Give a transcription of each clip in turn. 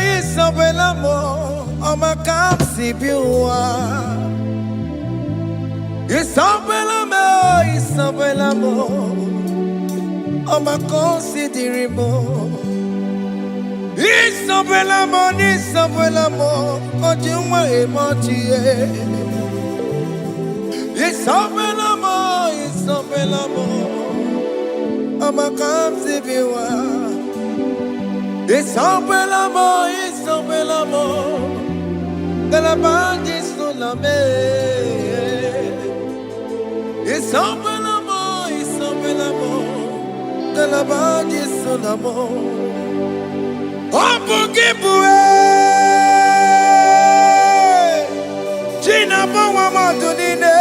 Isabella mo, ama kamsi biwa. Isabella mo, ama consideri mo. Isabella mo, ojuma emotie. Isabella mo, ama kamsi biwa. Isabella mo, de la bande sulla me. Isabella mo, de la bande sulla mo. Opugibue, Gina Bawa Madunine,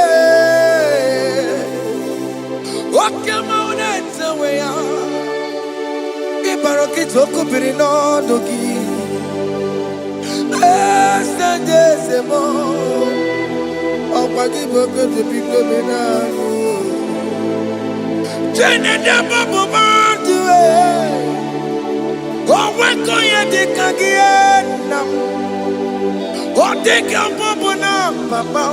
Wakamoneta Wea, Ibarokitoko Pirino Dogi, Estadezemo, Opagiboko de Picomino, Gina Babu Madue. Oh, when go ye de kagiena? Oh, de kampo na papa.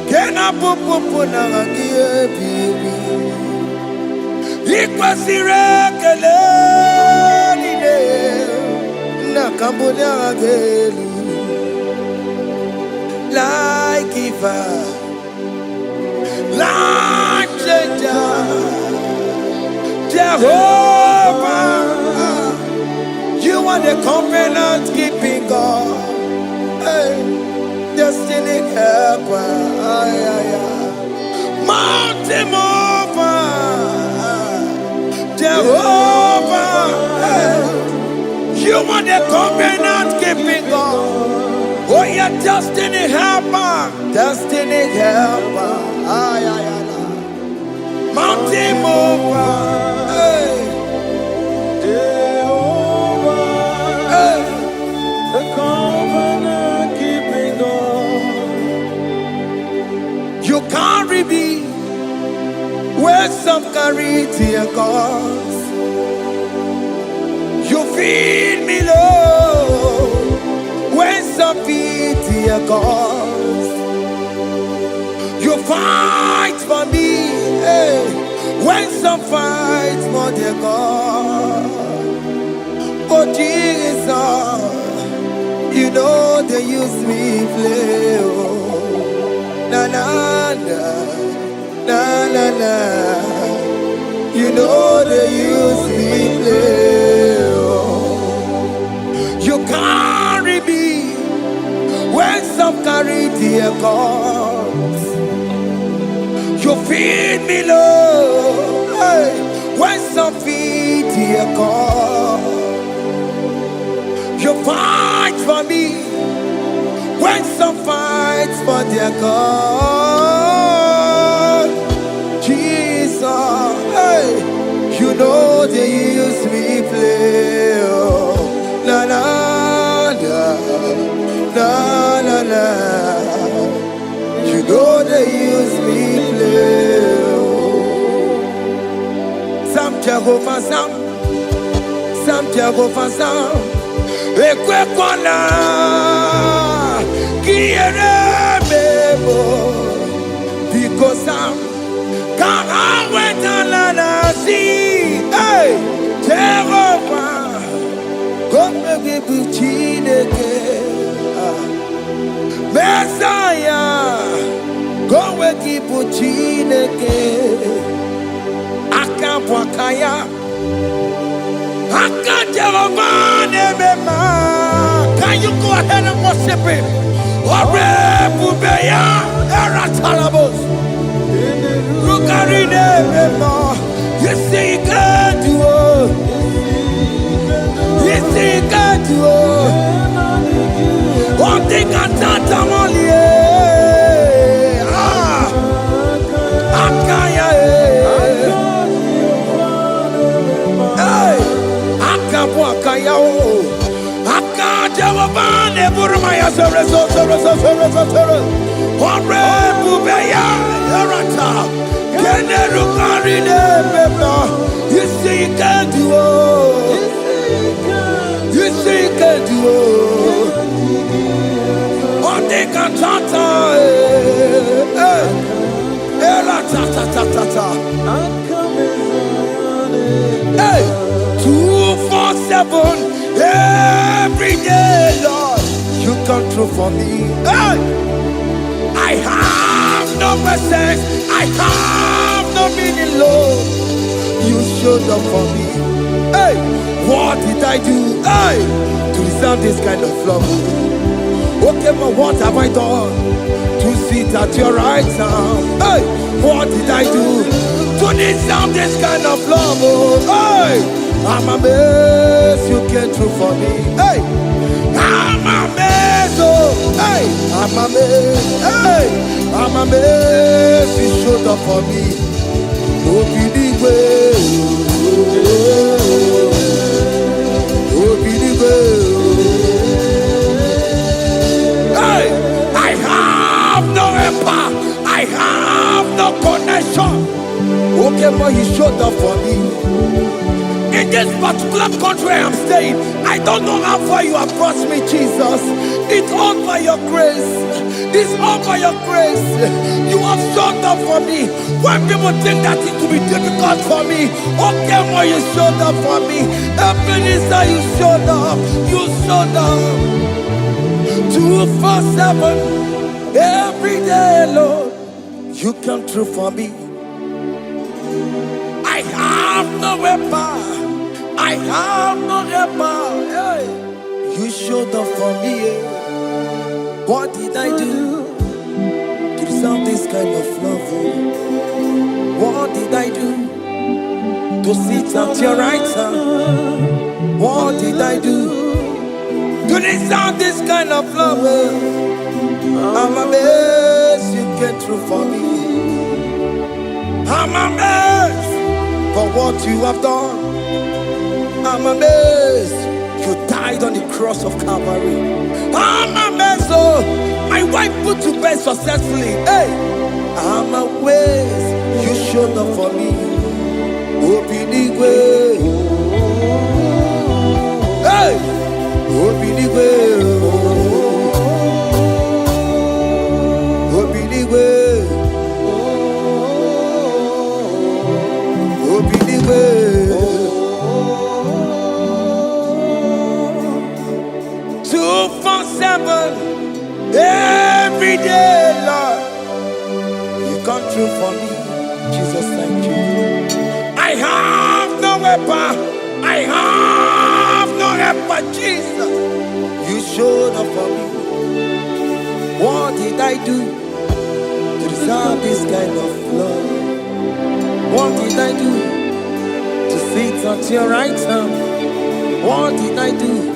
Kena popo na kagie bibi. Ikwasire kele ni na kampo na kagelu. Like Eva, like Jehovah. You are the covenant keeping God, hey, destiny helper, mountain mover, Jehovah. Hey. You are the covenant keeping God. Oh, yeah, destiny helper, mountain mover. Hey. The covenant keeping God. You carry me where some carry tear gods. You feed me, Lord, when some feed tear gods. You fight for me, hey, when some fight for their God. Oh Jesus, you know they use me play, oh. Na na na. You know they use me play, oh. You carry me when some carry their gods. You feed me, Lord, hey, when some feed their gods. You fight for me when some fight for their God. Jesus, hey, you know they use me play, oh. Na na na. You know they use me play, oh. Some Jehovah, some Jehovah. Ekwe kwana kiere bebo because I'm kama wetala na si hey Jehovah come give chineke Messiah come give chineke akapwa kaya can you go ahead and worship him? You see, you can't do it. You see, you can't do it. One thing I can't only. You see, you can do On the cantata, la ta ta ta ta ta. Hey, 247 every day, Lord, you come through for me. Hey, I have no presence, I have no meaning, Lord. You showed up for me. Hey, what did I do? Hey, to deserve this kind of love? Okay, but what have I done to sit at your right hand? Hey, what did I do to deserve this kind of love? Oh, hey, I'm amazed you came through for me. Hey, I'm amazed. Oh, hey, I'm amazed. Hey, I'm amazed you showed up for me. Oh, believe I have no helper, I have no connection. Okay, but you showed up for me. In this particular country I'm staying, I don't know how far you have brought me, Jesus. It's all by your grace. It's all by your grace. You have showed up for me. When people think that it will be difficult for me, okay, but you showed up for me. Ebenezer, you showed up. You showed up. 247 every day, Lord, you come through for me. I have no weapon, I have no weapon. Hey, you showed up for me. What did I do to deserve this kind of love? What did I do to sit at your right hand? What did I do to deserve this kind of love? I'm amazed you came through for me. I'm amazed for what you have done. I'm amazed you died on the cross of Calvary. I'm amazed, oh, my wife put to bed successfully. Hey, I'm amazed you showed up for me. Open the way. Hey, open the way. Open the way. Open the way. 247 every day, Lord, you come through for me. Jesus, thank you. I have no weapon, I have no weapon, Jesus. You showed up for me. What did I do to deserve this kind of love? What did I do to sit at your right hand? What did I do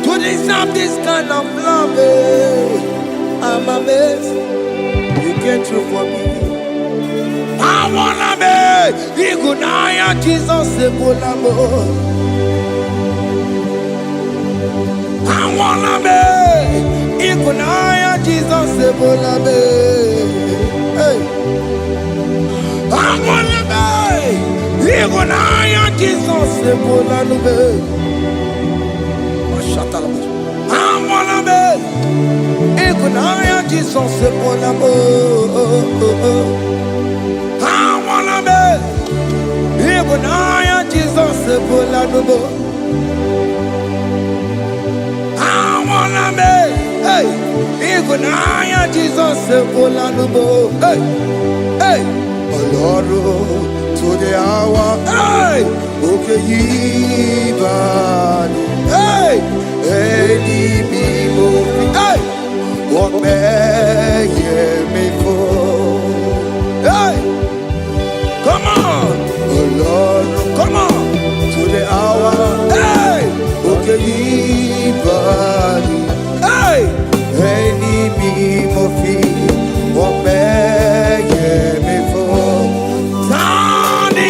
to deserve this kind of love? I'm amazed you came through for me. I wanna be Igunaya Jesus Ebolamo. I wanna be Igunaya Jesus Ebolamo. Hey, I wanna be Igunaya Jesus Ebolamo. I wanna be Igunaya Jesus Ebolamo. I wanna be Igunaya Jesus Ebolamo. I wanna be, hey, Igunaya Jesus Ebolamo. Hey, hey, Oloro to the hour. Hey, okay, Ibani. Hey, any people. Hey, what may me for? Hey, come on, oh Lord, come on to the hour. Hey, okay, Ibani. Hey, any people feel what may me for? Tani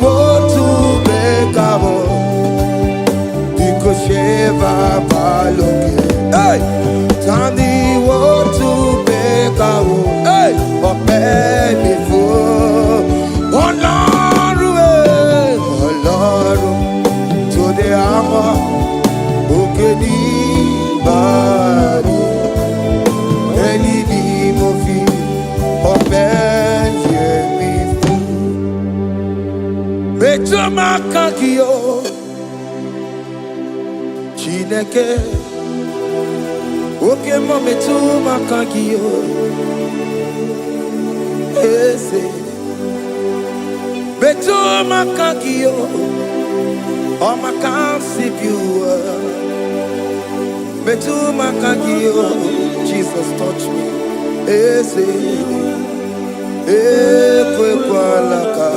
wo to make up. Sheva baloke, hey, makagio Chineke Oke mo metu makagio Ese Metu makagio Oh my can't save you Metu makagio Jesus touch me Ese Ekwe kwa laka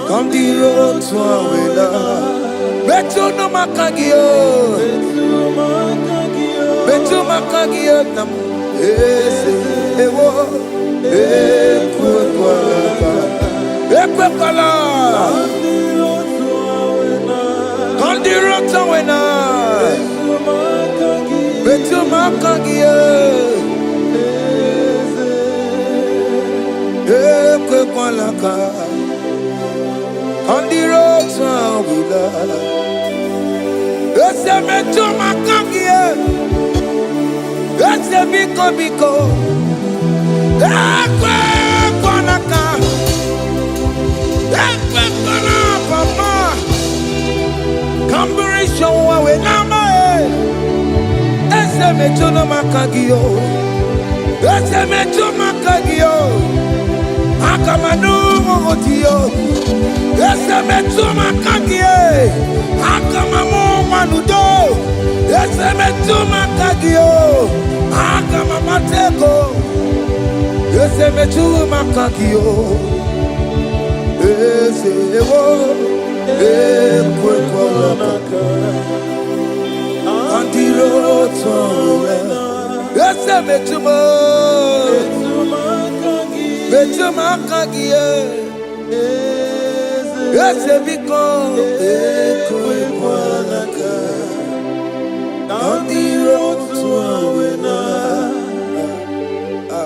Come the road to Aweda Metu no makagio Metu makagio nam Ese Ewo Ekwe kwa laka Ekwe kwa laka Come the road to Aweda Metu makagio Ekwe kwa laka On the road to Aweda Ese metu makagie Ese biko Ekwe kwa laka Ekwe kwa laka papa Kamburisho wawe nama Ese metu no makagio Ese metu makagio Akamanu mogotiyo Ese metu makagie Akamamu manudo Ese metu makagio Akamamateko Ese metu makagio Ese ewo Ekwe kwa laka Andiro towe Ese metu Metu makagie Ese biko Ekwe kwa laka Andiro towe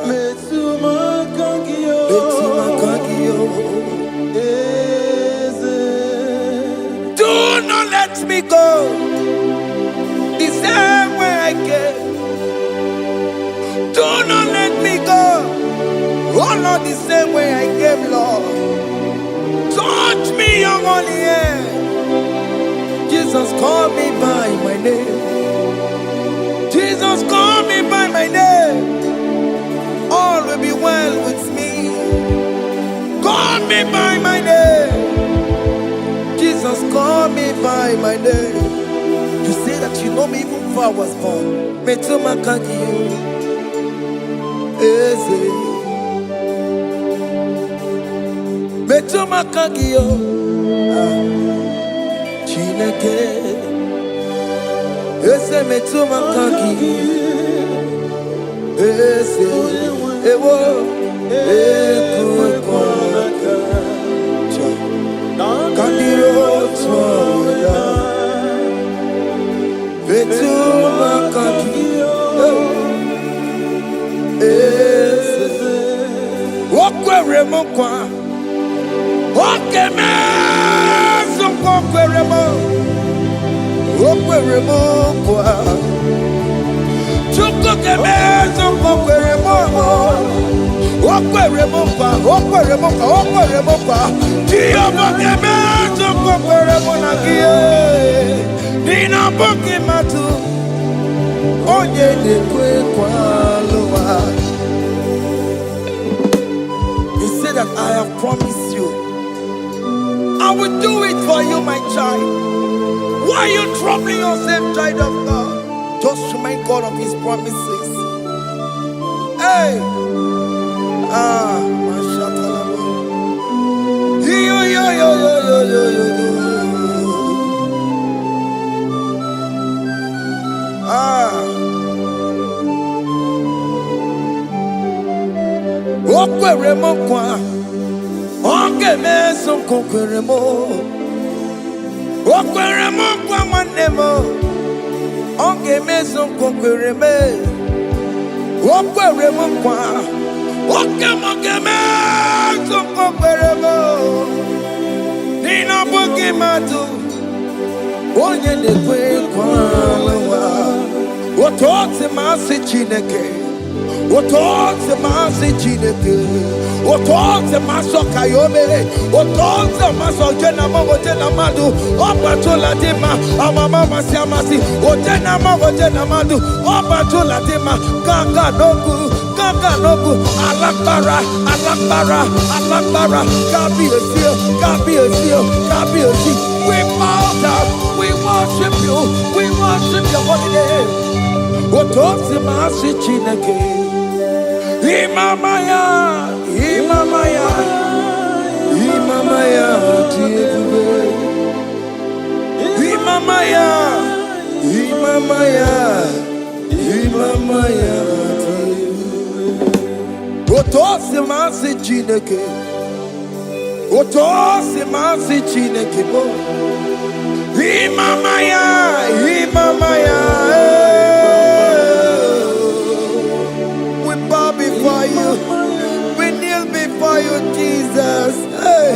Metu makagio Do not let me go the same way I came. Do not let me go. Oh Lord, the same way I came, Lord. Touch me, young only hand. Jesus, call me by my name. Jesus, call me by my name. All will be well with me. Call me by my name. Jesus, call me by my name. You say that you know me even before I was born. Metu makagio. Eze. Metu makagio. Chineke. Eze metu makagio. Eze. Ewo. Ekwe kwa laka. Kandiro toya. Metu makagio. Eze. Okwere mokwa. Okeme. Okwere mo. Okwere mokwa. Chuko keme. Okwere mo. Okwere mokwa. Okwere mokwa. Okwere mokwa. Diyo mokeme. Okwere mo nagie. Nina boki matu. Onye dekwe kwa loa. He said that I have promised you. I will do it for you, my child. Why are you troubling yourself, child of God? Just remind God of His promises. Hey! Mashatalabo. Yo. Okwere mo kwa. Okeme so kokwere mo. Okwere mo kwa mwane mo. Okeme so kokwere me. Okwere mo kwa. Okeme so kokwere mo. Nina boki matu. Onye dekwe kwa lowa. Otote masi Chineke. Otoze masi chineke, otoze maso kayome, otoze maso jena madu, opatola dima, amama masi amasi, ojena madu, opatola dima, ganga nogu, alakbara, kabi esio. We bow down, we worship your holy name. Otoze masi chineke. Imamaya, tiebe. Imamaya, tiebe. Otosi masi chineke bo. Imamaya. We bow before you. We kneel before you, Jesus. Hey.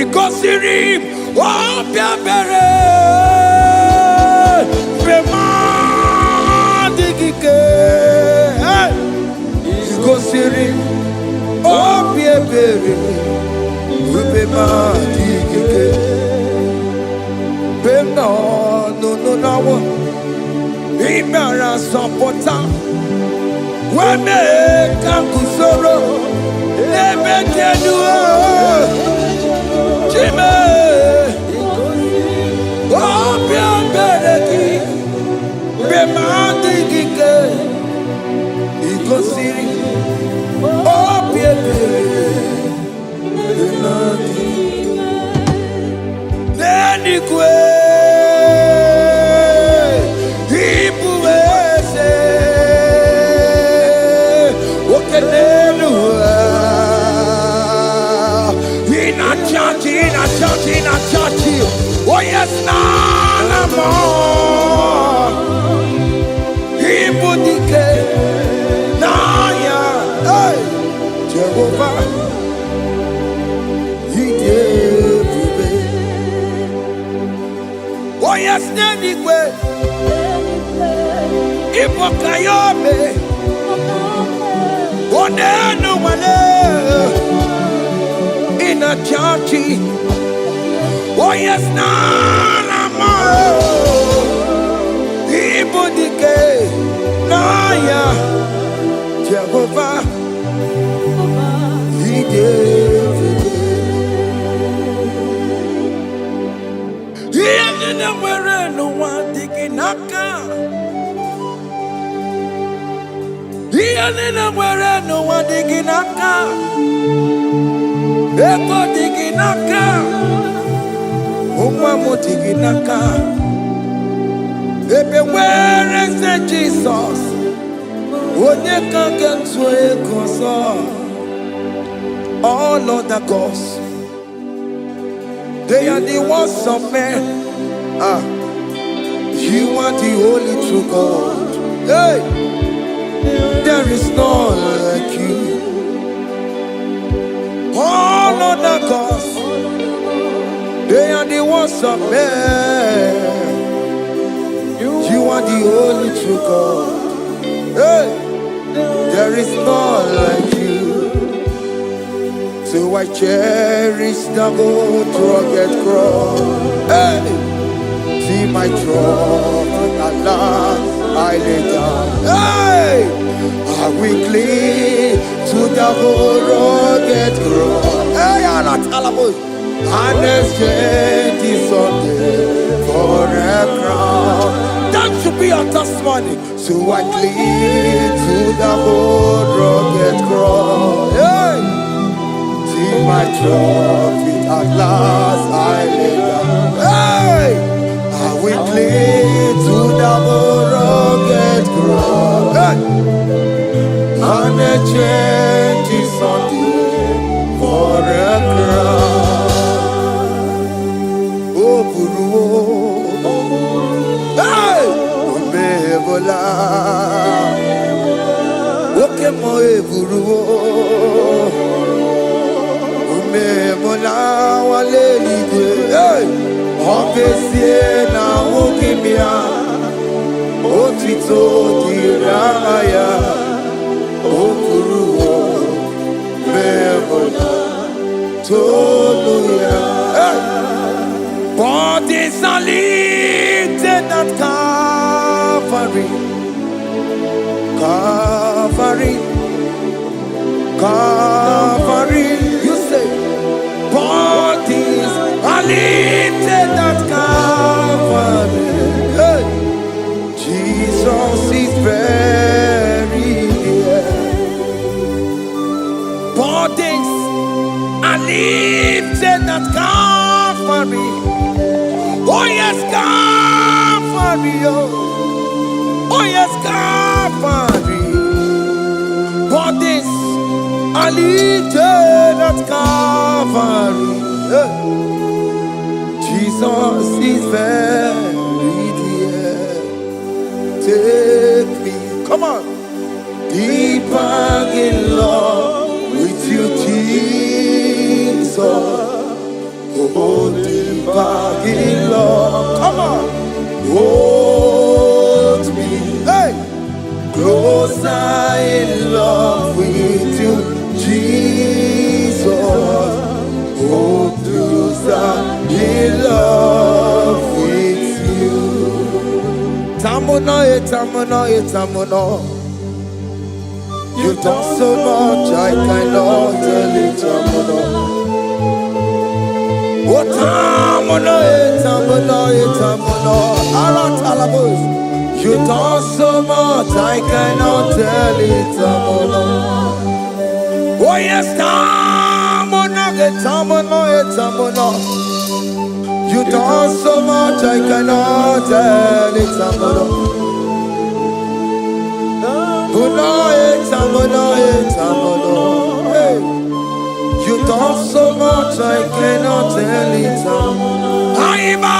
Ikosirim, oh biabere, bemadikike. Hey. Ikosirim, oh biabere, bemadikike. Beno, no. Imara sopota weme kakusoro ebe keduo chime obia bereki bemandigike ikosiri obia bereki nenikwe in a church. Oh yes, nana more. Ibudike naya, hey, Jehovah. Oh yes, nanigwe. Ibokayobe. Oh nenu mane. In a church. Oh yes, nana more. Ibudike naya, Jehovah. He gave it. He ended up where no one digging naka. He ended up where no one digging naka. Eko digging naka. Umamotiginaka. Ebe where is the Jesus? Onyeka kentwe koso. All other gods, they are the ones of men. You are the only true God. Hey, there is none like you. All other gods, they are the ones of men. You are the only true God. Hey, there is none like you. So I cherish the old rugged cross. Hey, see my throne, Allah, I lay down. Hey, I will cling to the old rugged cross. Hey, Allah, and exchange this Sunday for a crown. That should be our testimony. So I cling to the old rugged cross. Hey, see my trophy at last I lay down. Hey, I will cling to the old rugged cross. Hey, and exchange this Sunday for a crown. Hey! Omebola. Oke mo eburu. Omebola wale ligwe. Hey! Obesie na okimia. Otito Yamaya, Okuruo, Mebona, Toluya. Bodies are lifted at Calvary, Calvary, Calvary. You say, bodies are lifted at Calvary. Hey. Jesus is very near. Bodies are lifted at Calvary. Oh yes, Calvary. Oh yes, Calvary. Bodies are lifted at Calvary. Jesus is very dear. Take me, come on, deeper in love with you, Jesus. Oh, deeper in love, come on, hold me, hey, closer in love with you, Jesus. Oh, closer in love with you. Tamuno, tamuno, tamuno. You've done so much, I cannot tell it, tamuno. Oh, tamuno, tamuno, tamuno. Aratalabos. You've done so much, I cannot tell it, tamuno. Oh yes, tamuno, tamuno, tamuno. You done so much, I cannot tell it, tamuno. Tamuno, tamuno. Hey, you done so much, I cannot tell it, tamuno. Haiba,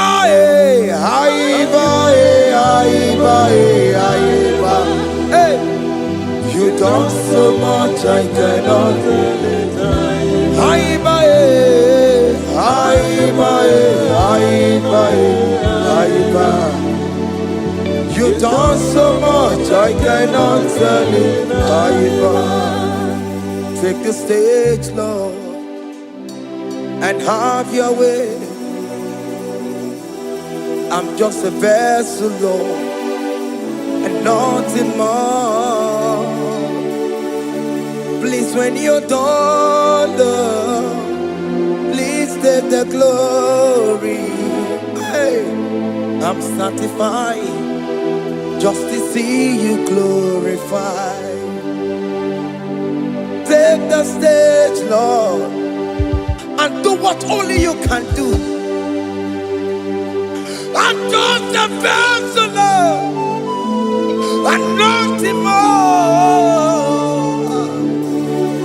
haiba, haiba, haiba. Hey, you done so much, I cannot tell it, haiba, haiba, haiba, haiba. You done so much, I cannot tell it, haiba. Take the stage, Lord, and have your way. I'm just a vessel, Lord, and nothing more. Please, when you're done, Lord, please take the glory. Hey, I'm satisfied just to see you glorified. Take the stage, Lord, and do what only you can do. I'm just a vessel, Lord, and nothing more.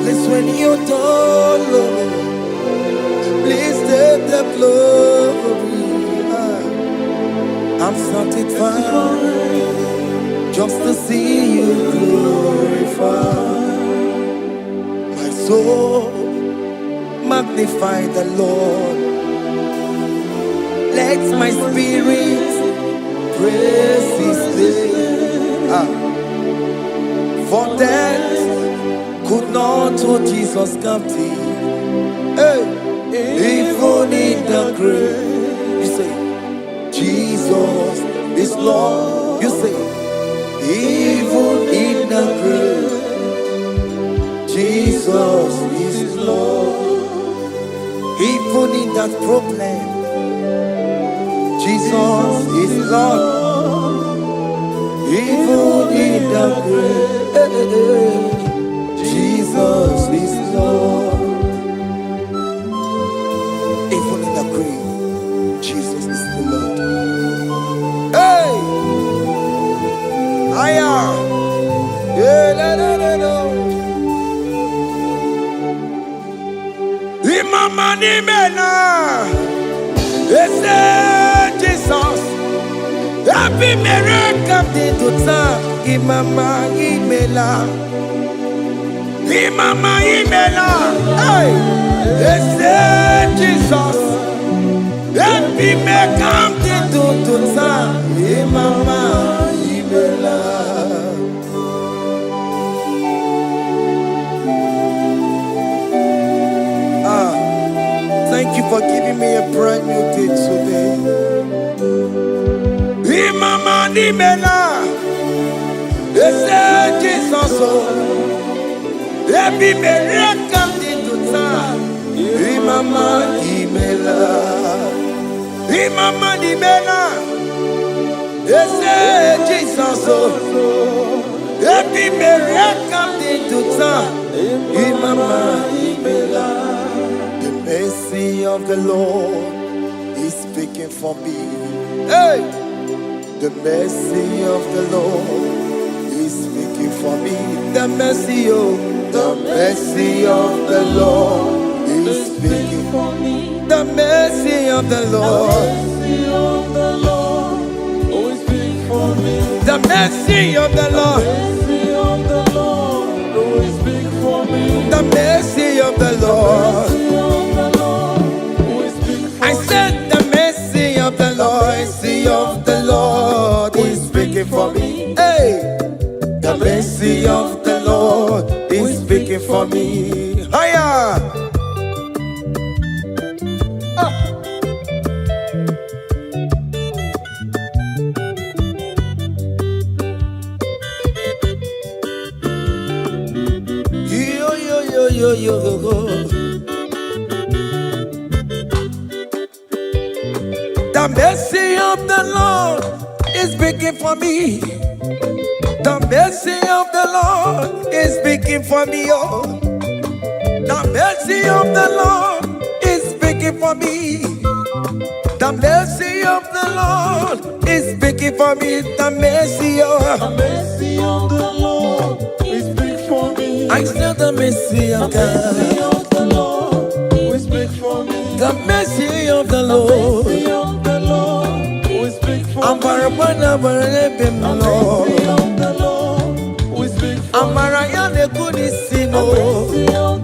Please, when you're done, Lord, please take the glory. I'm satisfied just to see you glorified. My soul magnify the Lord. Let my spirit praise His name. For death could not hold Jesus captive. Hey, even in the grave, you say, Jesus is Lord. You say, even in the grave, Jesus is Lord. Even in that problem, Jesus is Lord. Even in the grave, Jesus is Lord. Even in the grave, Jesus is the Lord. Hey! Aya! Yeah, no, no, no, no. Imama ni mena, ese Jesus. Happy miracle de tuta, imama imela, imama imela. Hey, ese Jesus. Happy miracle de tuta, imama imela. for giving me a brand new day today. Imama Nimela, they say Jesus, every miracle into time. Imama Nimela, Imama Nimela, they say Jesus, every miracle into time. Imama Nimela. The mercy of the Lord is speaking for me. Hey! The mercy of the Lord is speaking for me. The mercy of the Lord is speaking for me. The mercy of the Lord. The mercy of the Lord. The mercy of the Lord. I said the mercy of the Lord. Mercy of the Lord is speaking for me. Hey, the mercy of the Lord is speaking for me. Higher. Yo. The mercy of the Lord is speaking for me. The mercy of the Lord is speaking for me. Oh, the mercy of the Lord is speaking for me. The mercy of the Lord is speaking for me. The mercy of the Lord is speaking for me. I said the mercy of God. The Lord will speak for me. The mercy of the Lord. The Lord will speak for me. I'm the Lord will speak for I'm the good is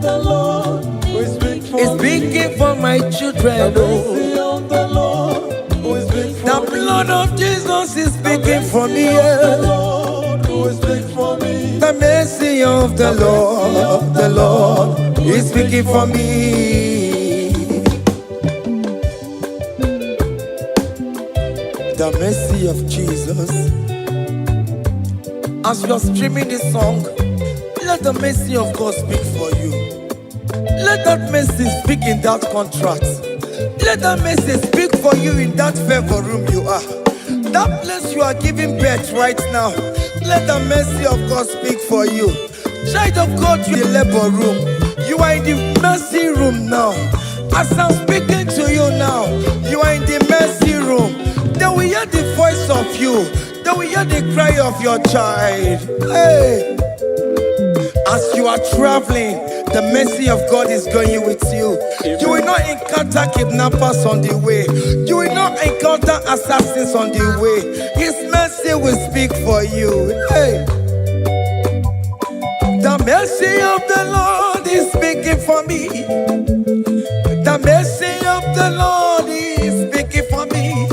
the Lord will speak for It's speaking for my children. the Lord will speak for The blood of Jesus is speaking for me. the Lord will speak for me. The mercy of the Lord is speaking for me. The mercy of Jesus. As you are streaming this song, let the mercy of God speak for you. Let that mercy speak in that contract. Let that mercy speak for you in that favor room you are. That place you are giving birth right now. Let the mercy of God speak for you. Child of God, you are in the labor room. You are in the mercy room now. As I'm speaking to you now, you are in the mercy room. They will hear the voice of you. They will hear the cry of your child. Hey! As you are traveling, the mercy of God is going with you. You will not encounter kidnappers on the way. You will not encounter assassins on the way. His mercy will speak for you. Hey! The mercy of the Lord is speaking for me. The mercy of the Lord is speaking for me.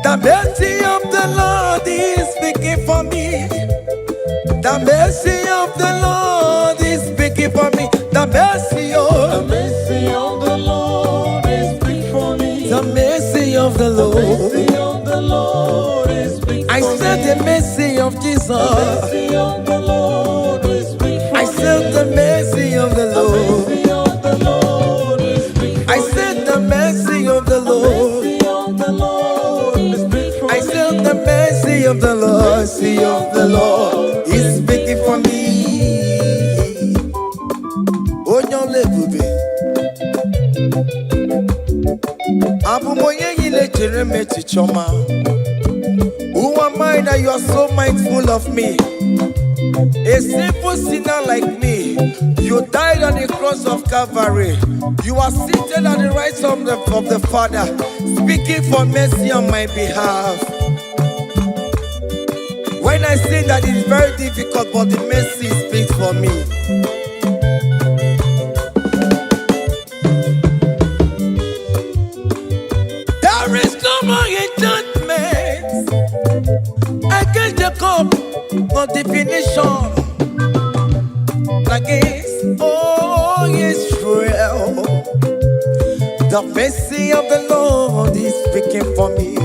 The mercy of the Lord is speaking for me. The mercy of the Lord is speaking for me. The mercy of the Lord is speaking for me. The mercy of the Lord. The Lord is speaking for me. I said the mercy of Jesus. The Lord is speaking for me. I said the mercy of the Lord. The Lord is speaking for me. I said the mercy of the Lord. The Lord is speaking for me. I said the mercy of the Lord. Mercy of the Lord is speaking for me. Oh, your baby. Who am I that you are so mindful of me? A simple sinner like me. You died on the cross of Calvary. You are seated at the right side of the Father, speaking for mercy on my behalf. When I say that it is very difficult, but the mercy speaks for me. There is no more enchantment against Jacob, no definition against, oh Israel. The mercy of the Lord is speaking for me.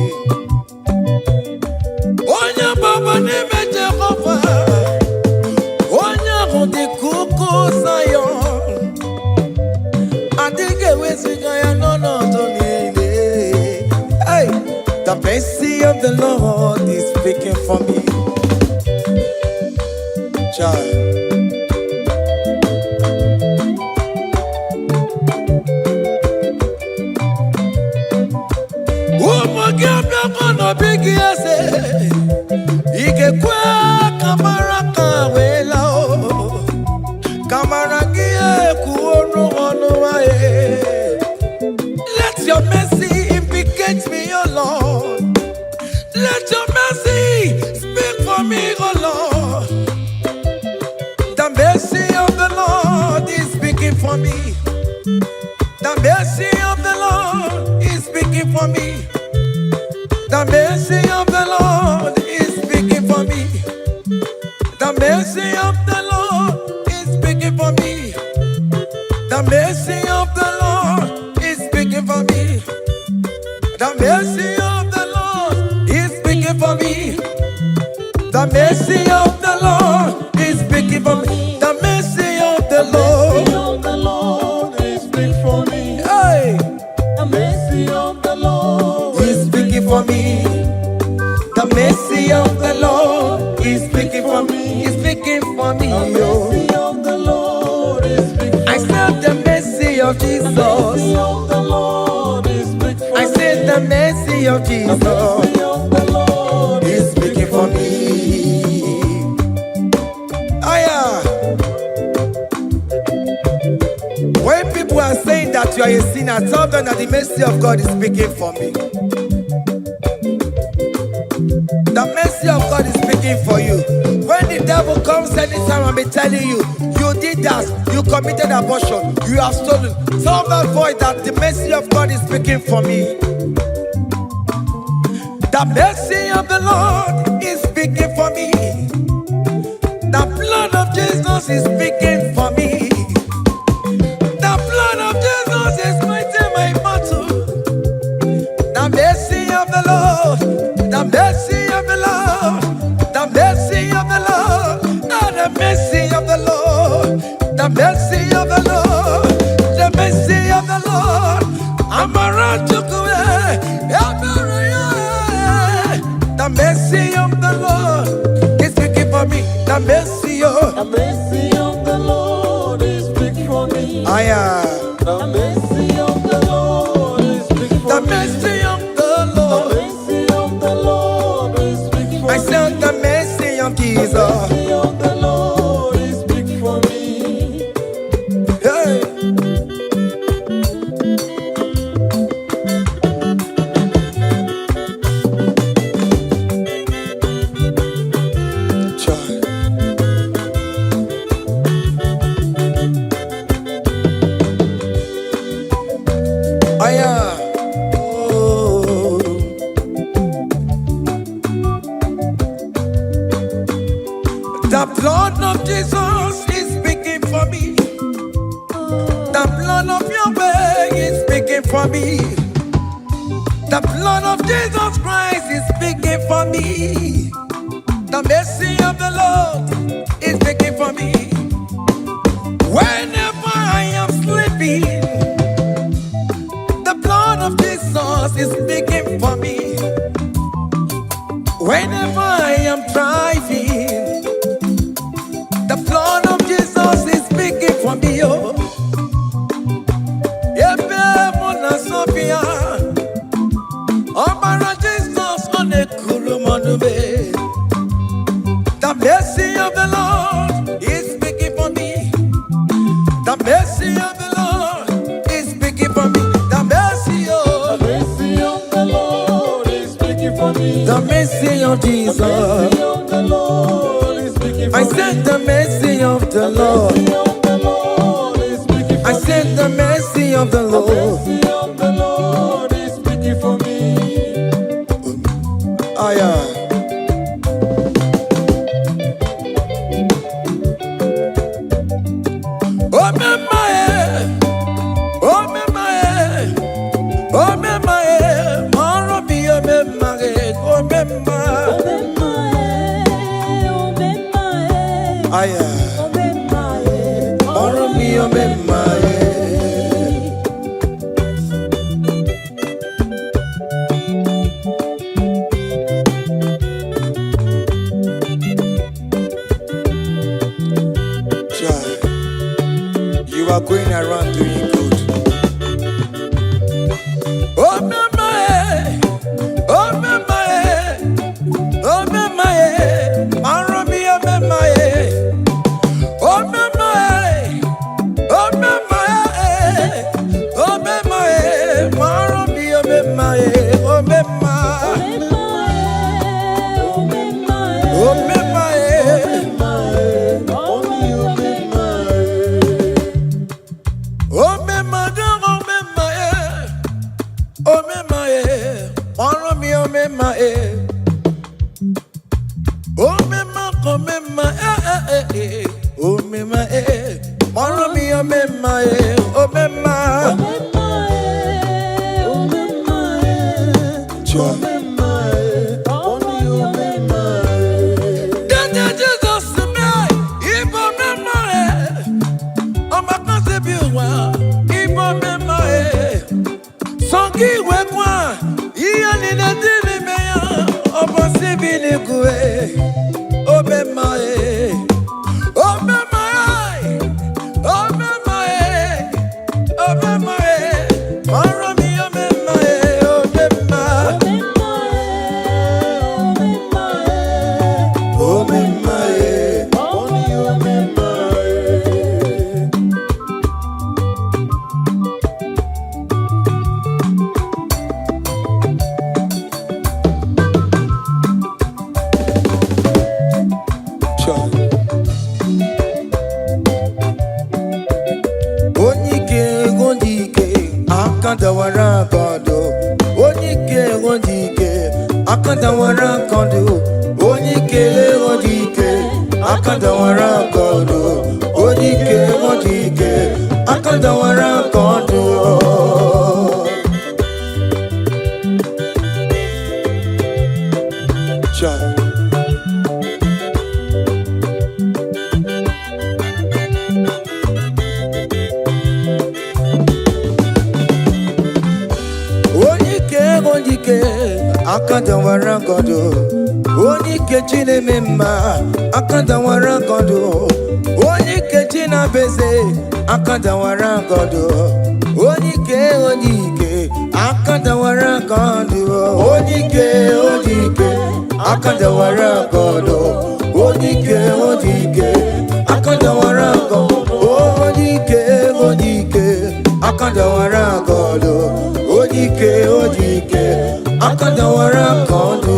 Onya baba neme Jehovah, onya hodi kuku sayon. Adige wesigaya no tonile. Hey, the mercy of the Lord is speaking for me. Child. Big yes, Ike kwa kamara kawela o, kamara gie kuonu onu wae. Let your mercy implicate me, O Lord. Let your mercy speak for me, O Lord. The mercy of the Lord is speaking for me. The mercy of the Lord is speaking for me. The mercy of the Lord is speaking for me. The mercy of the Lord is speaking for me. The mercy of the Lord is speaking for me. The mercy of the Lord is speaking for me. The mercy of the Lord is speaking for me. The mercy of the Lord is speaking for me. Hey. The mercy of the Lord is speaking for me. The mercy of the Lord is speaking for me. Is speaking for me. The mercy of the Lord is speaking for me. I said the mercy of Jesus. The mercy of the Lord is speaking for me. I said the mercy of Jesus. The mercy of the Lord is speaking for me. Aya. When people are saying that you are a sinner, tell them that the mercy of God is speaking for me. The mercy of God is speaking for you. When the devil comes anytime and be telling you, you did that, you committed abortion, you have stolen, tell that voice that the mercy of God is speaking for me. The mercy of the Lord is speaking for me. The blood of Jesus is speaking for me. The blood of Jesus is fighting my battle. The mercy of the Lord, the mercy of the Lord, the mercy of the Lord, oh, the mercy of the Lord, the mercy of the Lord, the mercy of the Lord. The mercy of the Lord is speaking for me. The mercy of the Lord is speaking for me. The mercy of the Lord is speaking for me. The mercy of the Lord. The mercy of the Lord is speaking for me. I said the mercy of Jesus. The mercy of the Lord is speaking for me. Hey. The blood of Jesus is speaking for me. The blood of Yahweh is speaking for me. The blood of Jesus Christ is speaking for me. The mercy of the Lord is speaking for me. Whenever I am sleeping, the blood of Jesus is speaking for me. Whenever I am driving, the blood of Jesus is speaking for me. Oh, Sophia, oh, Jesus on the Kulumanume. The mercy of the Lord is speaking for me. The mercy of the Lord is speaking for me. The mercy of the Lord is speaking for me. The mercy of Jesus. The mercy of the Lord is speaking for I me. said the mercy of the Lord. The mercy of the Lord is speaking for I said the mercy of the Lord. The mercy of the Lord is speaking for me. Aya. Oro mi omemaye. You are going around doing good. Oh memaye, oh memaye, oh memaye, maro mi omemaye. Oh memaye, oh memaye, oh memaye, maro mi omemaye, oh memaye, oh memaye. Oh me madam, oh me my, oh me my, follow me, oh me my, oh me my, oh me my, oh me my, follow me, oh me my, oh me my, oh me my, oh me my. Then Jesus to me, if oh me my, oh my concept Igbo memaye, songi wekwa, iya nina dili meya, obo sibili kwe, obemaye, obemaye, obemaye, obemaye, marami obemaye, obemaye, obemaye, obemaye. Akandawara kondo, onike ondike. Akandawara kondo, onike ondike. Akandawara kondo, onike ondike. Akandawara kondo. Akandawara kondo, onike chine mema. Akandawara kondo, onike china beze. Akandawara kondo, onike onike. Akandawara kondo, onike onike. Akandawara kondo, onike onike. Akandawara kondo, onike onike. Akandawara kondo, onike onike. Akandawara kondo.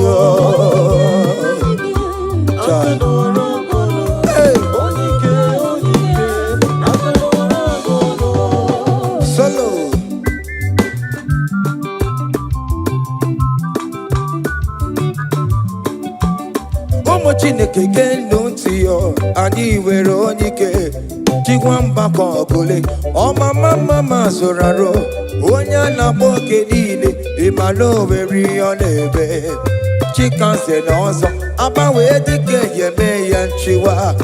Hey. Solo. Omo Chineke kendo ntiyo, ani were onike. Chigwamba kogole, oma mama zoraro. Onya na boke niile, imalo weri onebe. Chikanse n'ọzọ, abawe dike yeme ya nchiwa.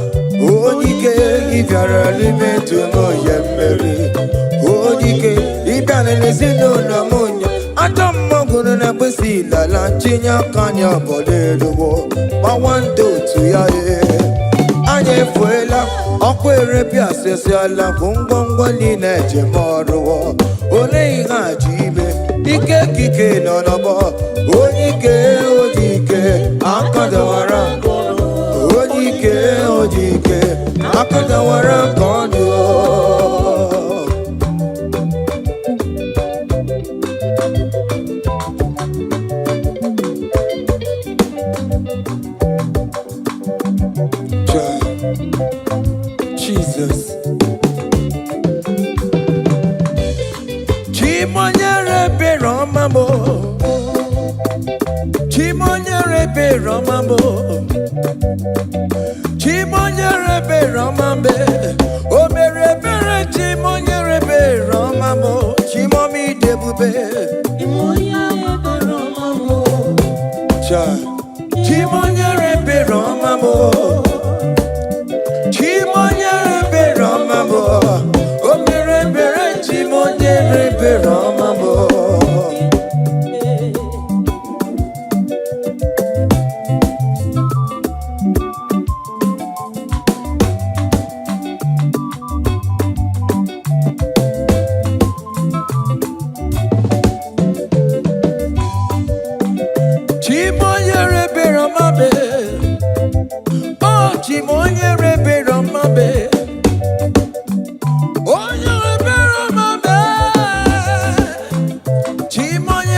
Onike ibyara n'ime tumo yemeri. Onike ibyara n'ezinụlọ mụnya. Atọ mmọgụrụ na mkpịsị lala chinya kanya boleluwo. Gbawando otu ya Anyị efuela, ọkụ erepịa asịsị ala bụ ngwongwo niile ejem ọrụwọ. Ole ihe a ji ime, ike kike nọ n'ọgbọ. Onike odike, akandawara kondo. Onike odike, akandawara kondo. Jesus. Chimonyere be romambo. Chimonyere be romambo. Chimonyere be romambe. O mere bere chimonyere be romambo. Chimomi debube. Chimonyere be romambo. Chimonyere be romambo.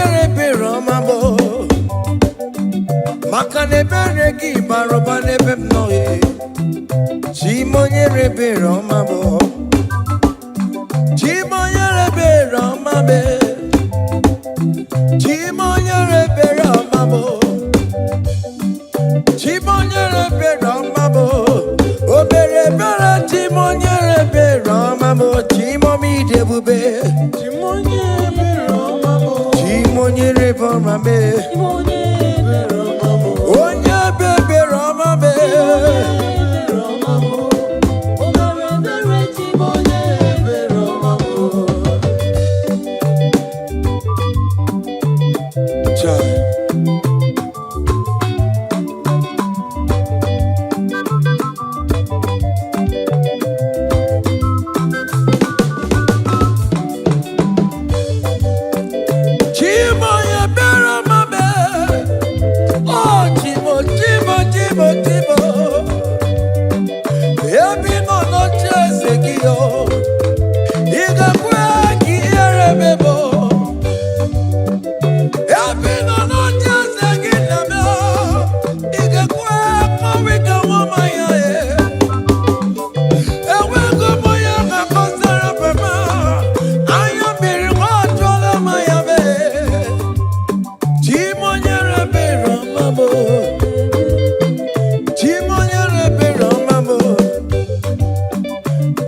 nyere beroma bo. Makane beregi baroba nebem noe. Chimo nyere beroma bo. Chimo nyere beroma be. Chimo nyere beroma bo. Chimo nyere beroma bo. O bere bere chimo nyere beroma bo. Chimo mi debube. Chimo nyere beroma bo. Chimo nyere beroma be. Chimo nyere beroma bo. Onye bebe roma be. Beroma bo. O bere bere chimo nyere beroma bo. Chai. Chimo ye beroma be. Oh, Chimo, Chimo, Chimo, Chimo. Ebi no no chese kiyo. Iga kwe ki ere bebo. Ebi no no chese ki namo. Iga kwe kwa wika wama ya e. Ewe kumo ya kakosara pema. Aya biri kwa maya be. Chimo nyere beroma bo. Chimo nyere beroma bo.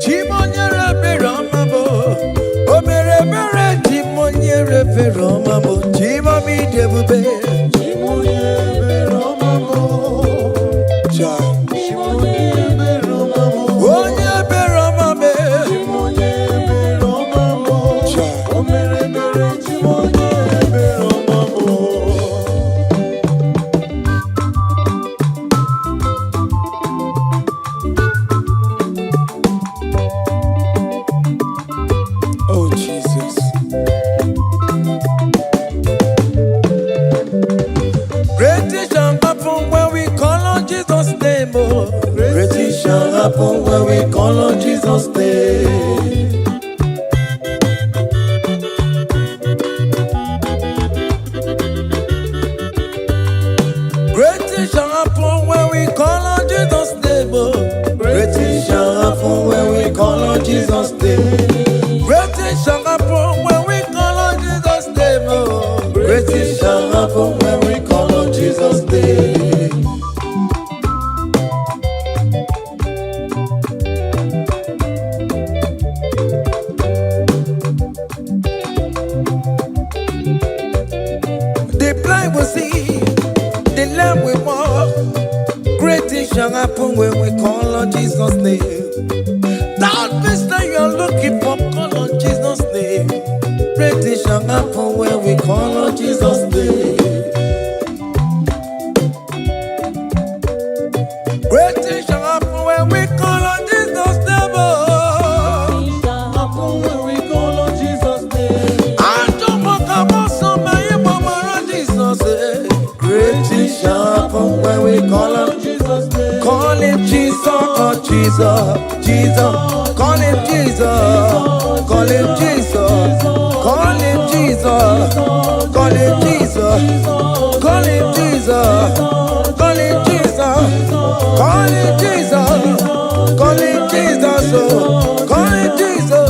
Chimo nyere beroma bo. O mere mere chimo nyere beroma bo. Chimo mi debube. Chimo nyere beroma bo. Chai. Chimo nyere beroma bo. Onye beroma be. Chimo nyere beroma bo. Chai. O mere mere chimo nyere beroma bo. Oh Jesus. Great things shall happen when we call on Jesus' name. Oh. Great things shall happen when we call on Jesus' name. Great things shall happen when we call on Jesus' name. Oh. Great things shall happen when we call on Jesus' name. Great things shall happen when we call on Jesus' name. Oh. Great things shall happen when we call on Jesus' name. The blind will see, the lame will walk. Great things shall happen when we call on Jesus' name. That vista you're looking for, call on Jesus' name. Great things shall happen when we call on Jesus' name. Great things shall happen when we call on Jesus' name. Oh. Things shall happen when we call on Jesus' name. I don't want to want somebody, mama, Jesus. Great things shall happen when we call on Jesus' name. Call him Jesus, oh Jesus, Jesus. Call him Jesus, call him Jesus, call him Jesus, call him Jesus, call him Jesus, call him Jesus, call him Jesus, call him Jesus, oh, call him Jesus,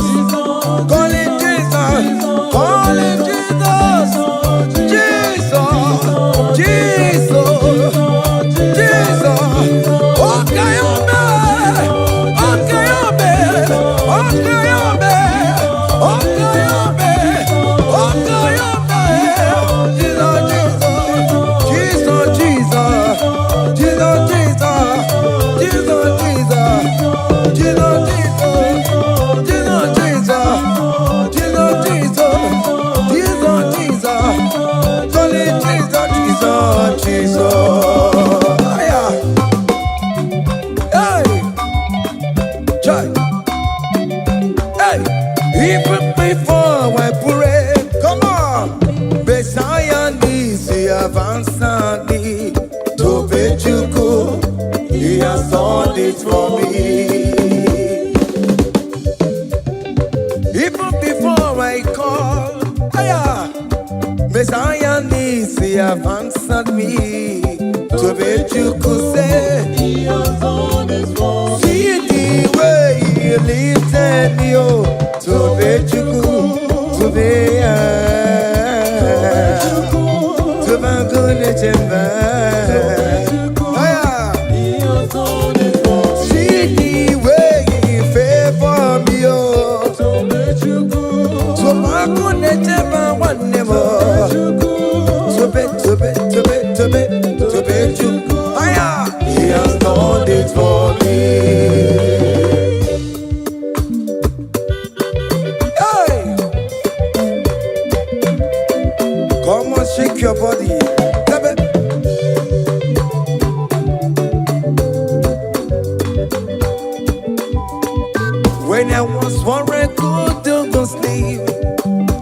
call him Jesus, call him Jesus, Jesus, Jesus, Jesus. Okay, okay, okay, okay, okay. Messiah needs to have answered me. To be you could say, He has done His work. see the way He lifted me, oh. To be you could, to be to be good, He has done His work. see the way He favored me, oh. To be you good. To my good, one never. To be you. He has done it for me. Hey! Come on, shake your body. When I was worried, good to sleep,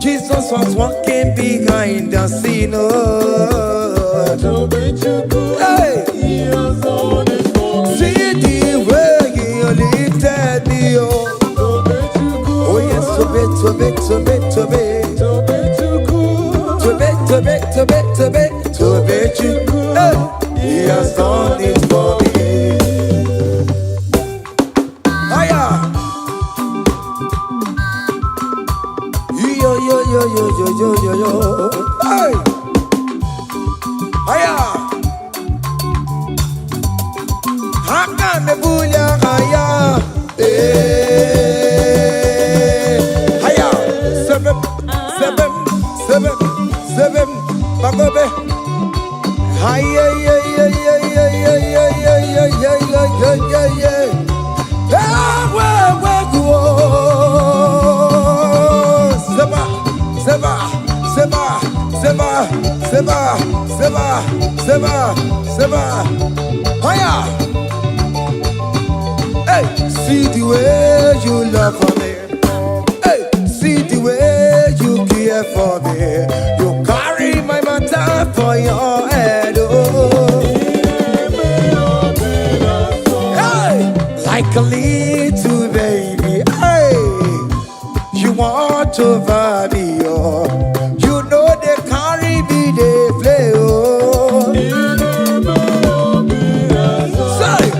Jesus was walking behind the scene. Oh. To be you good. Hey! He has done His work. See the way He lifted me, oh. To be you good. Oh yes, to be. To be you good. To be you. Hey. He has done it for me. Hiya. Yo. Hey. Hiya. Haka me buya hiya. Hiya. Seven. Bagobe. Hiya. Seba. Hiya. Hey, see the way you love for me. Hey, see the way you care for me. You carry my matter for your head. Oh. Hey, like a little baby. Hey, you want over me. Oh. You know they carry me, they play. Oh. Say,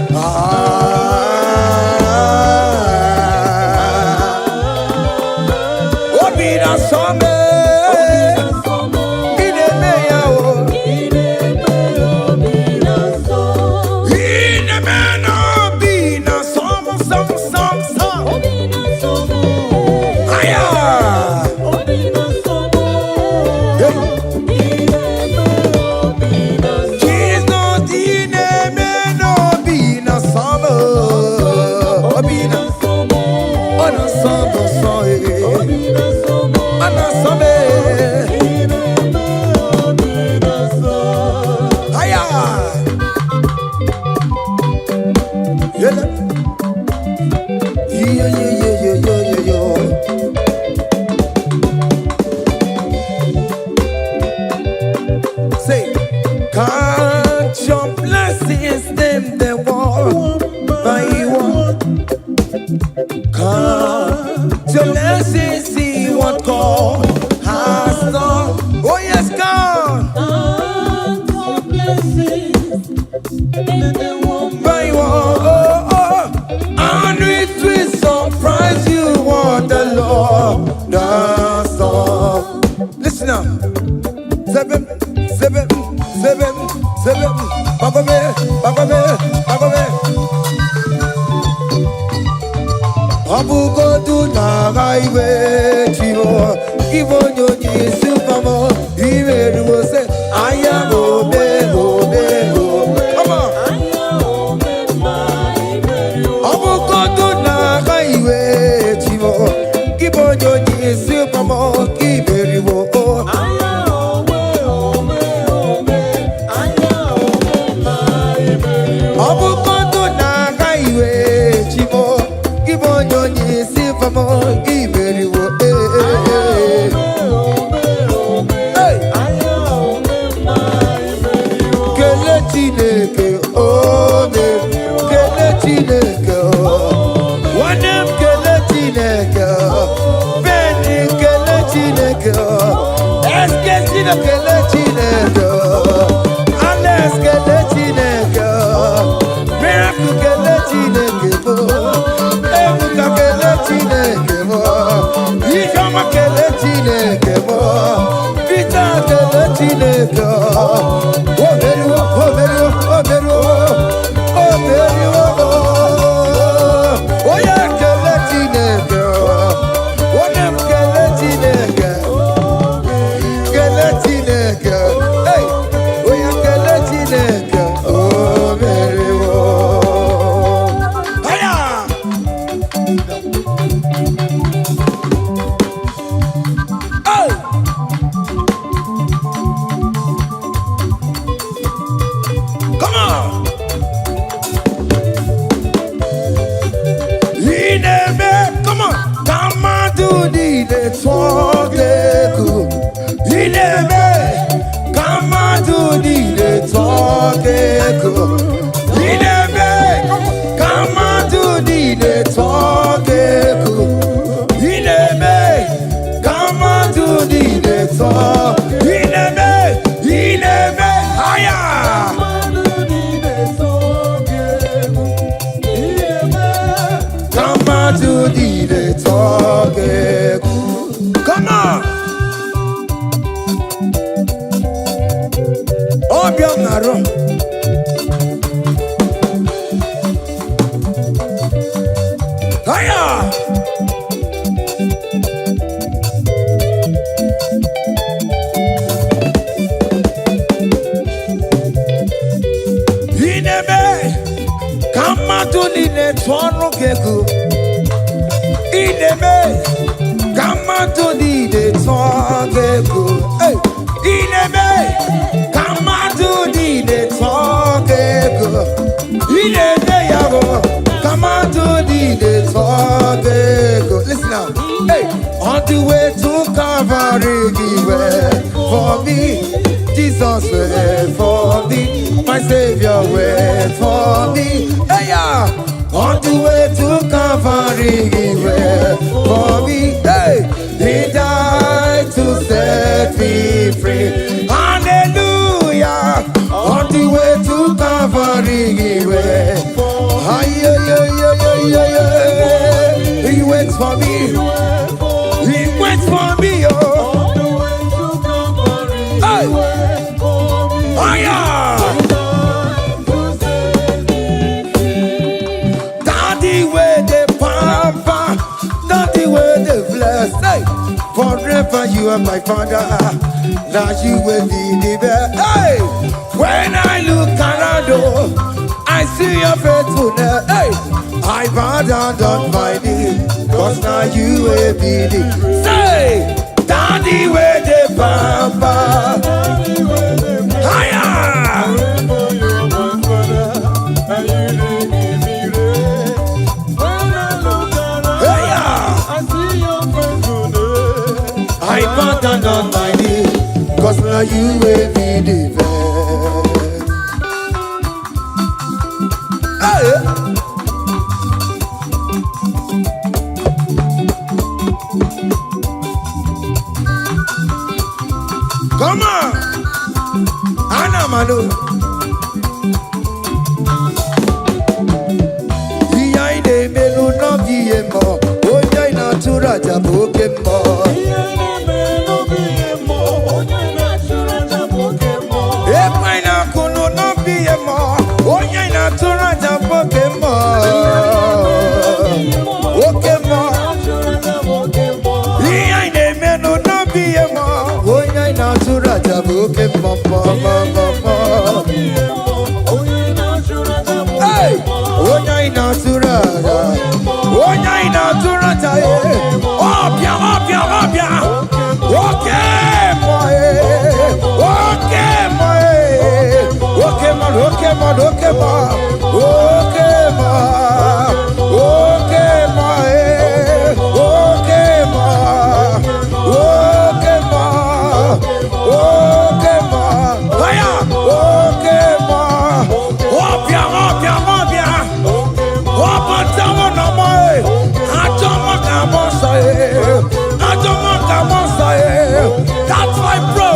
Say, count your blessings, them they walk by one. Count your blessings, see what God has done. Oh yes, God. Count your blessings, By one. And it will surprise you what the Lord does done. Listen now. Seven. Bagobe. Abugo do na highway chivo. Ibo nyonyi supamo. Ibe do say aya obe. Come on. Abugo do na highway chivo. Ibo nyonyi supamo. Ibe do. Abukoto na kaiwe chibo Gibonyo nyisi famo Iberiwo Kele Chineke ome Kele Chineke Wanem kele Chineke Beni kele Chineke Alex kele Chineke, Miracle kele Chineke bo, Ebuka kele Chineke bo, Ifeoma kele Chineke bo, Peter kele Chineke, Oberu, Oberu, Oberu, Oberu, Oya kele Chineke, Onem kele Chineke, kele Chineke, hey, Oya kele Chineke, Oberu, Aya. Oh! Come on! Ineme, come on! Come on, do the talk, Ineme, come on, do the talk, Ineme, come on, do the talk, Ineme, come on, do the talk, Ineme, Ineme, higher. Come on to the talk. Come on. Oh, Bianaro. Hiya. Ineme. Come on to the talk. Ineme, come on to the talk. Hey, Ineme, come on to the talk. Ineme, yago, come on to the talk. Listen now. Hey, on the way to Calvary, he went for me. Jesus went for me. My Savior went for me. Hey, yeah. On the way to Calvary, he went for me. Hey, he died to set me free. Hallelujah. On the way to Calvary, he went. He waits for me. He waits for me. Oh. Hey. Oh, yeah. Hey, forever you are my father, now you will be the best. Hey, when I look around, oh, I see your faithfulness. Hey, I bow down on my knees, cause now you will be the. Say, Daddy, where the papa. Higher. I bow down on my knees, cause now you will be the best. Hey. Come on, Anna Manu. Iya ide melu no biye mo, oya ina tura jaboke mo. Oya ina tura jaboke mo. Oke mo. Iya ide melu no biye mo, oya ina tura jaboke mo. Hey, oya ina tura jaye. Opia, opia, opia. Oke mo. Oke mo. Okay, man, okay, man, okay, man, okay, man, okay, man, okay, man, okay, man, okay, man, hiya, okay, man, opia, opia, opia, opa, tawo na mai, atoma kamosa, atoma kamosa, that's my bro.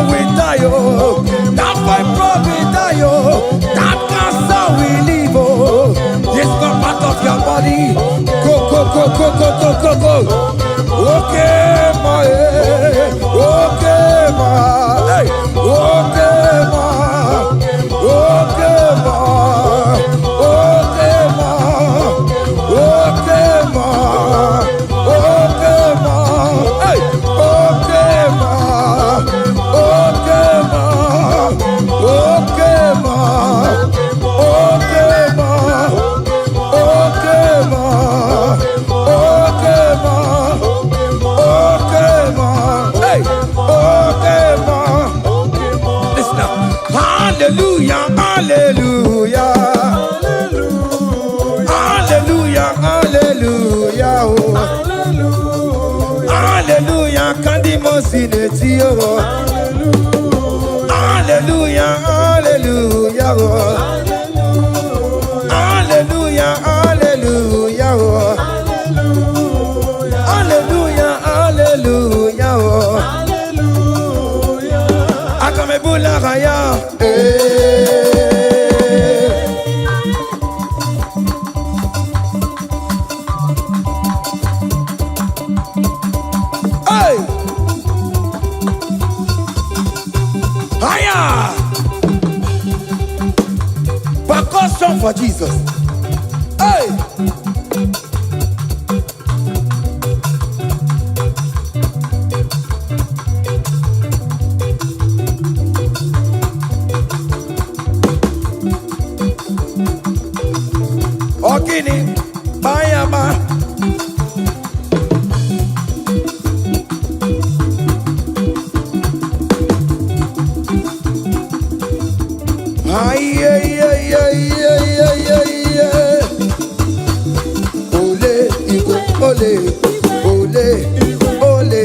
Hallelujah, hallelujah, hallelujah, hallelujah, oh. Hallelujah, kandi mosineti oh. Hallelujah, hallelujah, oh. Hallelujah, hallelujah, oh. Hallelujah, hallelujah, oh. Akamebula raya. Hey! Higher! Percussion for Jesus. Hey! Ogini, Bayama. Ay, ay, ay, ay, ay, ay, ay, ay. Ole, Igbo, ole, ole, ole.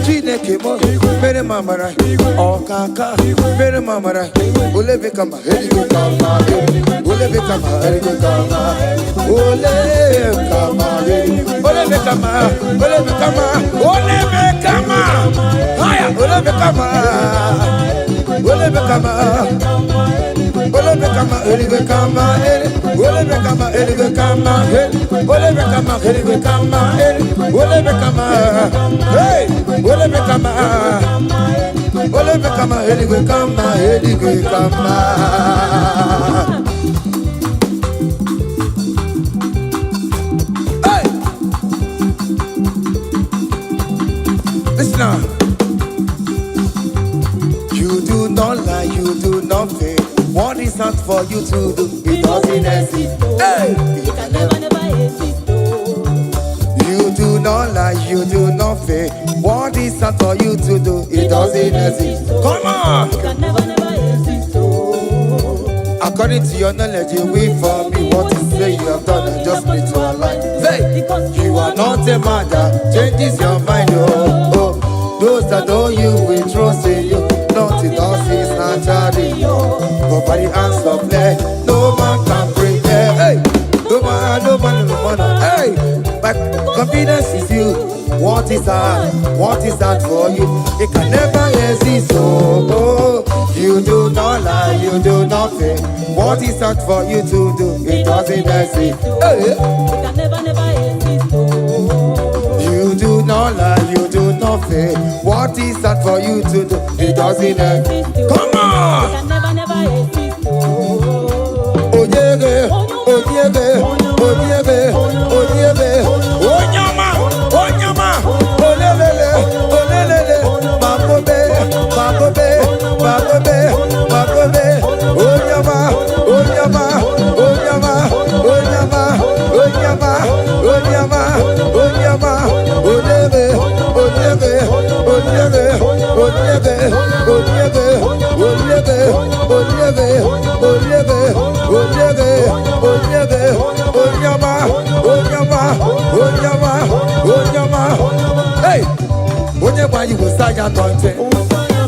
Chineke mo, mere mamara. Okaka, mere mamara. Ole bekama, heligo kama, ole bekama, heligo kama, ole kama, ole bekama, ole bekama, ole bekama. Haya, ole bekama, ole bekama. Ole bekama, heligo kama, ole bekama, heligo kama, ole bekama, heligo kama, ole bekama, hey, ole bekama. Ole bekama, heligo kama, heligo kama. Hey! Listen now. You do not lie, you do not fail. What is not for you to do, it doesn't exist. Hey! It can never exist. You do not lie, you do not fail. What is not for you to do, it doesn't exist. Come on! It can never exist. According to your knowledge, you will for me. What you say you have done, I just need to align. Hey, you are not a man that changes your mind, oh, oh. Those that know you will trust in you. Nothing else is naturally, oh. But by the hands of flesh, no man can bring them. Hey, no man, no man, no man. Hey, my confidence is you. What is that? What is that for you? It can never exist, oh, oh. You do not lie, you do not fail. What is that for you to do? It doesn't exist. Hey. It can never exist. You do not lie, you do not fail. What is that for you to do? It doesn't exist. Come on! It can never exist. Oh yeah, oh yeah, oh yeah, oh yeah, oh nyama, oh lelele, babobe, babobe, babobe, babobe, oh nyama, oh nyama, oh nyama, oh nyama, oh nyama, oh nyama, oh nyama, oh lebe, oh lebe, oh lebe, oh lebe, oh lebe, oh lebe, oh lebe, oh lebe, oh lebe, oh lebe, oh nyama, oh nyama, oh nyama, oh nyama. Hey, whenever you will sign your anointing,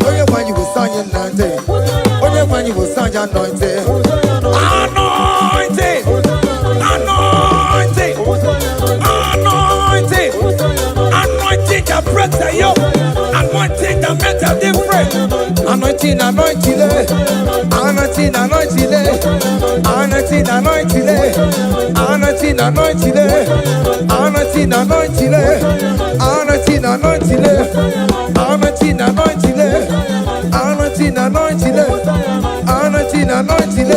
whenever you will sign your anointing, whenever you will sign your anointing, anointing, anointing, anointing, anointing that breaks the yoke, anointing that makes a difference, anointing, anointing, anointing, anointing, anointing, anointing, anointing, anointing, anointing, anointing, anointing, anointing, anointing, anointing, anointing, anointing,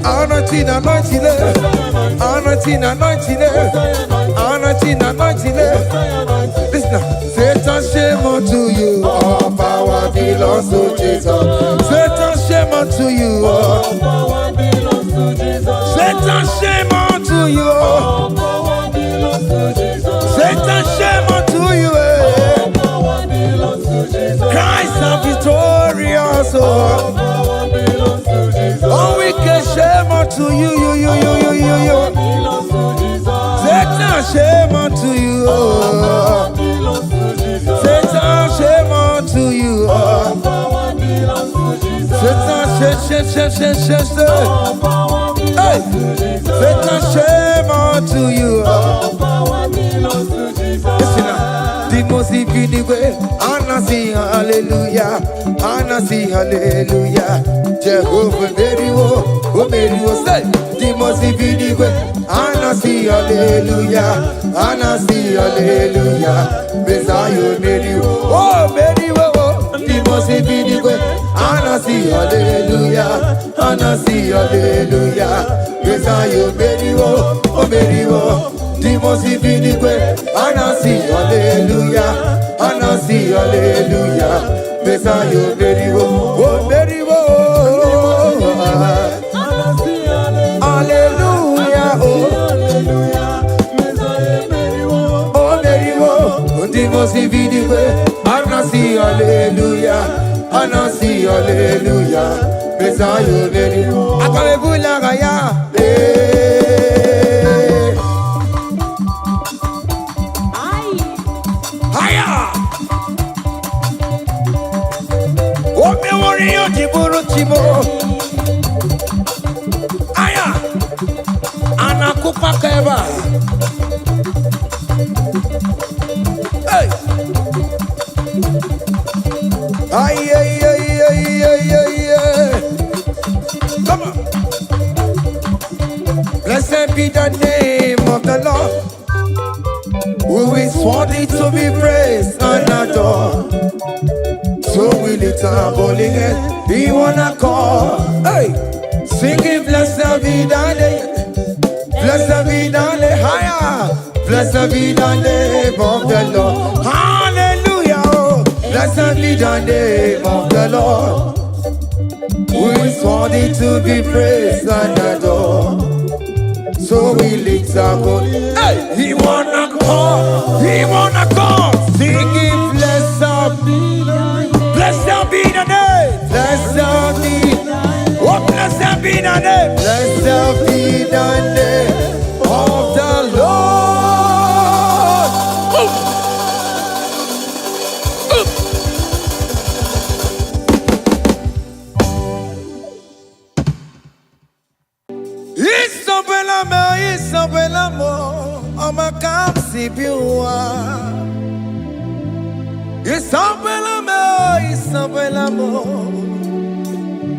anointing, anointing, anointing, anointing, anointing, anointing. Listen now. Satan, shame unto you. All power belongs to Jesus. Satan, shame unto you. All power belongs to Jesus. Satan, shame unto you. All power belongs to Jesus. Satan, shame unto you. All power belongs to Jesus. Christ is victorious. All power belongs to Jesus. Oh, we can shame unto you. All belongs to Jesus. Satan, shame unto you. All belongs to Jesus. Satan, shame unto you. All power belongs to Jesus. Satan, shame. All power belongs to Jesus. Satan, shame unto you. All power belongs to Jesus. Listen now. The most way, Anna see hallelujah, Anna see hallelujah. Jehovah Mary, oh Mary, say. The most way, Anna see hallelujah, Anna see hallelujah. Messiah Mary, oh Mary, oh. The most way, Anna see hallelujah, Anna see hallelujah. Messiah Mary, oh Mary, oh. The most way, Anna see hallelujah, Anna see hallelujah. Messiah Mary, oh Mary, oh. Hallelujah, oh. Oh Mary, oh. The most way, Anna see hallelujah, Anna see hallelujah. Messiah Mary, oh. Akalebula gaya, Aya, anakupa keba. Hey, ay. Come on. Blessed be the name of the Lord, who is worthy to be praised and adored. So we lift our holy head, we wanna call, hey, singing blessed be the name, blessed be the name, higher, blessed be the name of the Lord, hallelujah, oh. Blessed be the name of the Lord, who is worthy to be praised and adored. So we lift our holy head, hey, we wanna call, singing blessed be. Blessed be the name. Blessed be. Oh, blessed be the name. Blessed be the name of the Lord. Isabella, Oma Kamsi Biwa. Isabella,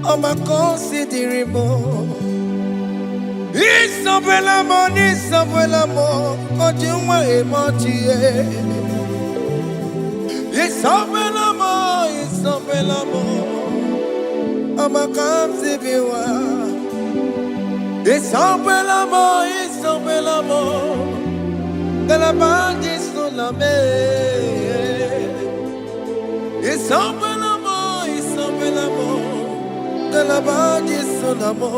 Oma considerimo. Isabella, Ojuma emotie. Isabella, Oma Kamsi Biwa. Isabella, Galabanji Sulame. Isabella, Galabanji Sulamo.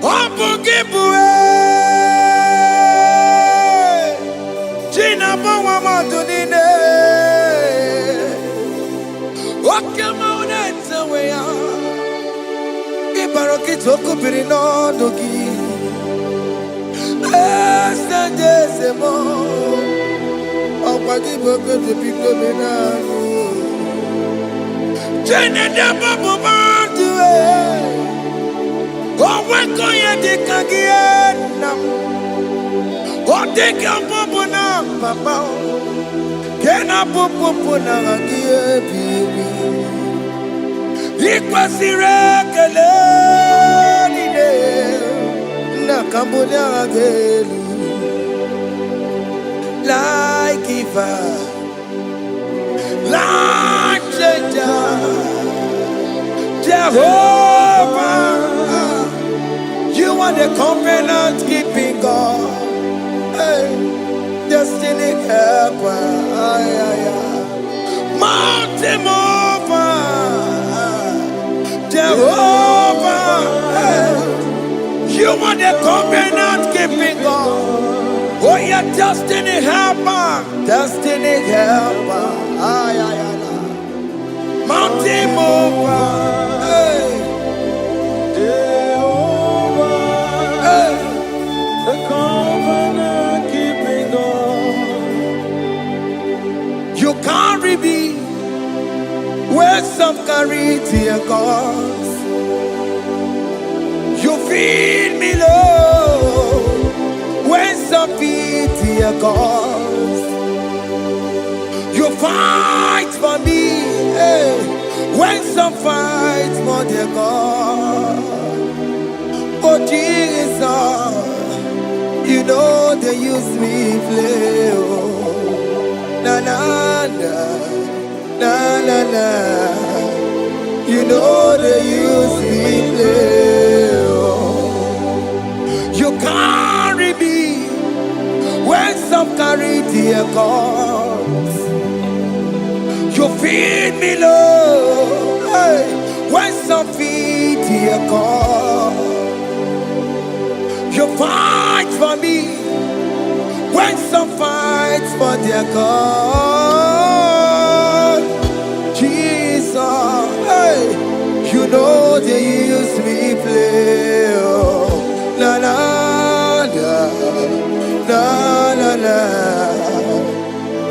Opugibue China Bawa Madunine. Okama unenza weya Ibaroki toku birino dogi. Semo Opagi boke de piko benanu. Chene de babu bandue. Oh, when go ye dig again? Oh, dig a popuna, papa. Can a popuna again, baby? It was irregular. Cambodia Gelu, like giver, like changer, Jehovah, you are the covenant keeping God, hey, destiny helper, mountain mover, Jehovah, hey. You are the covenant keeping God. Oh, your destiny helper, destiny helper. Mountain mover, hey. Jehovah, Hey. the covenant keeping God. You carry me where some carry tear gods. You feed me low when some feed tear gods. You fight for me, hey, when some fight for their God. Oh Jesus, you know they use me play. Oh, na na na, na na na. You know they use me play. Oh, you carry me when some carry their gods. You feed me low, hey, when some feed their God. You fight for me when some fight for their God. Jesus, hey, you know they use me play. Oh, na na na, na na na.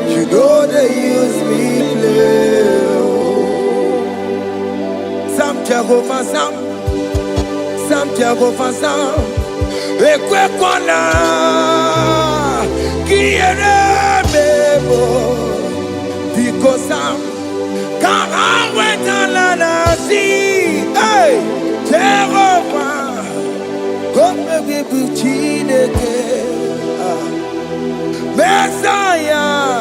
You know they use me play. Sam Jehovah Sam, Sam Jehovah Sam. Ekwe kona, kiere mebo, because Sam. Come went on see, hey, Jehovah, come with Buchineke, Messiah,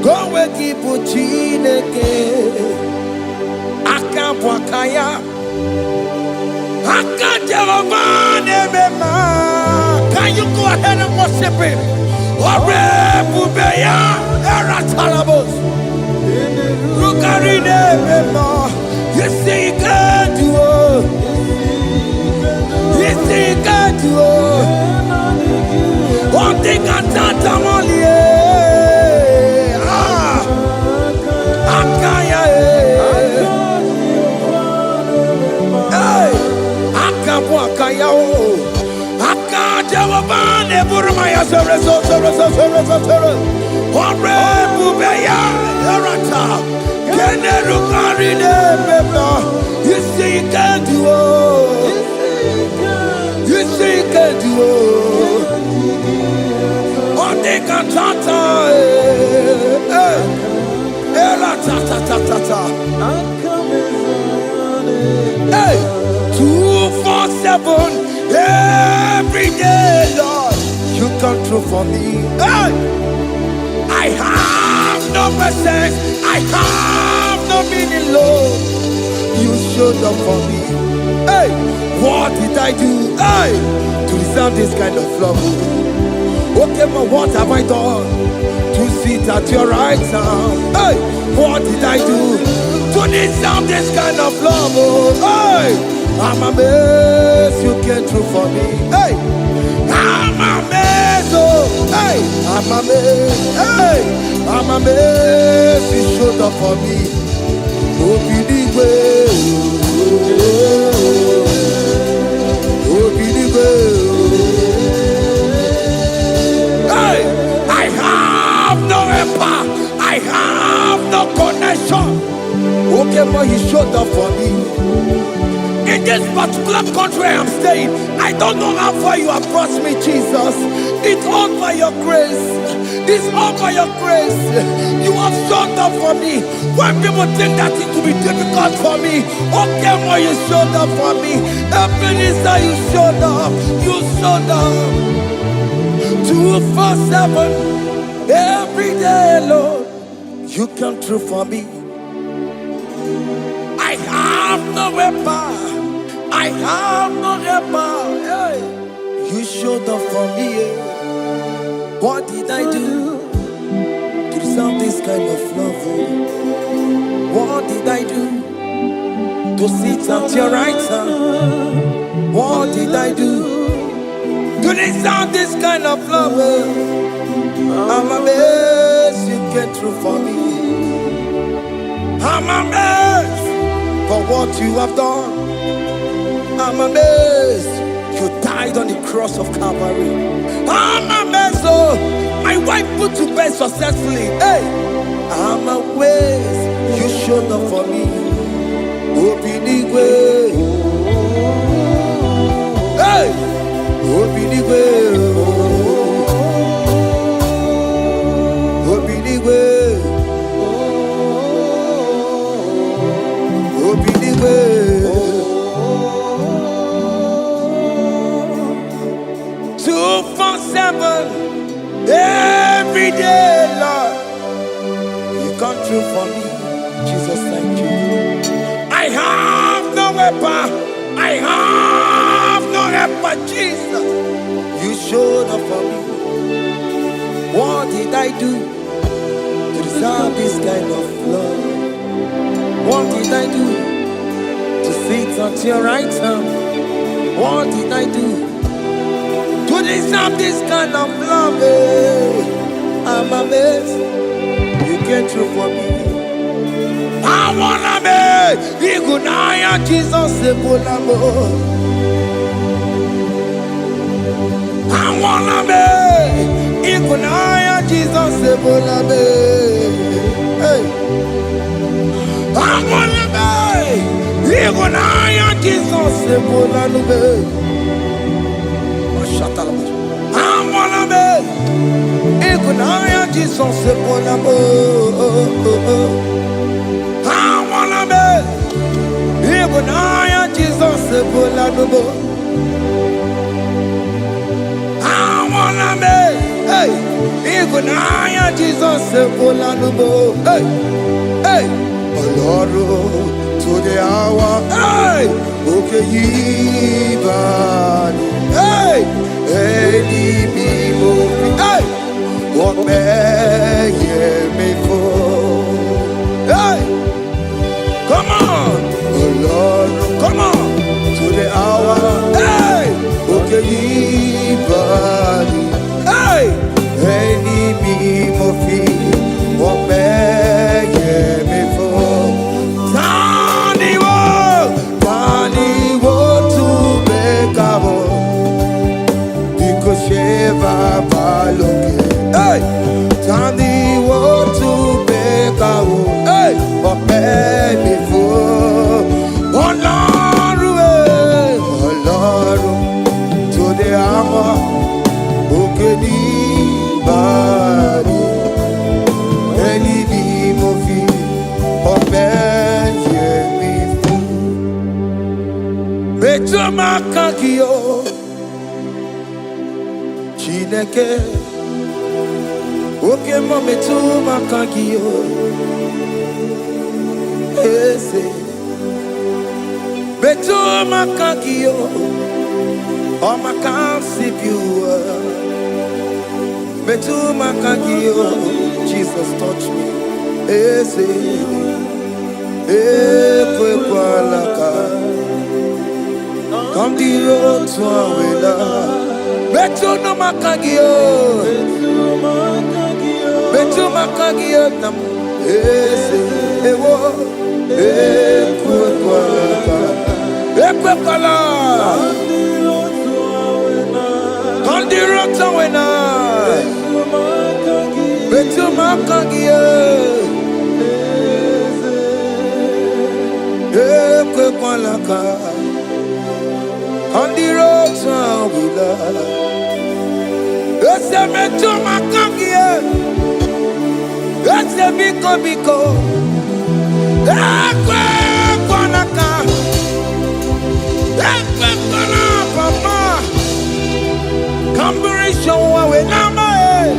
come with Buchineke, Akapwakaya, Jehovah, Nebema. Can you go ahead and worship him? Ore Bubeya, Eratalabos. Rukarine memo, you see can do, you see can do. One thing I can't only, Akaya, hey, Akapwakaya, Akajawabane Burmaya, Ore Bubeya, Erata. You see, you can do it. You see, you can do it. On the cantata, hey, 247 every day, Lord. You come through for me. Hey, I have no patience. I have no meaning, Lord. You showed up for me. Hey, what did I do? Hey, to deserve this kind of love? Okay, but what have I done to sit at your right hand? Hey, what did I do to deserve this kind of love? Hey, I'm amazed you came through for me. Hey, I'm amazed. Oh, hey, I'm amazed. Hey, I'm amazed you showed up for me. Oh, believe it. Oh, believe it. Hey, I have no empire. I have no connection. Okay, but he showed up for me. In this particular country I am staying, I don't know how far you have brought me, Jesus. It's all by your grace. It's all by your grace. You have shown up for me. When people think that it will be difficult for me, okay, more you showed up for me. Ebenezer, you showed up. You showed up. 247 every day, Lord. You come through for me. I have no weapon. I have no weapon. Hey. You showed up for me. What did I do to deserve this kind of love? What did I do to sit at your right hand? What did I do to deserve this kind of love? I'm amazed you came through for me. I'm amazed for what you have done. I'm amazed you died on the cross of Calvary. I'm amazed, oh, my wife put to bed successfully. Hey, I'm amazed you showed up for me. Obinigwe, hey, Obinigwe, Obinigwe, Obinigwe. 247 every day, Lord. You come through for me, Jesus. Thank you. I have no weapon. I have no weapon, Jesus. You showed up for me. What did I do to deserve this kind of love? What did I do to sit at your right hand? What did I do to deserve this kind of love? I'm amazed you came through for me. I wanna be Igunaya Jesus Sebulamo. I wanna be Igunaya Jesus Sebulame. Hey, I wanna be Igunaya Jesus Sebulame. I wanna be Igunaya Jesus Sebulamo. I wanna be Igunaya Jesus Sebulamo. I wanna be, hey, Igunaya Jesus Sebulamo. Hey, hey, Oloro to the hour. Hey, okay, Yibani. Hey, hey, what may me for? Hey, come on, oh Lord, come on to the hour. Hey, okay, body. Hey, any me what may me for? Tani wo to make up. Sheva baloke, hey, Tani wo to beka wo, hey, ope before, Olaru, to the hour, okedi bari, any be mofi, ope ye before, beto makakio. Chineke, oke mometu makagio, ese, betu makagio, o makansipua, betu makagio, Jesus touch me, ese, ekwe kwa laka, come the road to Awela. Betu no makagio, betu makagio nam ese ewo ekwe kwala kondirota wena betu makagio ekwe kwala ka On the road to we love. Ese me to makangie. Ese biko biko. Ekwe kwanaka. Ekwe kwana papa. Kamburisho wawe nama e.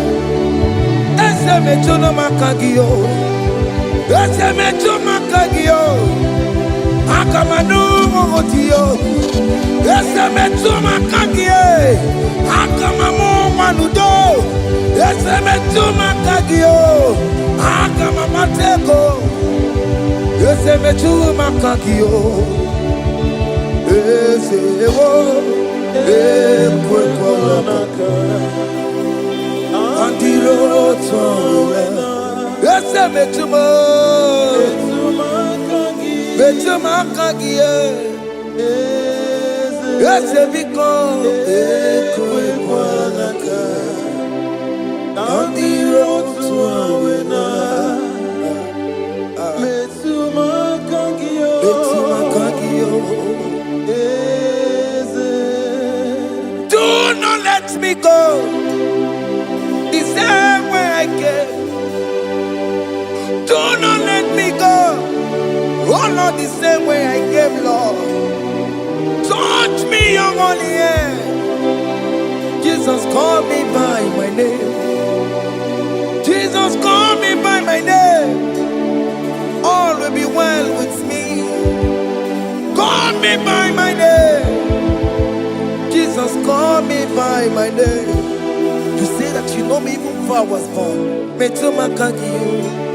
Ese me to no makagio. Ese me to makagio. Akamanu motio. Ese me to makagio. Akamamu manudo. Ese me to makagio. Akamamatego. Ese me to makagio. Ese wo. Ekwe kwanaka. Antiroto. Ese me to Betumakangie. Ese biko. Ekwe kwanaka. Antiroto awena. Betumakangie. Do not let me go the same way I came. Do not let me go. Oh, not the same way I came, Lord. Touch me, your holy hand. Jesus, call me by my name. Jesus, call me by my name. All will be well with me. Call me by my name. Jesus, call me by my name. You say that you know me even before I was born. Metumakangie.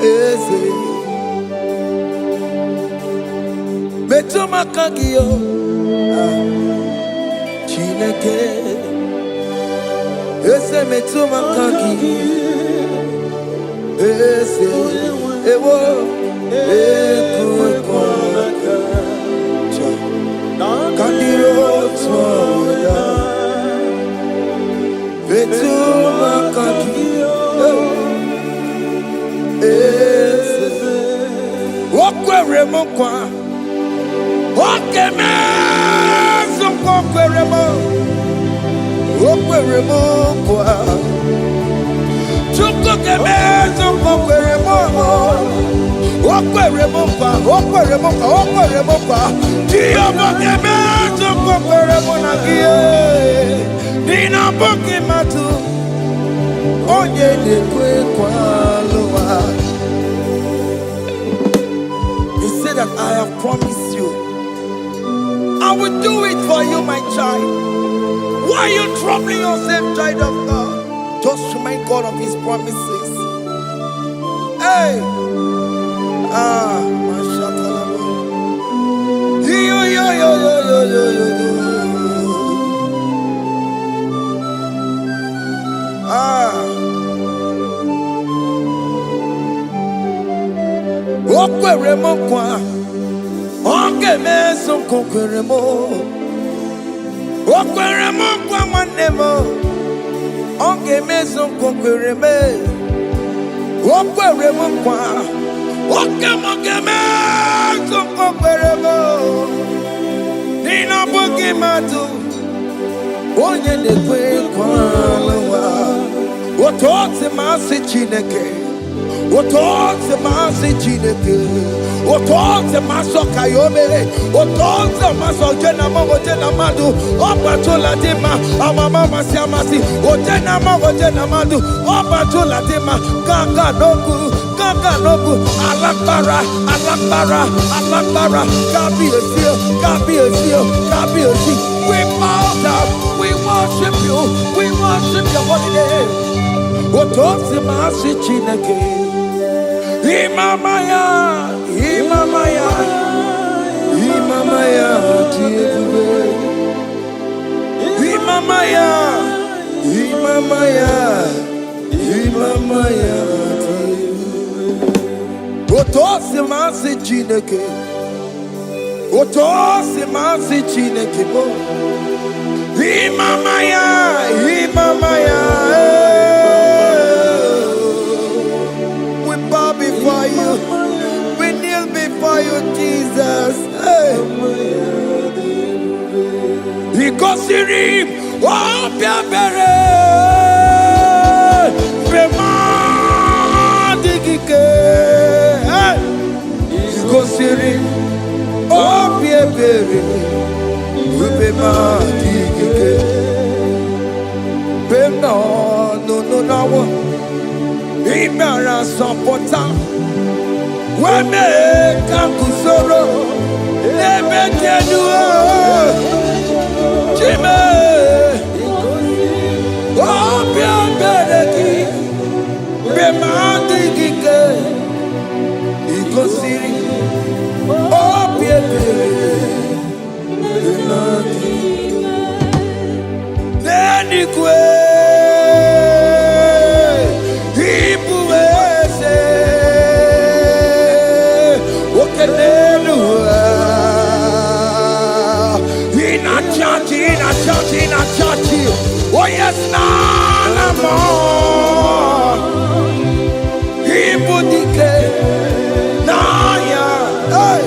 Eze. Metumakangie. Chineke. Eze metumakangie. Eze. Ewo. Ekwe kwanaka. Kandiro twaoya. Metumakangie. Okwere mokwa. Okeme soko kwere mo. Okwere mokwa. Chuko keme soko kwere mo. Okwere mokwa. Okwere mokwa. Okwere mokwa. Diyo keme soko kwere mo na gie. Dina boki matu. Onye de kwe kwa loa. That I have promised you, I will do it for you, my child. Why are you troubling yourself, child of God? Just remind God of His promises. Hey, mashallah. Yo. Okwere mo kwa. Oke meso kokwere mo. Okwere mo kwa mwane mo. Oke meso kokwere me. Okwere mo kwa. Oke mo ke meso kokwere mo. Nina boki matu. Onye de kwe kwa lawa. Otote masi chineke. Otote masi chineke. Otote maso kayome. Otote maso jena madu. Opatola dima. Amama siamasi. Ojena madu. Opatola dima. Kaka nogu. Alakbara. Gabi esio. We bow down. We worship you. We worship your holy name. Otote masi chineke. Imamaya, Otose masi chineke. Otose masi chineke bo. Imamaya. We bow before you. We kneel before you, Jesus. Hey. Ikosirim, oh, Piabere, Bema, Digike, Ikosirim, oh, Piabere, Bema, Digike, Bema, no, Imara Sapota, Wame, Kakusoro, Nebetenua. Jime, oh, Biabereki, Bemandi Gike, Ikosiri, oh, Biabereki, Nenikwe, Ibuese, Okenelua. In a church, oh yes, nana more. Ibudike, naya, hey,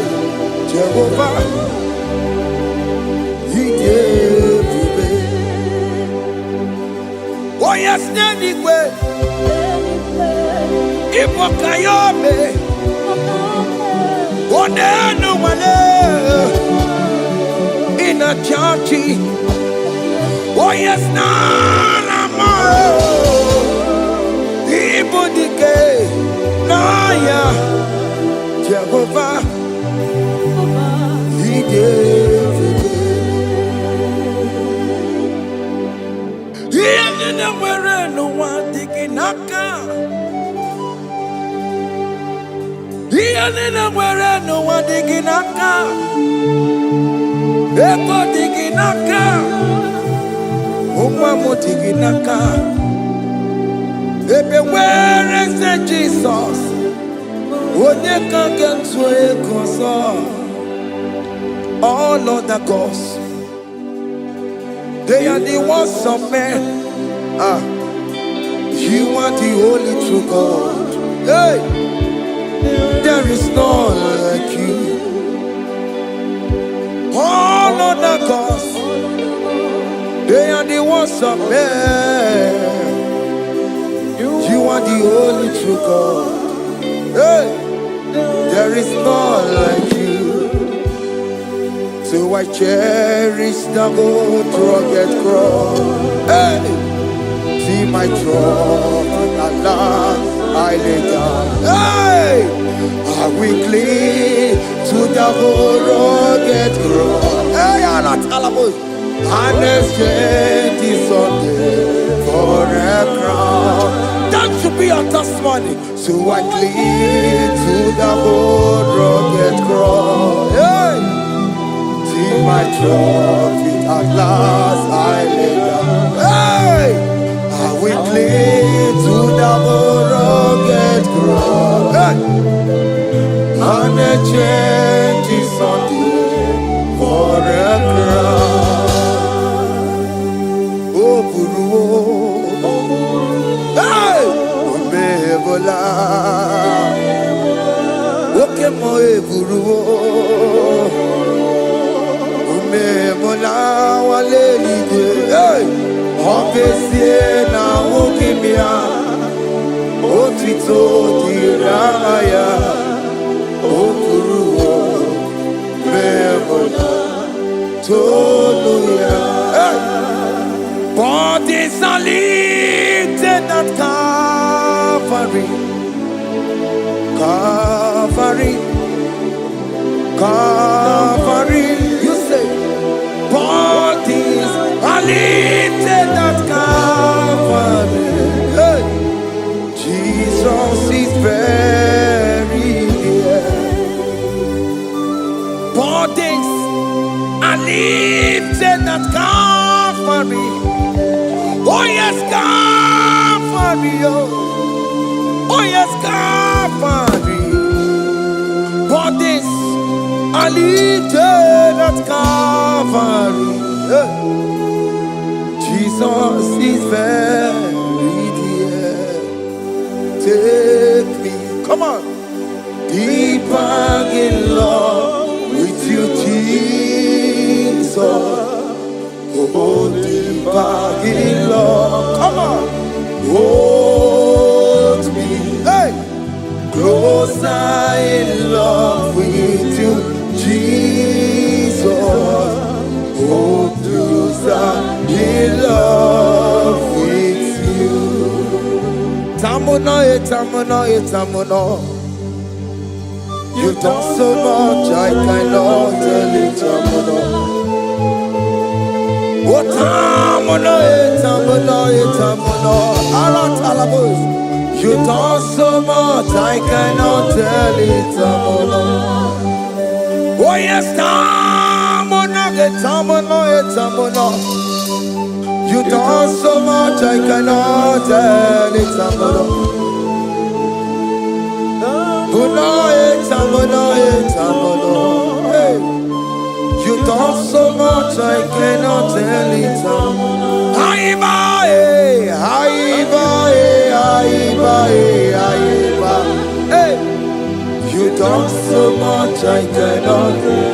Jehovah, he gave me. Oh yes, anyway, Ibokayobe, oh no one. In a church, oh yes, nana more. Ibudike, naya, Jehovah, he gave it. He didn't wear no one taking naka. He didn't wear no one taking naka. Ebo diginaka, Umamu diginaka. Ebe where is the Jesus? Onye can get to a console. All other gods, they are the ones of men. You are the only true God. Hey, there is none like you. All other gods, they are the ones of men. You are the only true God. Hey, there is none like you. So I cherish the gold rugged cross. Hey, see my throne, Allah, I lay down. Hey, I will cling to the whole rugged cross. Hey, Allah, Talabos, and exchange this Sunday for a crown. That should be our testimony. So I cling to the whole rugged cross. Hey, see my trophy at last I lay down. Hey, I will cling to the whole rugged cross. Hey, and a change is on for a crown. Oh, Puru, hey, Omebola, okay, my Puru, Omemola, Waleli, hey, Obesie na Okimia, Otito Diraya. Bodies are lifted at Calvary, Calvary, Calvary. You say, bodies are lifted at Calvary. Hey. Jesus is very near. Bodies are lifted at Calvary. Oh yes, Calvary. Oh yes, Calvary. Bodies are lifted at Calvary. Jesus is very dear. Take me, come on, deeper in love with you, Jesus. You've done so much, I cannot tell it. You've done so much, I cannot tell it. Oh yes, you done so much, I cannot tell it. Hey, you done so much, I cannot tell it. Hey, you done so much, I cannot tell it.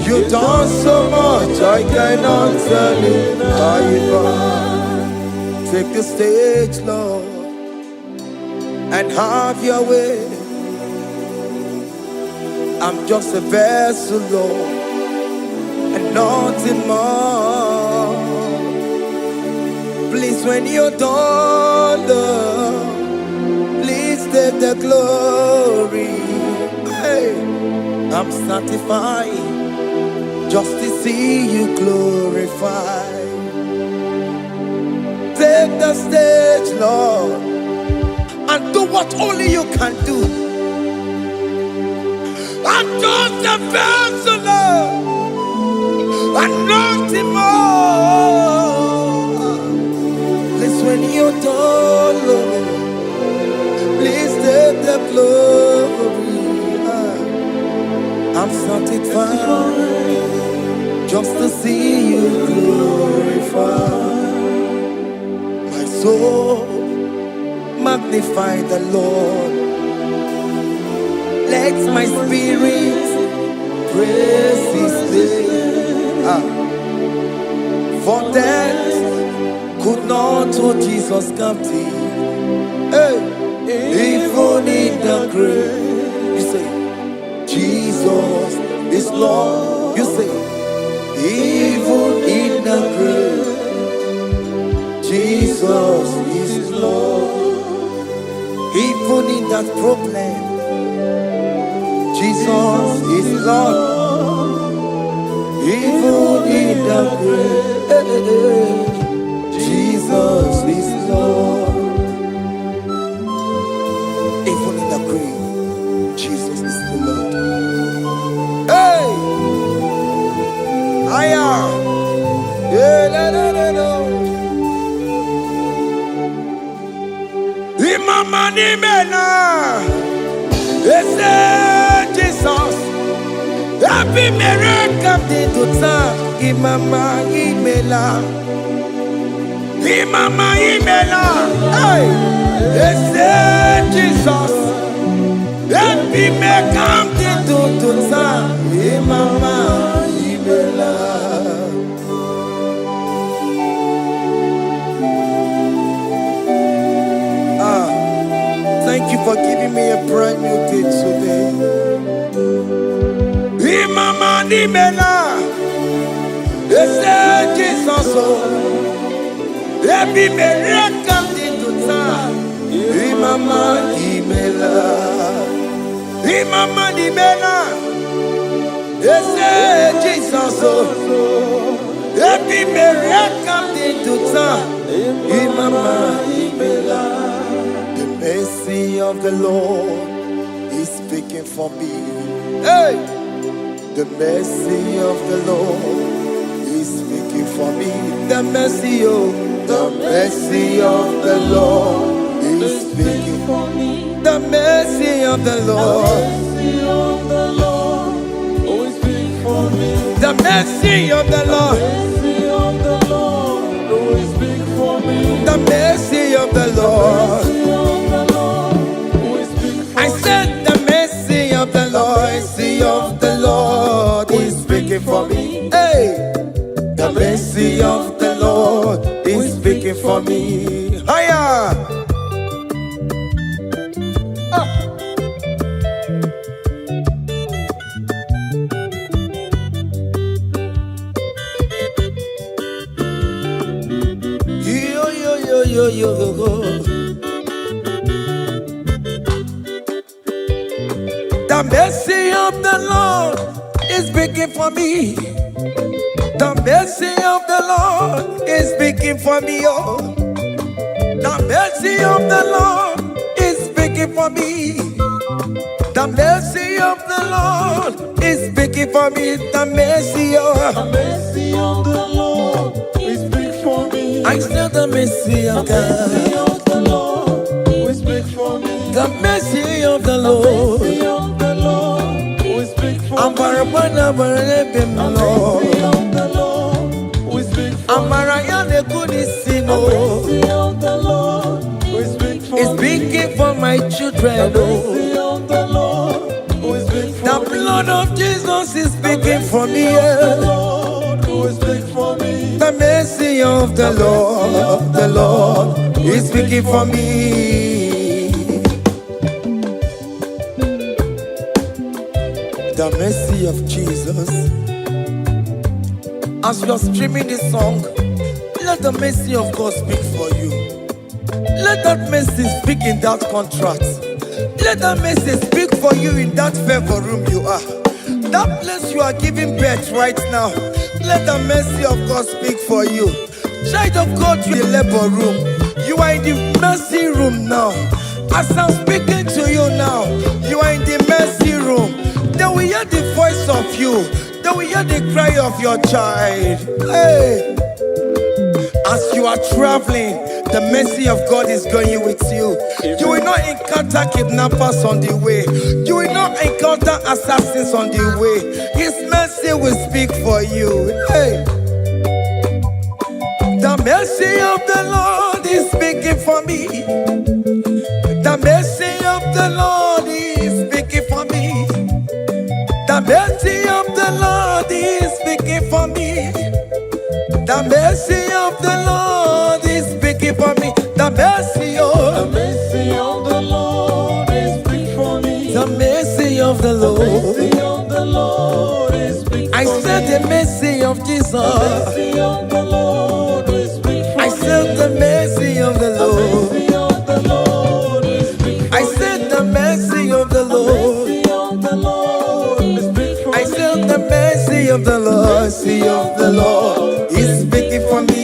You done so much, I cannot tell it. Take the stage, Lord, and have your way. I'm just a vessel, Lord, and nothing more. Please, when you're done, Lord, please take the glory. Hey, I'm satisfied just to see you glorified. Take the stage, Lord, and do what only you can do. I'm just a vessel, Lord, and nothing more. Please, when you're done, Lord, please take the glory. I'm satisfied just to see you glorified. My soul magnify the Lord. Let my spirit praise His name. For death could not hold Jesus captive. Hey, even in the grave, you say, Jesus is Lord. You say, even in the grave, Jesus is Lord. Even in that problem, Jesus is Lord. Even in the grave, Jesus is Lord. Even in the grave, Jesus is the Lord. Hey! I am. Imama ni mena, ese Jesus. Happy miracle di tuta. Imama imela, Imama imela. Hey, ese Jesus. Happy miracle di tuta. Imama imela. Thank you for giving me a brand new day today. Imama nimela, ese Jesus o, ebi mereka tituta. Imama nimela, Imama nimela, ese Jesus o, ebi mereka tituta. Imama nimela. The mercy of the Lord is speaking for me. Hey! The mercy of the Lord is speaking for me. The mercy of the Lord is speaking for me. The mercy of the Lord always speak for me. The mercy of the Lord always speak for me. The mercy of the Lord. I said the mercy of the Lord, mercy of the Lord is speaking for me. Hey, the mercy of the Lord is speaking for me. Hiya. The mercy of the Lord is speaking for me. The mercy of the Lord is speaking for me. Oh, the mercy of the Lord is speaking for me. The mercy of the Lord is speaking for me. The mercy of the Lord is big for me. I still the mercy of The mercy God. of the Lord is big for me. The mercy of the The Lord. mercy of the Lord is big for me. Amara bana bara The Lord. mercy of the Lord is big for me. Amara ya ne kuni The sino. mercy of the Lord is big for It's me. speaking for my The children. Oh, mercy of the Lord is big for the me. blood of Jesus is The speaking for mercy me. of the Yeah. Lord is big for me. The mercy of the Lord, the Lord is speaking for me. The mercy of Jesus. As you are streaming this song, let the mercy of God speak for you. Let that mercy speak in that contract. Let that mercy speak for you in that favor room you are. That place you are giving birth right now. Let the mercy of God speak for you. Child of God, you in the labor room. You are in the mercy room now. As I'm speaking to you now, you are in the mercy room. They will hear the voice of you. They will hear the cry of your child. Hey. As you are traveling, the mercy of God is going with you. You will not encounter kidnappers on the way. You will not encounter assassins on the way. His mercy will speak for you. Hey. The mercy of the Lord is speaking for me. The mercy of the Lord is speaking for me. The mercy of the Lord is speaking for me. The mercy of the Lord is speaking for me. The mercy The of mercy of the Lord is big for me. the mercy of the The Lord. mercy of the Lord is big I for me. said the mercy of Jesus. The mercy of the Lord is big for me. I said the mercy of the The Lord. mercy of the Lord is big for I me. said the mercy of the The Lord. mercy of the Lord is big for I me. said the mercy of the Lord. Mercy of the Lord is speaking for me.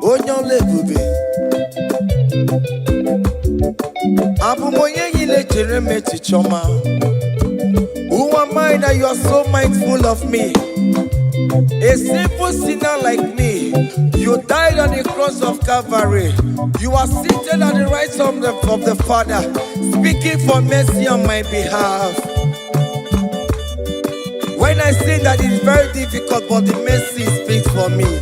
Onyole bube. Abumoye yile jereme chichoma. Who am I that you are so mindful of me? A simple sinner like me. You died on the cross of Calvary. You are seated at the right hand of the Father, speaking for mercy on my behalf. When I say that it's very difficult, but the mercy speaks for me.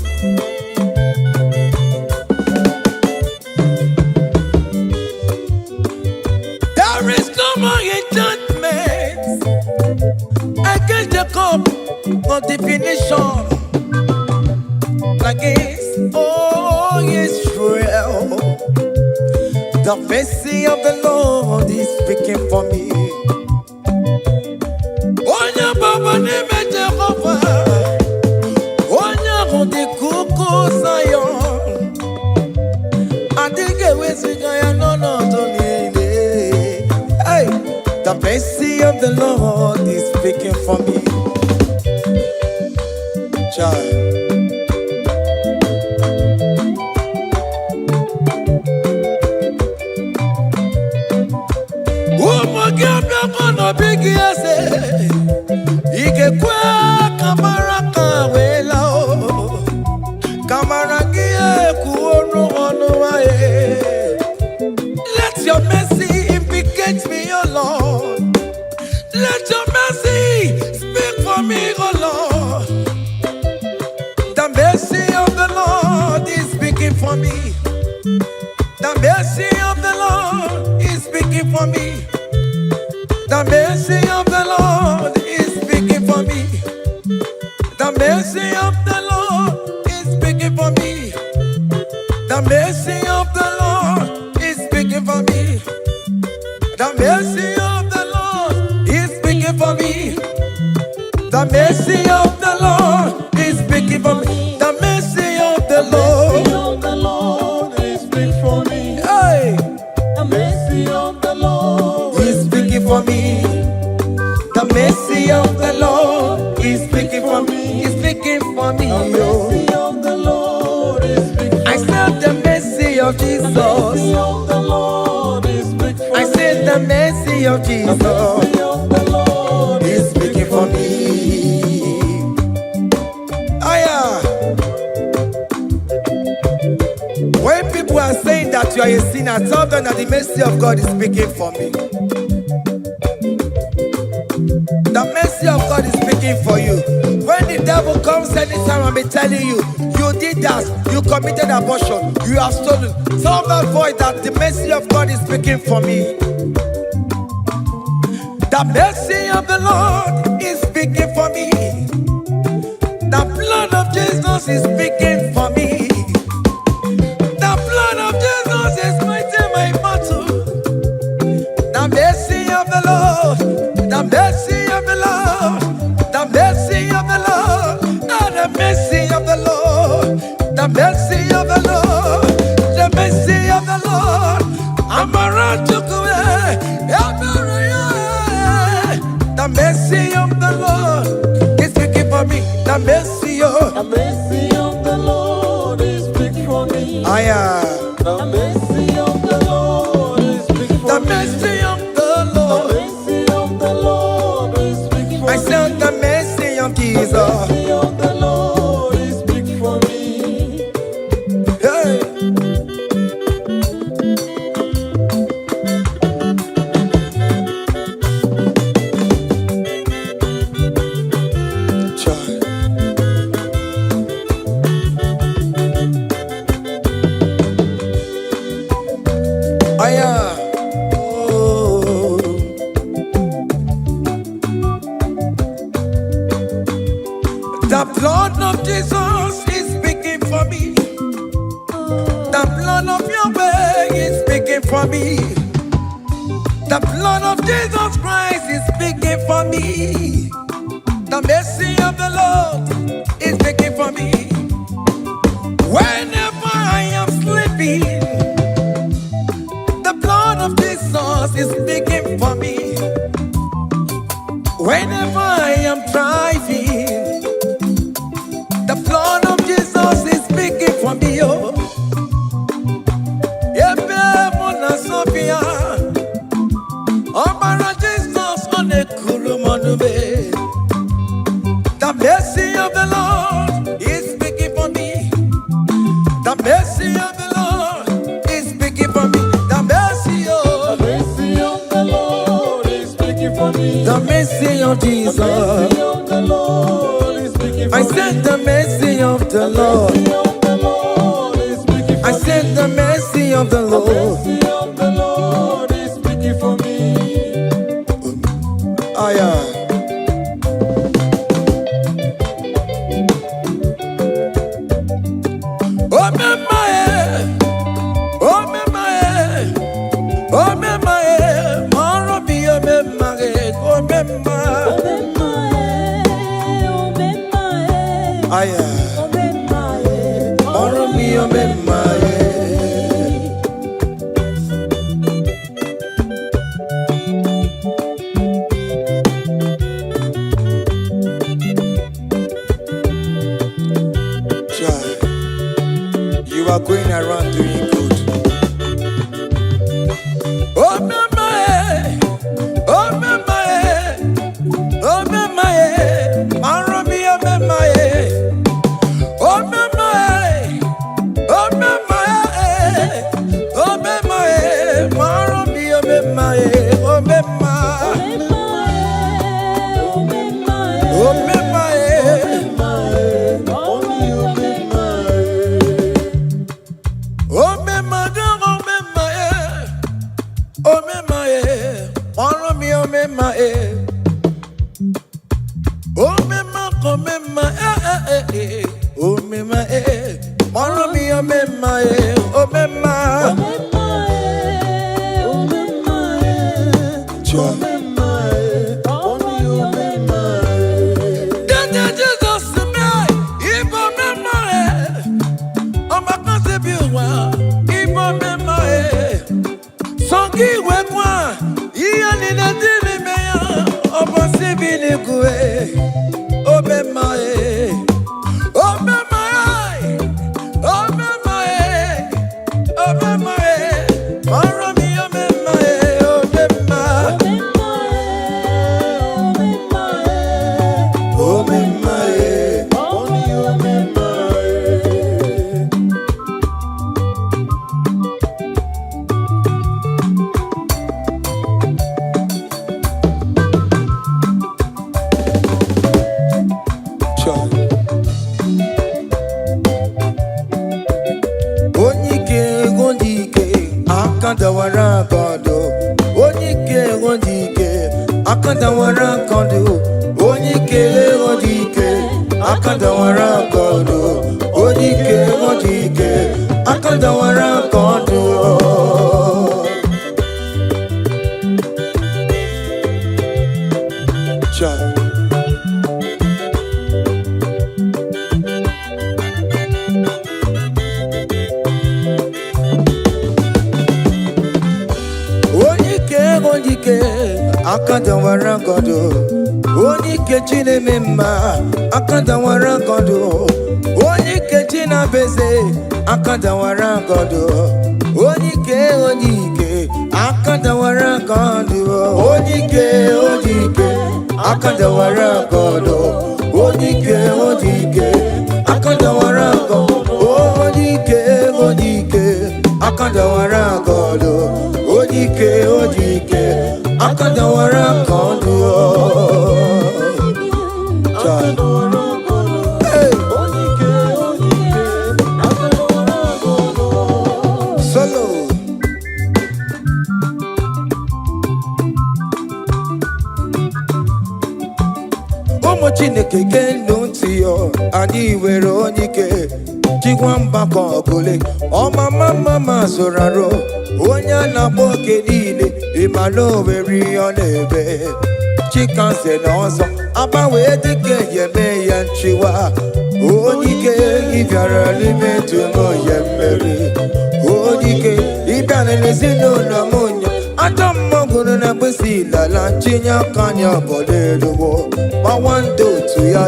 There is no more enchantment against Jacob, no definition against all Israel. The mercy of the Lord is speaking for me. Onya baba neme Jehovah, onya hodi kuku Zion. Adige wesigaya no to nene. Hey, the mercy of the Lord is speaking for me. Child. Umugiabia bigi ase Igekwe kamara kawela o Kamara gie kuonu onu wae. Let your mercy implicate me, O Lord. Let your mercy speak for me, O Lord. The mercy of the Lord is speaking for me. The mercy of the Lord is speaking for me. The mercy of the Lord is speaking for me. The mercy of the Lord is speaking for me. The mercy of the Lord is speaking for me. The mercy of the Lord is speaking for me. The mercy of the Lord is speaking for me. The mercy of the Lord. of Jesus. mercy of the Lord is speaking for I said the mercy of the Jesus mercy of the Lord is speaking for me. Aya. When people are saying that you are a sinner, tell them that the mercy of God is speaking for me. The mercy of God is speaking for you. When the devil comes anytime and be telling you, you did that, you committed abortion, you have stolen, tell that voice that the mercy of God is speaking for me. The mercy of the Lord is speaking for me. The blood of Jesus is speaking for me. The blood of Jesus is fighting my battle. The mercy of the Lord, the mercy of the Lord, the mercy of the Lord, oh, the mercy of the Lord, the mercy of the Lord, the mercy of the Lord. I'm around to go. The mercy of the Lord is speaking for me. The mercy of The mercy of the Lord is speaking for me. I am. The mercy of the Lord is speaking for The me. mercy of the The Lord. mercy of the Lord is speaking for I me. said the mercy of The Jesus. mercy of the Lord is speaking for me. Hey. Child. I am. Oh. The blood of Jesus is speaking for me. The blood of Yahweh is speaking for me. The blood of Jesus Christ is speaking for me. The mercy of the Lord is speaking for me. Whenever I am sleeping, the blood of Jesus is speaking for me. Whenever I am driving, the blood of Jesus is speaking for me. Oh, Ebe Mona Sophia, Obara Jesus on a Kurumanube. The mercy of the Lord is speaking for me. The mercy of the Lord is speaking for me. The mercy The of mercy of the Lord is speaking for me. the mercy of The Jesus. mercy of the Lord is speaking for I me. said the mercy of the Lord. The mercy of the Lord is speaking for I me. said the mercy of the The Lord. mercy of the Lord is speaking for me. I am. Oh, my, oh, my, oh, my, oh, be oh, my, oh, my, I am. Oh, be oh, my, child, you are going around doing good. Oh, my, oh, my, oh, my, Maromi, oh, my, oh, my, oh, my, oh, my, Maromi, oh, my, oh, my, oh, my, oh, akadawara kodo onike odike akadawara kodo onike odike akadawara kodo onike odike akadawara kodo. Onike akadawara godo onike chineme mma akadawara godo onike chinabeze akadawara godo onike akadawara godo onike akadawara godo onike akadawara godo onike akadawara godo onike akadawara kodo. Solo. Ụmụ Chineke genu ntị yo, anyị were onike chikwa mgbakọ ọbụla ọmama zụrụ arụ onye a na-agba oke niile ịmana owere ihe ọ na-eme chikanze na ọzọ agbanwe dịka eme ya nchiwa onike ịbịara n'ime tụmụ ya mmeri onike ịbịara n'ezinụlọ m onye ajọ mmọgụrụ na mgbesi lala chinye aka anya obodo eluwo gbawa ndị otu ya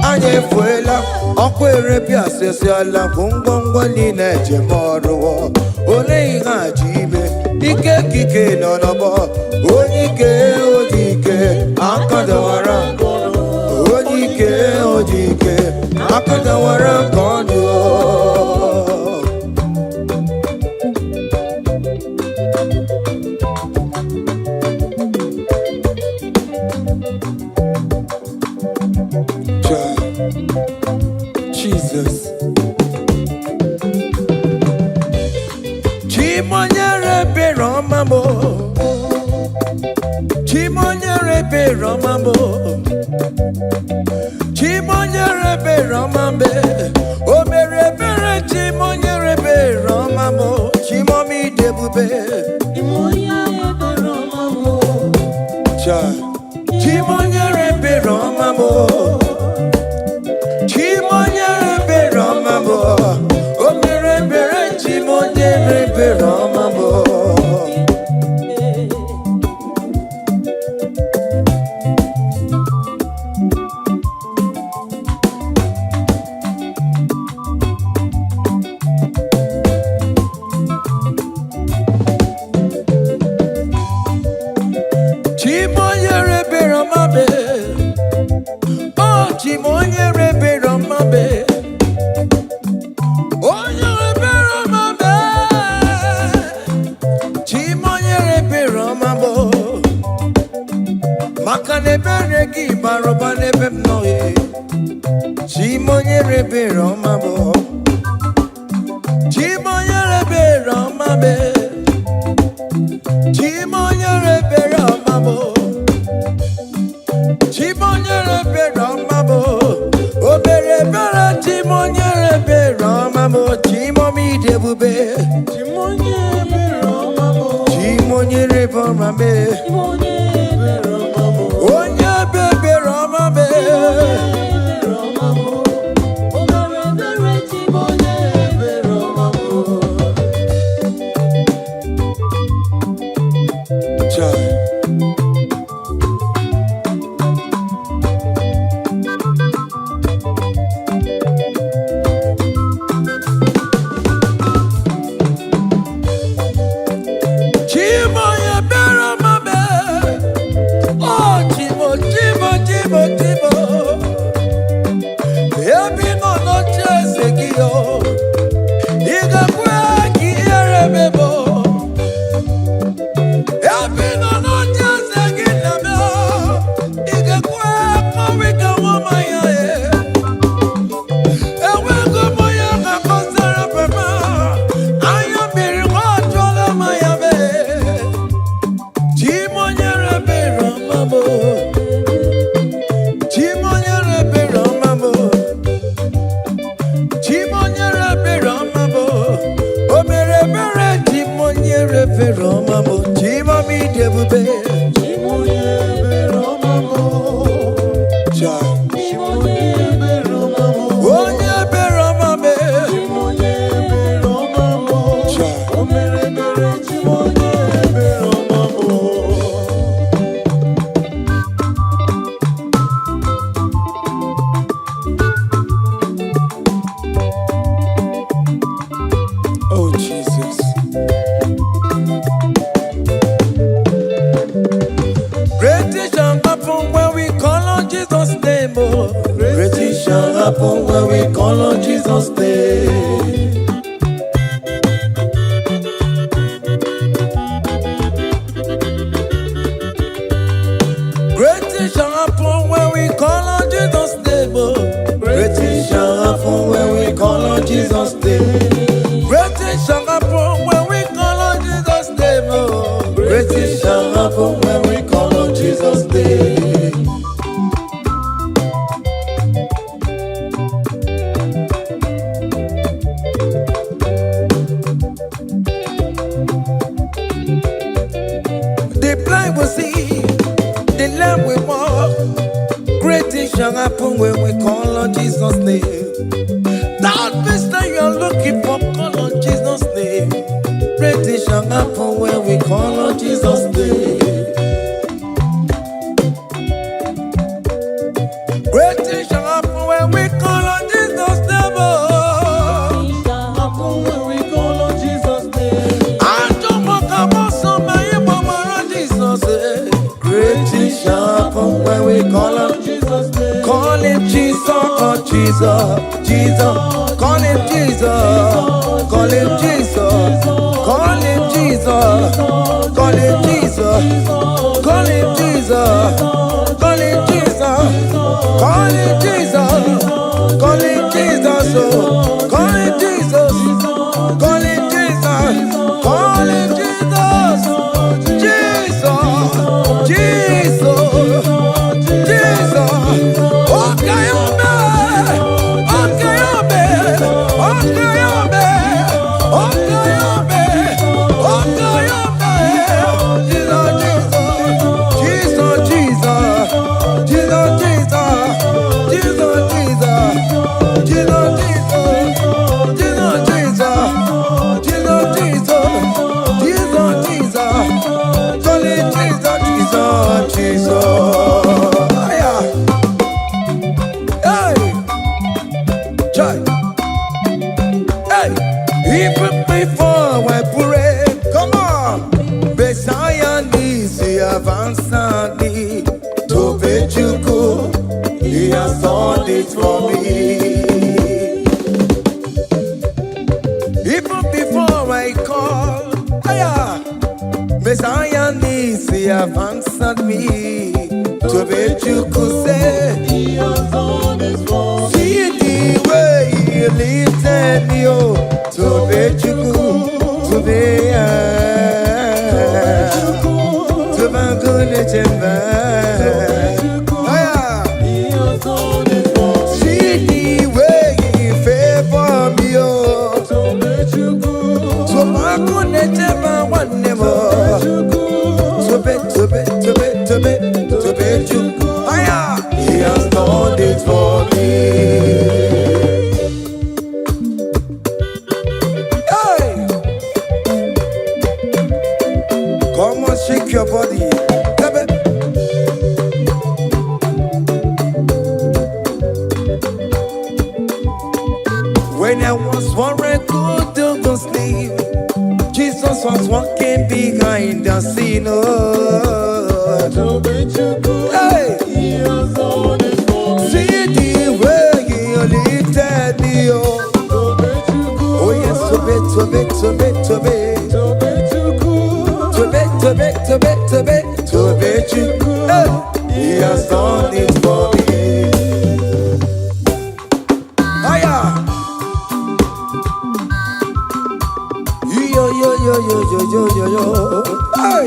anyị efuela ọkụ erepịa asịsịala bụ ngwongwo niile ejem ọrụwo ole ihe a ji ime ike ekike nọ n'ọgbọ onike odike akadawara onike odike akadawara ka ọ dị. Jesus. Chimonyere beromamo. Chimonyere beromamo. Chimonyere beromambe. O mere bere chimonyere beromamo. Chimomi debube. Chimonyere beromamo. Chimonyere beromamo. Chimonyere beromamo. O mere bere chimonyere beromamo. Chimonyere beromame. Oh, chimonyere beromame. Onyere beromame. Chimonyere beromamo. Makane beregi baroba nebem noye. Chimonyere beromamo. Chimonyere beromame. Chimonyere beromamo. Chimonyere beromamo. Obere bera chimonyere beromamo. Chimomi debube. Chimonyere beromamo. Chimonyere beromame. Chimonyere beromamo. Onye bebe romame. Beromamo. O mere bere chimonyere beromamo. Chai. Chimoye beromame. on Jesus' name. Great things shall happen when we call on Jesus' name. Oh. Great things shall happen when we call on Jesus' name. The blind will see, the lame will walk. Great things shall happen when we call on Jesus' name. That means that you are looking for, call on Jesus' name. Great things shall happen when we call on Jesus' name. Great things shall happen when we call on Jesus' name. Oh. It shall happen when we call on Jesus' name. I don't want to go so many more Jesus. Great things shall happen when we call on Jesus' name. Call him Jesus, oh Jesus, Jesus. Call him Jesus, call him Jesus, call him Jesus, call him Jesus, call him Jesus, call him Jesus, call him Jesus, call him Jesus, oh, call him Jesus, call him Jesus, call him Jesus, Jesus, Jesus. Okay, even before I pray, come on. Messiah needs to advance me to Bejuku. He has done it for me. Even before I call, Messiah needs to advance me to Bejuku. Say, He has done it for me. see the way he lifted me up to Bejuku, to be to my good chamber. He has done it for me. See the way he favor me, oh, So let you go. to my good chamber one more. To be you. He has done it for me. Hey! Come on, shake your body. When I was worried, couldn't sleep, Jesus was walking behind the scene. Oh. So let you go. Hey! He has done it for me. See the way he lifted me. Oh, So let you go. oh yes, to be. So let you go. To bet you, he has done it for me. Hiya! Yo. Hey!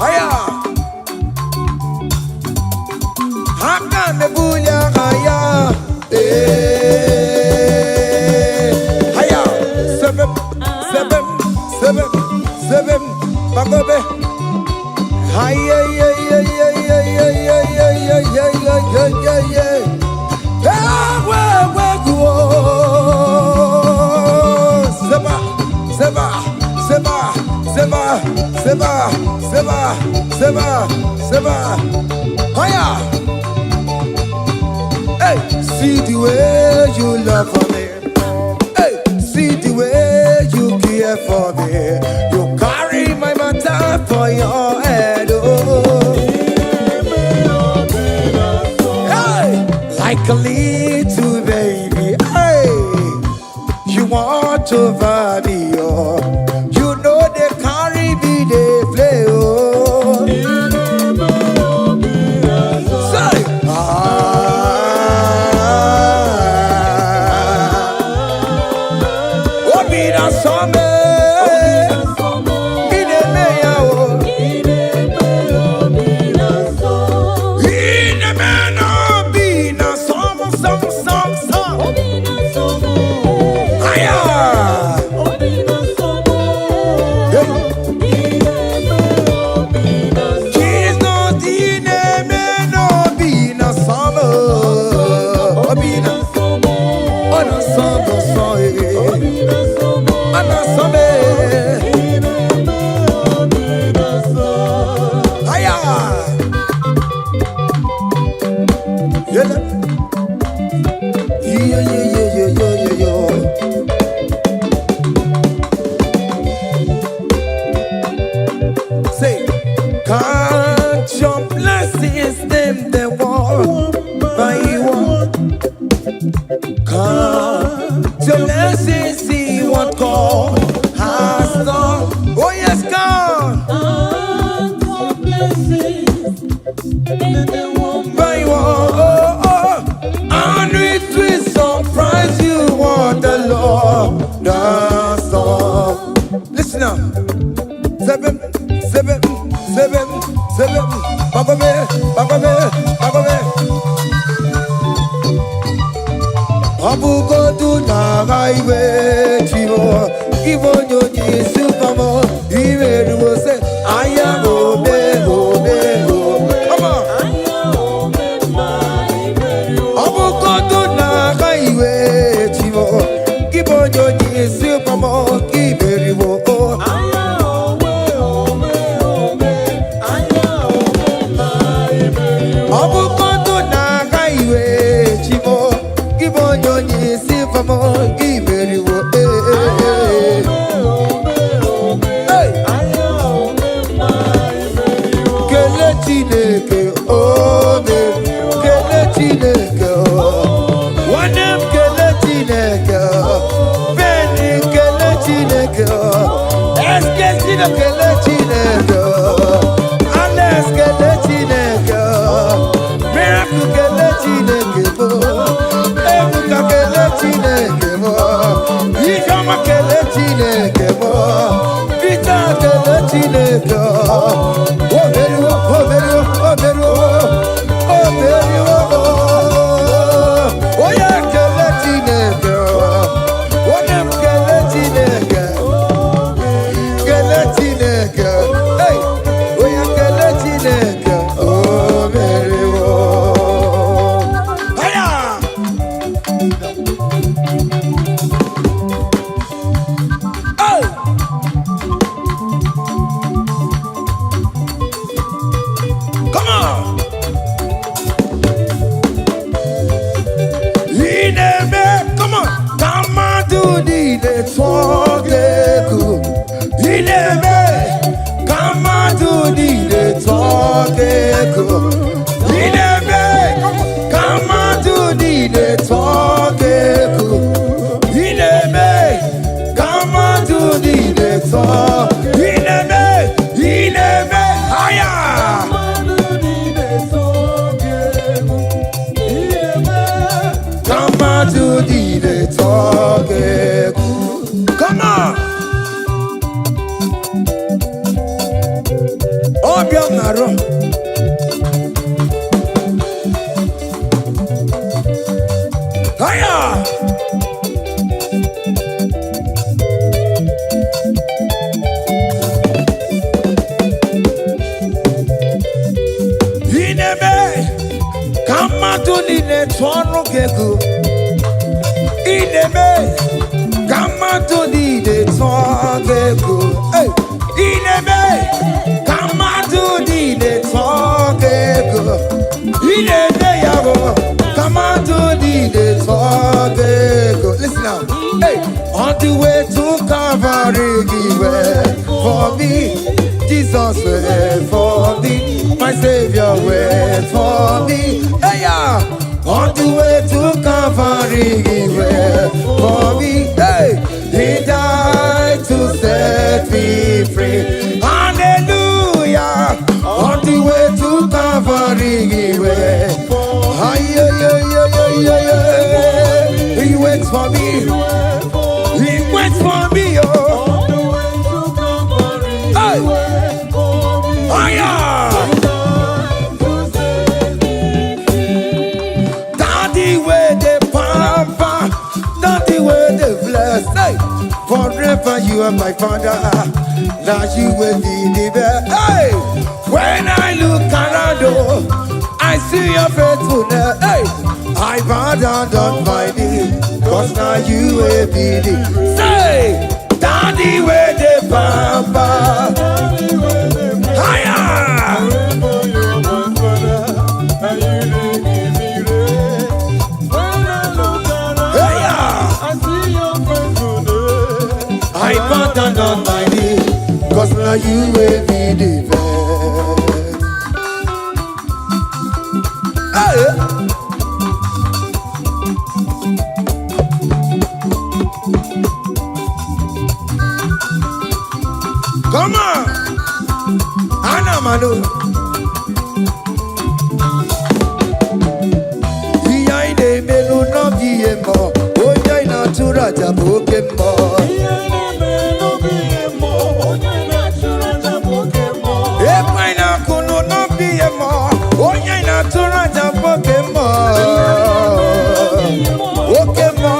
Hiya! Haka me bunya hiya! Hiya! Seven, Bagobe. Hiya, Seba. Hiya! Hey, see the way you love for me. Hey, see the way you care for me. You carry my matter for your head. Oh. Hey, like a little baby. Hey, you want over me. Oh. You know they carry me, they play. Oh. Say, Say, count your blessings, them they walk by one. Count your blessings, see what God has done. Oh yes, God. Count your blessings, them they walk By one, and it will surprise you what the Lord does done. Listen now. Seven. Bagome. Abugo do na gaiwe chivo. Ivo nyonyi supamo. Iwe ruo se aya obe. Come on. Abugo do na gaiwe chivo. Ivo nyonyi supamo. Iwe ruo. Abukodo na gaiwe chivo. Ivo nyonyi supamo. Iwe ruo. Kele Chineke ome, kele Chineke wanem kele Chineke beni kele Chineke eske sino kele Chineke ales kele Chineke miracle kele Chineke ebuka kele Chineke ijoma kele Chineke vita kele Chineke. Come on. Obianaro. Hiya. Inebe. Kama tu nine tono keku. Inebe. Kama tu nine tono keku. Hey. Inebe. Kama tu nine tono keku. Inebe yabo. Kama tu nine tono keku. Listen now. Hey. On the way to Calvary, give way for me. Jesus wait for me. My Savior wait for me. Hey, yeah. On the way to Calvary, he wait for me. Hey, he died to set me free. Hallelujah. On the way to Calvary, he wait. He waits for me. He waits wait for me, oh. On the way to Calvary, Hey. wait for me. Oh yeah. Time to set me free. Daddy where they pamper, daddy where they bless. Hey. Forever you are my father, now you will be the best. Hey. When I look around, oh, I see your faithfulness. Hey. I bow down on my knee, cause now you will be the. Say, daddy where they pamper. Daddy, where they bless. Higher. Forever you're my father, and you dey give me rest. When I look around, Hey, yeah. I see your faithfulness. I bow down on my knee, cause now you will be the best. Hey. Come on, Anna Manu. Iya ine melu no biye mo, oya ina tura jabo ke mo. Epa ina kunu no biye mo, oya ina tura jabo ke mo. Oke mo.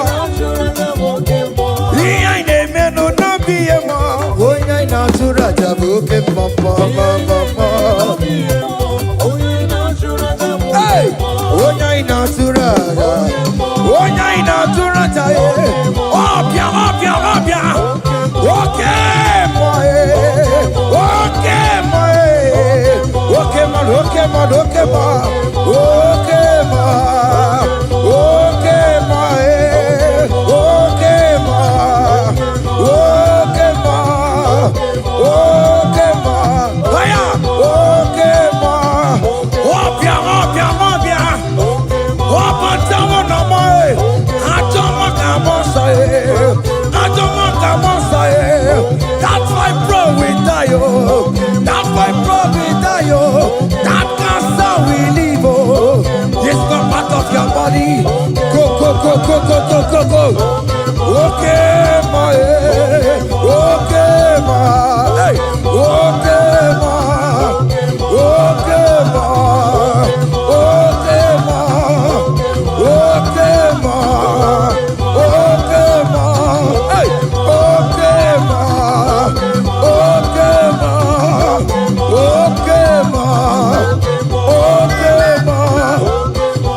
Iya ine melu no biye mo, oya ina tura jabo ke mo mo mo mo mo. Hey, oya ina tura, oya ina tura jaye. Opia, opia, opia. Okay, boy. Okay, boy. Okay, man. Okay, man. Okay, man. Okay, man. Okay, man. Okay, man. Okay, man. Okay, man. Aya. Okay, man. Opia, opia, opia. Opa, tawo no more. Atomo kamo saye. Atomo kamo saye. That's why bro we die, oh. That's why bro we die, oh. That cancer we live, oh. It's not part of your body. Go, go, go, go, go, go, go, go. Okay, ma, okay, ma, hey, okay, ma, okay, ma, okay, ma, okay, ma, okay, ma, hey, okay, ma, okay, ma, okay, ma, okay, ma,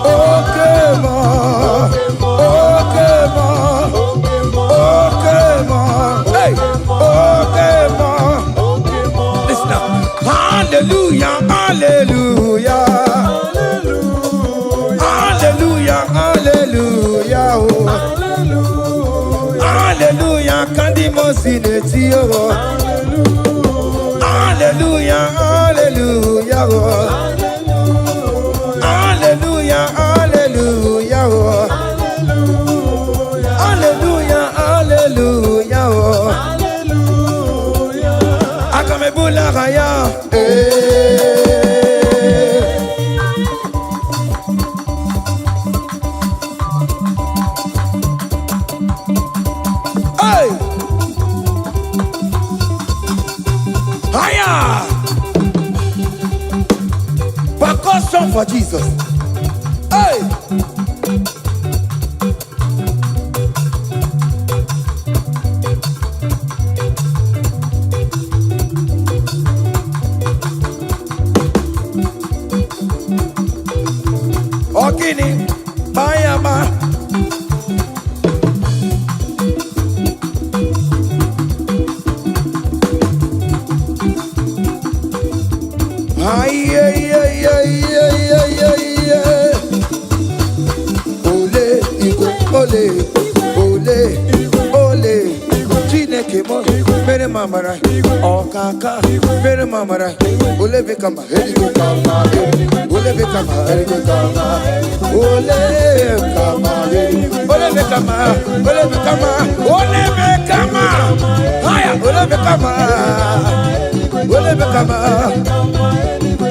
okay, ma, okay, ma, okay, ma, hey, okay, ma. Listen now. Hallelujah, hallelujah. Hallelujah, hallelujah, oh. Hallelujah, kandi mosineti, oh. Hallelujah, hallelujah, oh. Hallelujah, hallelujah, oh. Hallelujah, hallelujah, oh. Akamebula raya, hey, higher, percussion for Jesus, hey. Ogini, Bayama. Ay, ay, ay, ay, ay, ay, ay, ay. Ole, Igbo, ole, ole, ole. Chineke mo, mere mamara, okaka, mere mamara. Ole bekama, heligo kama, ole bekama, heligo kama, ole bekama, ole bekama, ole bekama, ole bekama. Haya, ole bekama, ole bekama.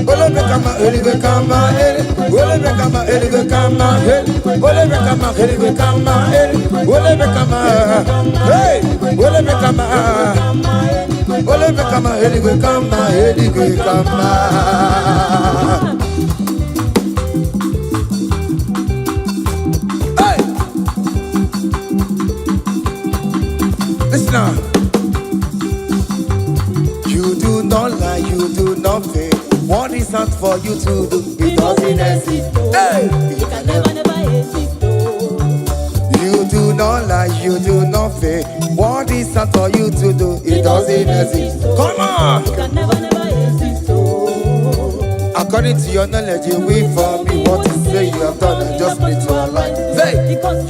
Ole bekama, ele bekama, ele. Ole bekama, ele bekama, ele. Ole bekama, ele bekama, ele. Ole bekama, hey. kama, eligwe kama, eligwe kama. Hey! Listen now. You do not lie, you do not fake. What is not for you to do? It doesn't exist. Hey! It can never exist. You do not lie, you do not fake. What is not for you to do? It doesn't exist. Come on! It can never exist. According to your knowledge, you wait for me. What you say you have done, I just need to align. Say,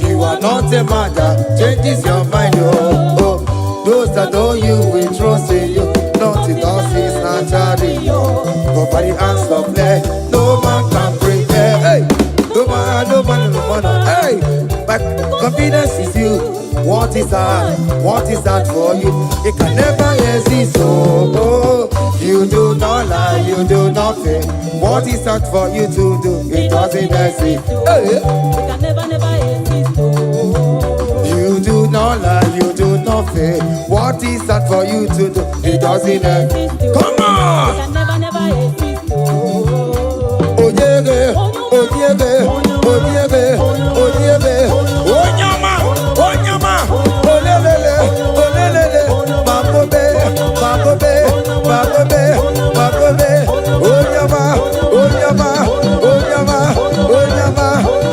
you are not a man that changes your mind. Oh. Those that know you will trust in you. Nothing else is naturally. But by the hands of flesh, no man can prepare. Hey, no man. Hey, my confidence is you. What is that? What is that for you? It can never exist. Oh, you do not lie, you do not fail. What is that for you to do? It doesn't exist. Hey. It can never exist. You do not lie, you do not fail. What is that for you to do? It doesn't exist. Come on! It can never exist. Oh yeah, oh yeah, oh yeah, oh yeah, Onyama, Onyama, olelele, olelele, babobe, babobe, babobe, babobe, Onyama, Onyama, Onyama, Onyama,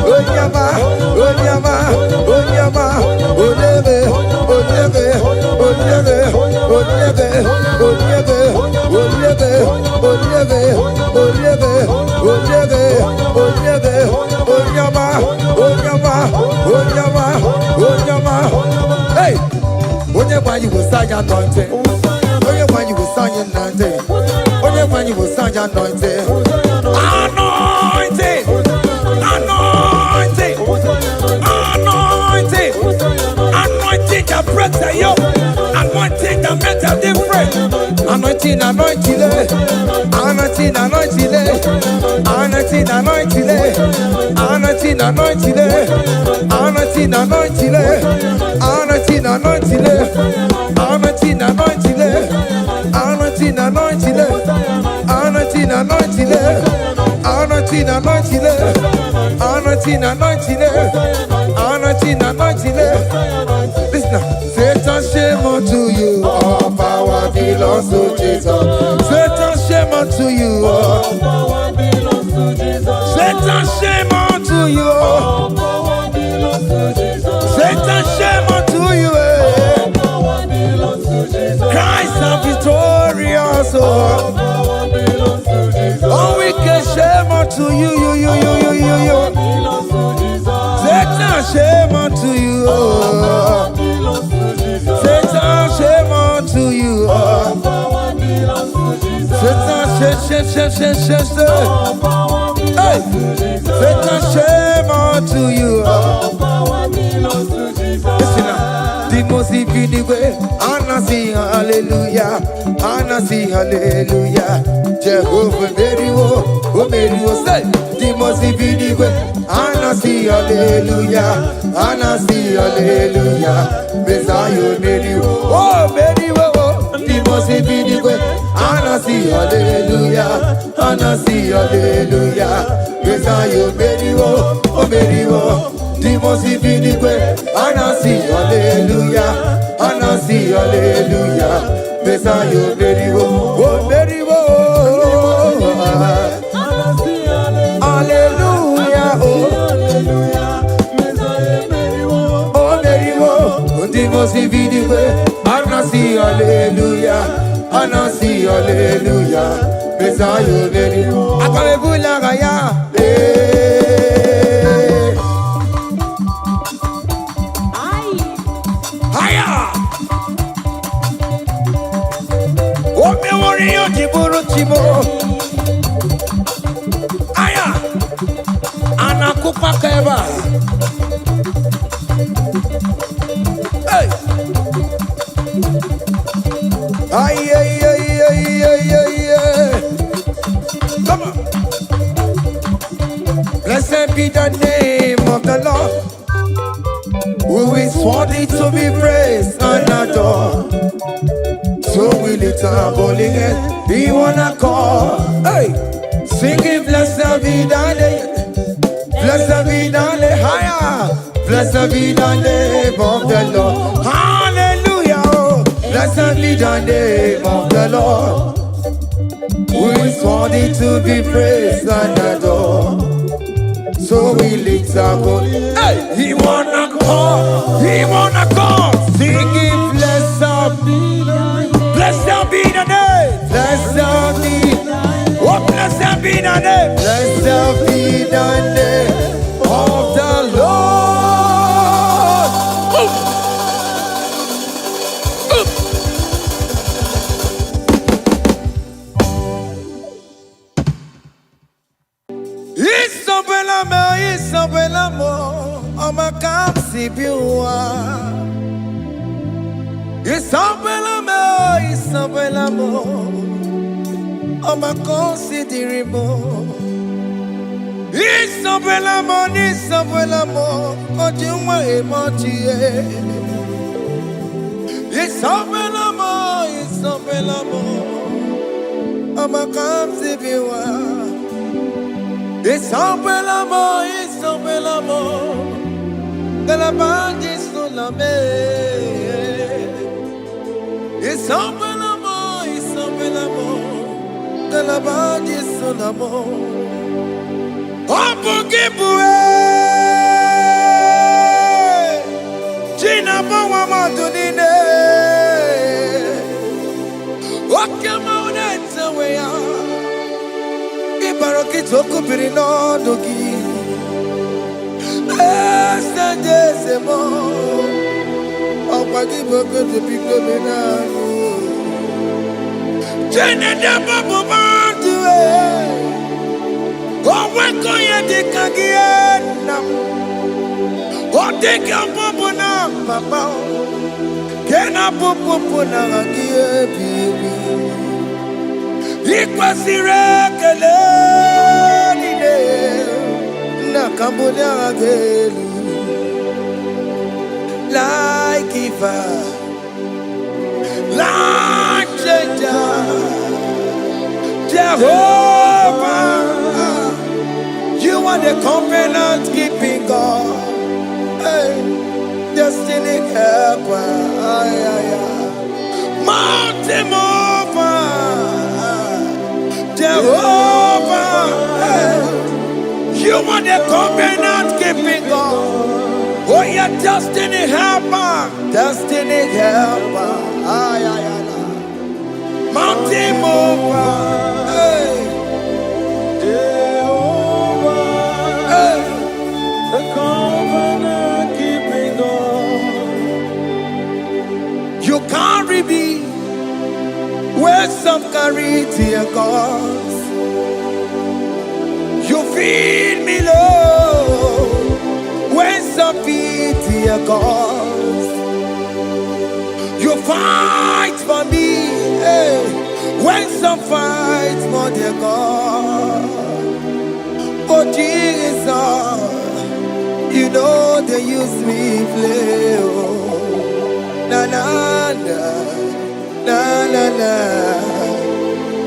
Onyama, Onyama, Onyama, olebe, olebe, olebe, olebe, olebe, olebe, olebe, olebe, olebe, olebe, Onyama, Onyama, Onyama, Onyama. Hey, Onyama, you will sign your anointing. Onyama, you will sign your anointing. Onyama, you will sign your anointing. Anointing, anointing, anointing, anointing that breaks the yoke, anointing that makes a difference. Anointing, anointing, anointing, anointing, anointing, anointing, anointing, anointing, anointing, anointing, anointing, anointing, anointing, anointing, anointing, anointing, anointing, anointing, anointing, anointing. Listen now. Satan, shame unto you. All power belongs to Jesus. Satan, shame unto you. All power belongs to Jesus. Satan, shame unto you. All power belongs to Jesus. Satan, shame unto you. All power belongs to Jesus. Christ is victorious. All power belongs to Jesus. Oh, we can shame unto you. Belongs to Jesus. Satan, shame unto you. Belongs to Jesus. Satan, shame unto you. All power belongs to Jesus. Satan, shame. All power Hey, belongs to Jesus. Satan, shame unto you. All power belongs to Jesus. Listen now. The most way, Anna sing hallelujah, Anna sing hallelujah. Jehovah very wo, oh very wo. Say, the most way, Anna sing hallelujah, Anna sing hallelujah. Messiah very wo, oh very wo. The most way, Anna sing hallelujah, Anna sing hallelujah. Messiah very wo, oh very wo. The most way, Anna sing hallelujah, Anna sing hallelujah. Messiah very wo, oh very wo. Hallelujah, oh oh very wo. The most way, Anna sing hallelujah, Anna sing hallelujah. Messiah very wo. Akabebula gaya. Aya, anakupa keba. Hey, ay. Come on. Blessed be the name of the Lord, who is worthy to be praised and adored. So we lift our holy hands. We wanna call, hey, singing blessed be thy name, blessed be thy name, higher, blessed be thy name of the Lord. Hallelujah, oh. Blessed be thy name of the Lord, who is worthy to be praised and adored. So we lift our voice. Hey, he wanna call, singing blessed be the name, blessed be, oh blessed be the name, blessed be the name of the Lord. Isabella mo, omakam si biwa. Isabella mo, omakam si dirimo. Isabella mo, ojuma emochie. Isabella mo, omakam si biwa. Isabella mo, de la bande sulla me. Isabella mo, de la bande sulla mo. Opugibue, Gina bawa madunine. Okama unetse weya. Ibaroki toku birino dogi. Estendezemo, Opagi boko de pico menano. Jene de babu bandue, Oweko ye de kagiena, Odeka babu na papa, Kena pupu na agie bibi. Ikwasire kele nide. Cambodia gelu like Eva, like Jehovah, you are the covenant keeping God, hey, destiny helper, mountain mover, Jehovah, hey. You are the covenant keeping God. Oh, your destiny helper, mountain mover, hey. Jehovah, Hey. the covenant keeping God. You carry me where some carry tear gods. You feed me, Lord, when some feed tear gods. You fight for me, hey, when some fight for their God. Oh Jesus, you know they use me play. Oh, na na na, na na na.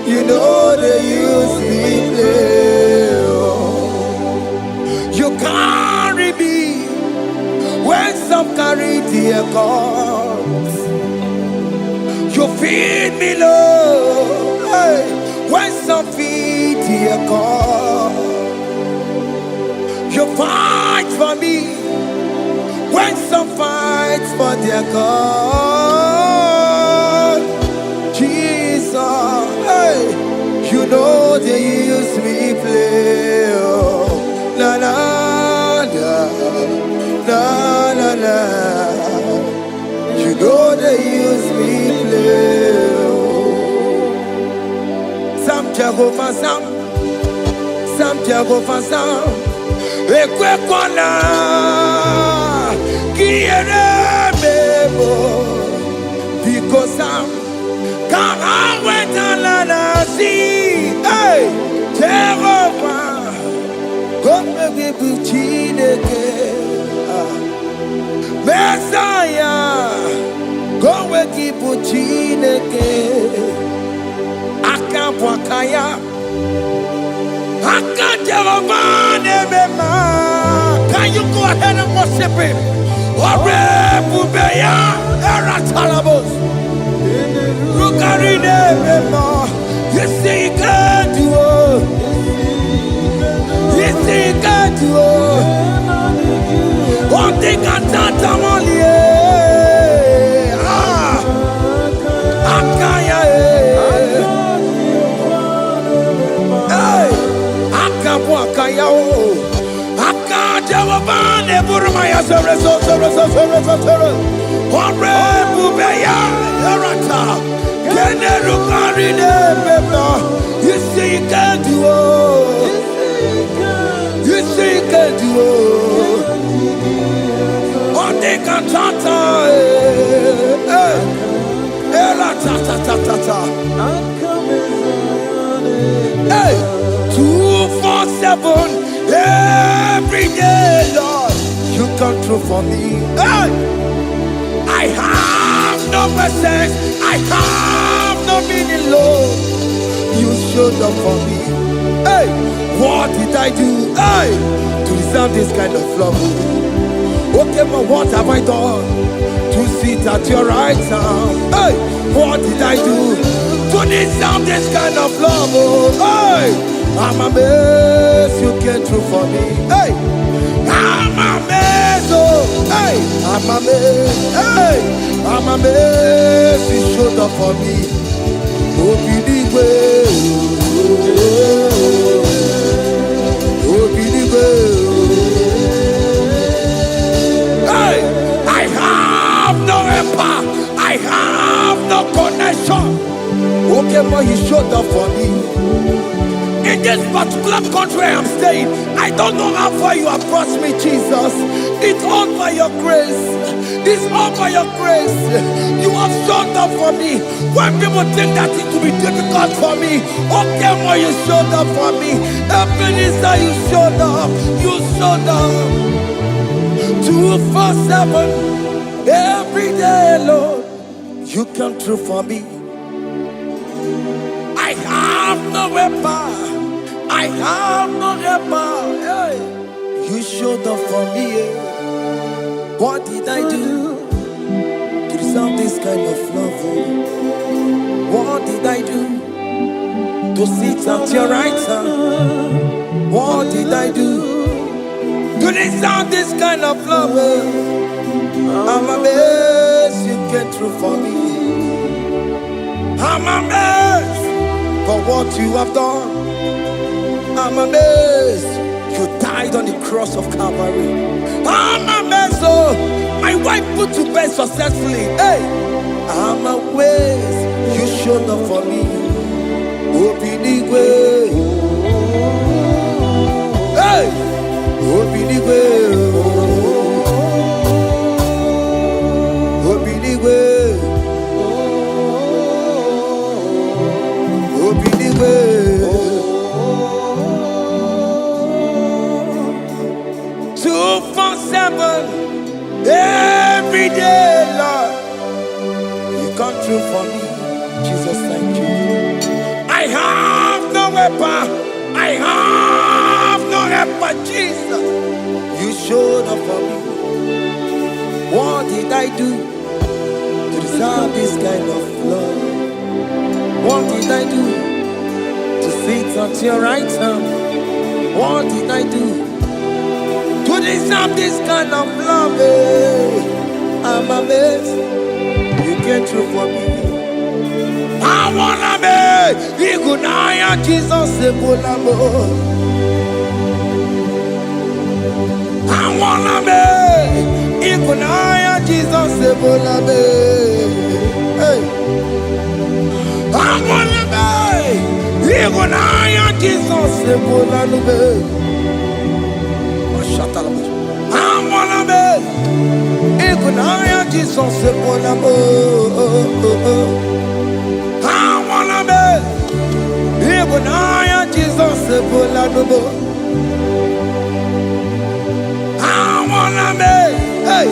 You know they use me play. You carry me when some carry their gods. You feed me, Lord, hey, when some feed their God. You fight for me when some fight for their God. Jesus, hey, you know they use me play. Oh, la la la la la la. You know they use me play. Oh. Sam Jehovah Sam. Ekwe kwana kiere mebo because Sam can't wait to see. Hey, Jehovah, come give me Chineke. Messiah, go give me Chineke. Akabwakaya. Akajelovane. Can you go ahead and worship him? Orebubeya eratalabos. Rukarine mema. You see you can do it. You see you can do it. One thing I can't Akaya. Hey. Akabwakaya. Akajawabane burumaya serezo. Orebubeya erata. Kenerukarine mema. You see you can do it. You see you can do it. One cantata. Hey, 247 every day, Lord, you come through for me. Hey, I have no message, I have no meaning, Lord. You showed up for me. Hey, what did I do? Hey, to deserve this kind of love? Okay, but what have I done to sit at your right hand? Hey, what did I do to deserve this kind of love? Oh, hey, I'm amazed you came through for me. Hey, I'm amazed. Oh, hey, I'm amazed. Hey, I'm amazed you showed up for me. Oh, believe it. Oh, believe it. I have no helper. I have no connection. Okay, but he showed up for me. In this particular country I'm staying, I don't know how far you have brought me, Jesus. It's all by your grace. It's all by your grace. You have showed up for me. When people think that it will be difficult for me, okay, but you showed up for me. Ebenezer, you showed up. You showed up. 247 every day, Lord, you come through for me. I have no weapon, I have no weapon. Hey, you showed up for me. What did I do to deserve this kind of love? What did I do to sit at your right hand? What did I do to deserve this kind of love? I'm amazed you came through for me. I'm amazed for what you have done. I'm amazed you died on the cross of Calvary. I'm amazed, oh, my wife put to bed successfully. Hey, I'm amazed you showed up for me. Obinigwe. Hey. Obinigwe, Obinigwe, Obinigwe. 247 every day, Lord, you come through for me. Jesus, thank you. I have no weapon. I have no helper, Jesus. You showed up for me. What did I do to deserve this kind of love? What did I do to sit at your right hand? What did I do to deserve this kind of love? I'm amazed you came through for me. I wanna be Igunaya, Jesus, Sebulamo. I wanna be Igunaya, Jesus, Sebulame. Hey, I wanna be Igunaya, Jesus, Sebulame. I wanna be Igunaya, Jesus, Sebulame. Igunaya, Jesus, Sebulame. I wanna be Hey,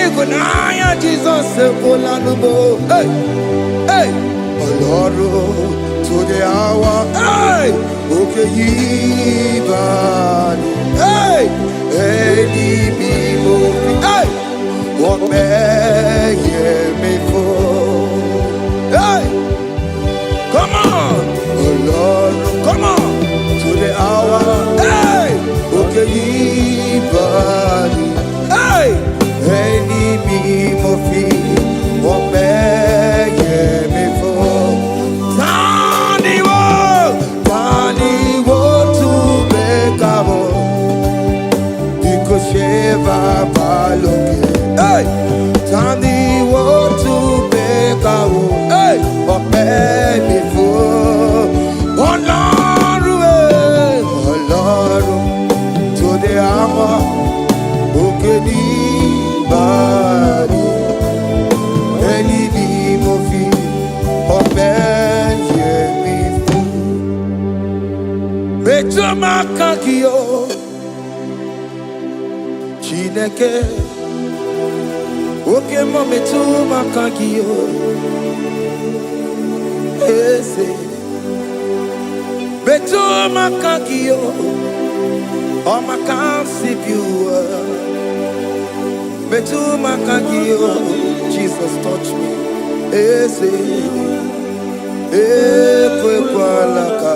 Igunaya Jesus Sepolanubo. Hey, hey, Oloro to the hour. Hey, okay, Yibani. Hey, hey, hey, what may me for? Hey, come on, Oloro, come on to the hour. Hey, okay, Yibani. Hey, enemy mofi, obeye me for. Tani wo tu bekabo, dikosheva baloke. Hey, tani wo tu bekabo, hey, obeye me for. Ọlọ́run, to the hour. Okeni bari, eni bi mo fi ọbẹ̀ yẹ mi fún. Mẹ́jọ máa kàn kí o, Chineke. Oke mọ mẹ́jọ máa kàn kí o, Eze. Mẹ́jọ máa kàn kí o, ọmọ kan sì bí o. Betumakagio, Jesus touch me. Eze, ekwekwalaka.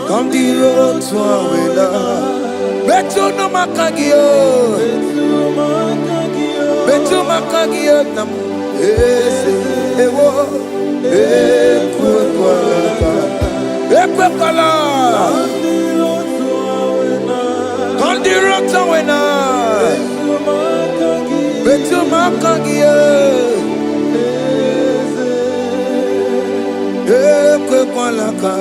Come the road to Awela. Betumakagio, Betumakagio nam. Eze, ewo, ekwekwalaka. Ekwekwala. Come the road to Awela. Betumakagio, ekwekwalaka.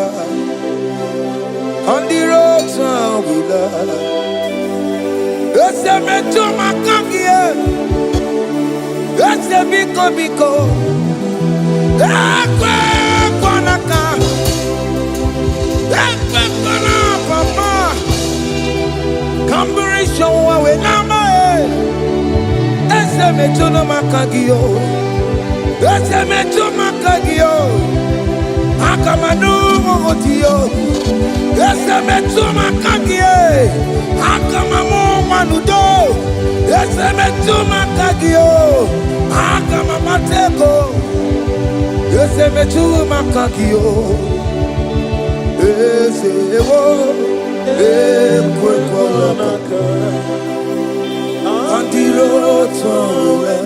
On the road to Awela. Ese betumakagio, ese biko biko. Ekwekwalaka, ekwekwala papa. Kamburisho Awela. Ese metuno makagio, ese metu makagio, akamanu mogotio, ese metu makagio, akamamu manudo, ese metu makagio, akamamateko, ese metu makagio, ese ewo, ekwekwalaka. Antiro towe,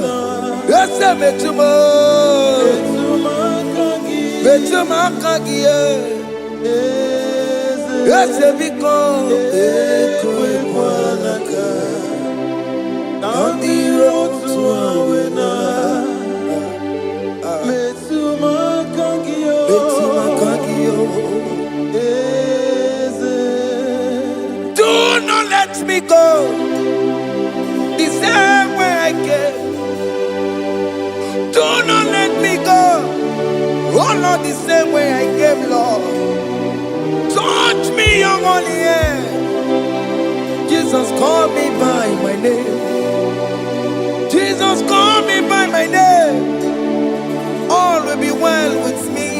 ese betumakagio, ese biko, ekwekwalaka. Antiro towe na, betumakagio, do not let me go. The same way I came. Do not let me go. Oh Lord, the same way I came, Lord. Touch me, young only here. Jesus, call me by my name. Jesus, call me by my name. All will be well with me.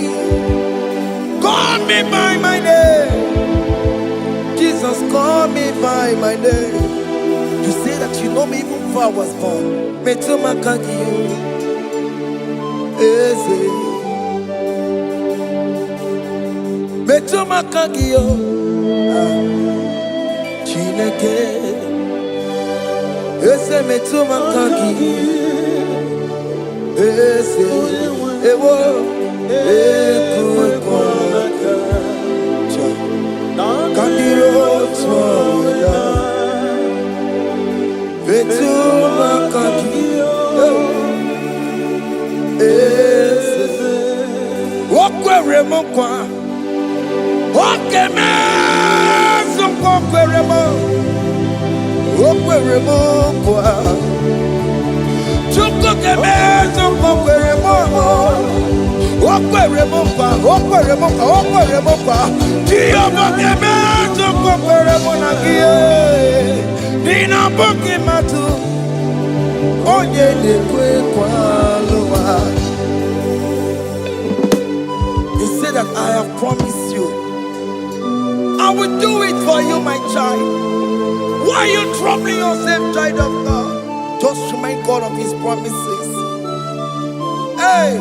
Call me by my name. Jesus, call me by my name. You say that you know me even before I was born. Betumakagio, Eze. Betumakagio, Chineke. Eze betumakagio, Eze. Ewo, ekwekwalaka. Kandiro Awela. Betumakagio, Eze. Okwere mokwa, okeme zokwa okwere mo, okwere mokwa. Chukwu keme zokwa okwere mo, He said that I have promised you. I will do it for you, my child. Why are you troubling yourself, child of God? Just remind God of His promises. Hey!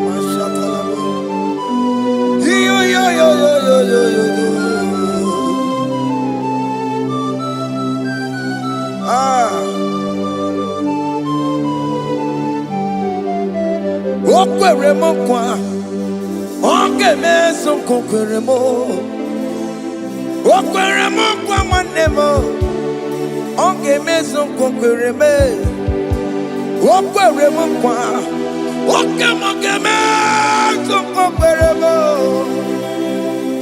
Mashatalabo. Yo, yo, yo, yo, yo, yo, yo, yo. Okwere mo kwa, onge meso kokwere mo. Okwere mo kwa manemo, onge meso kokwere me. Okwere mo kwa, onge meso kokwere mo.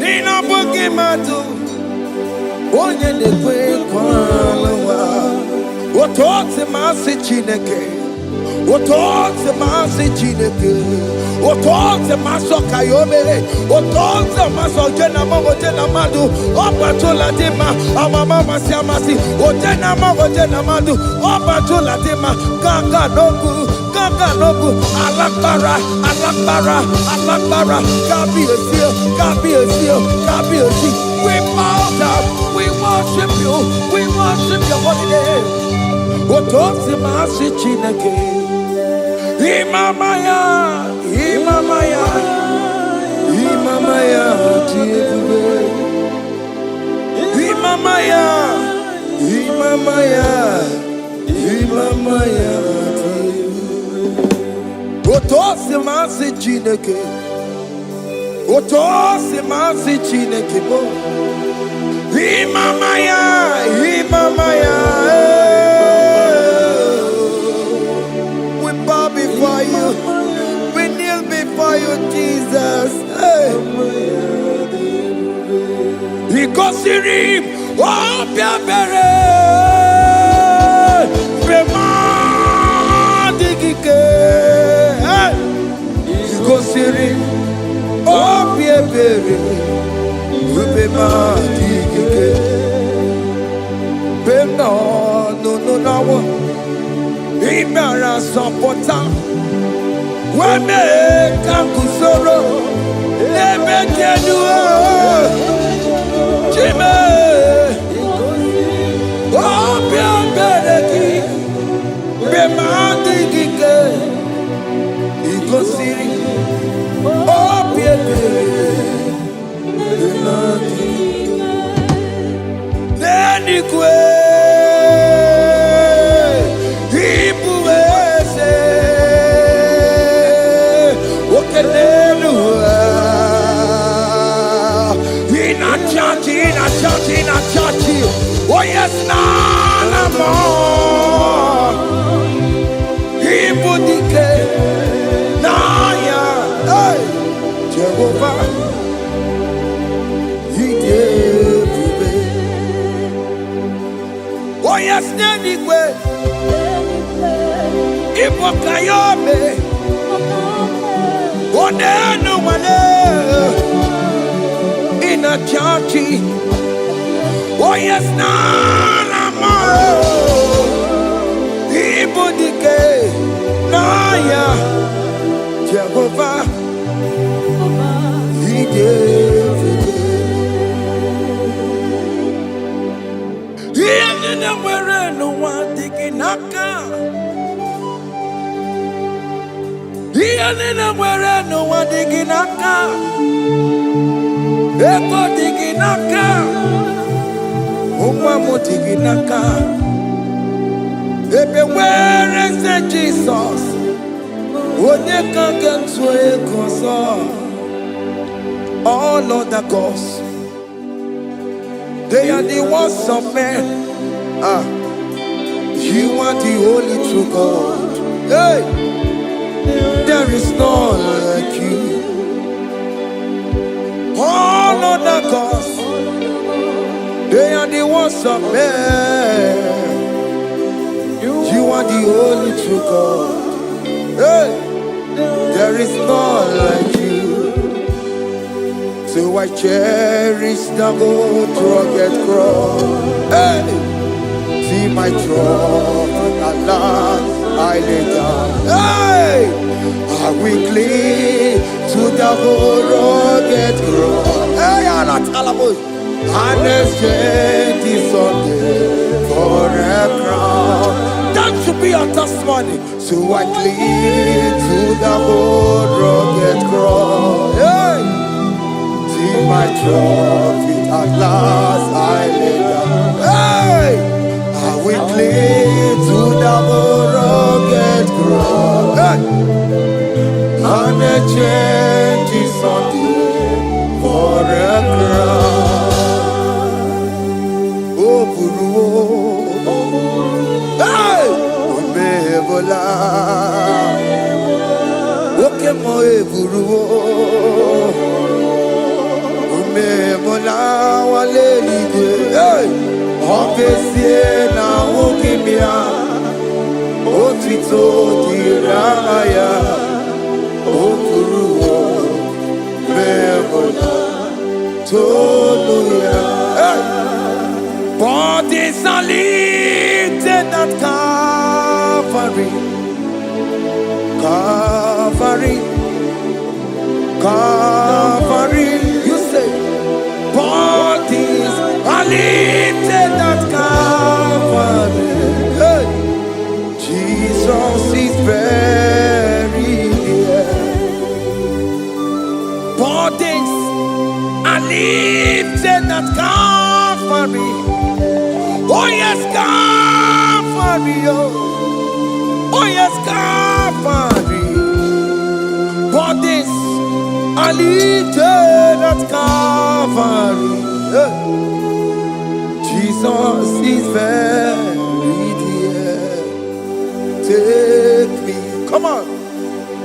Nina bogi matu, onye nekwe kwa lawa. Otote masi chineke. Otote masi chineke. Otote maso kayome. Otote maso jena madu. Opatola dima. Amama masi amasi. Ojena madu. Opatola dima. Ganga nogu. Alakbara. Gabi esio. We bow down. We worship you. We worship your holy name. Otote masi chineke. Imamaya, Otosi masi chineke. Imamaya. We bow before you. We kneel before you, Jesus. Hey. Ikosirim, obiabere, bemadikike. Hey. Ikosirim, obiabere, bemadikike. Beno, no. Imara sopota, weme kakusoro, lebe kedua, chime, opia bereki, bemadi gike, ikosiri, opia bereki, neni kwe. In a church, oh yes, nana more. Ibudike, naya, hey, Jehovah, He gave me. Oh yes, nanigwe, Ibokayobe, oh nenu wane, in a church. Oh yes, nana more. Ibudike, naya, Jehovah, He gave it. He ended up where no one digging naka. He ended up where no one digging naka. Eko digging naka. Umamotiginaka. Where is the Jesus? Onyeka genswe koso. All other gods, they are the works of men. You are the only true God. Hey, there is none like you. All other gods, they are the ones of men. You are the only true God. Hey, There is none like you. So I cherish the good rugged cross. Hey! See my trouble, at last I lay down. Hey! I will cling to the good rugged cross. Hey, Anatalamus! And exchange this Sunday for a crown. That should be our testimony. So I cling to the good rugged cross. Hey! See my trophy, at last I lay down. Hey! I will cling to the rugged cross. Hey! And a change is Sunday for a crown. Oh, Buru. Hey! Umebola. Okay, my Buru. Umebola wale ligwe. Hey! Obesie na ukimia. Otito diraya. Okuruwo Umebola Toluya. Hey! Bodies are lifted at Calvary. Calvary. Calvary. You say bodies are lifted at Calvary. Hey! Jesus is very near. Bodies are lifted at Calvary. Oh yes, Calvary. Oh yes, Calvary. Bodies are lifted at Calvary. Jesus is very dear. Take me, come on,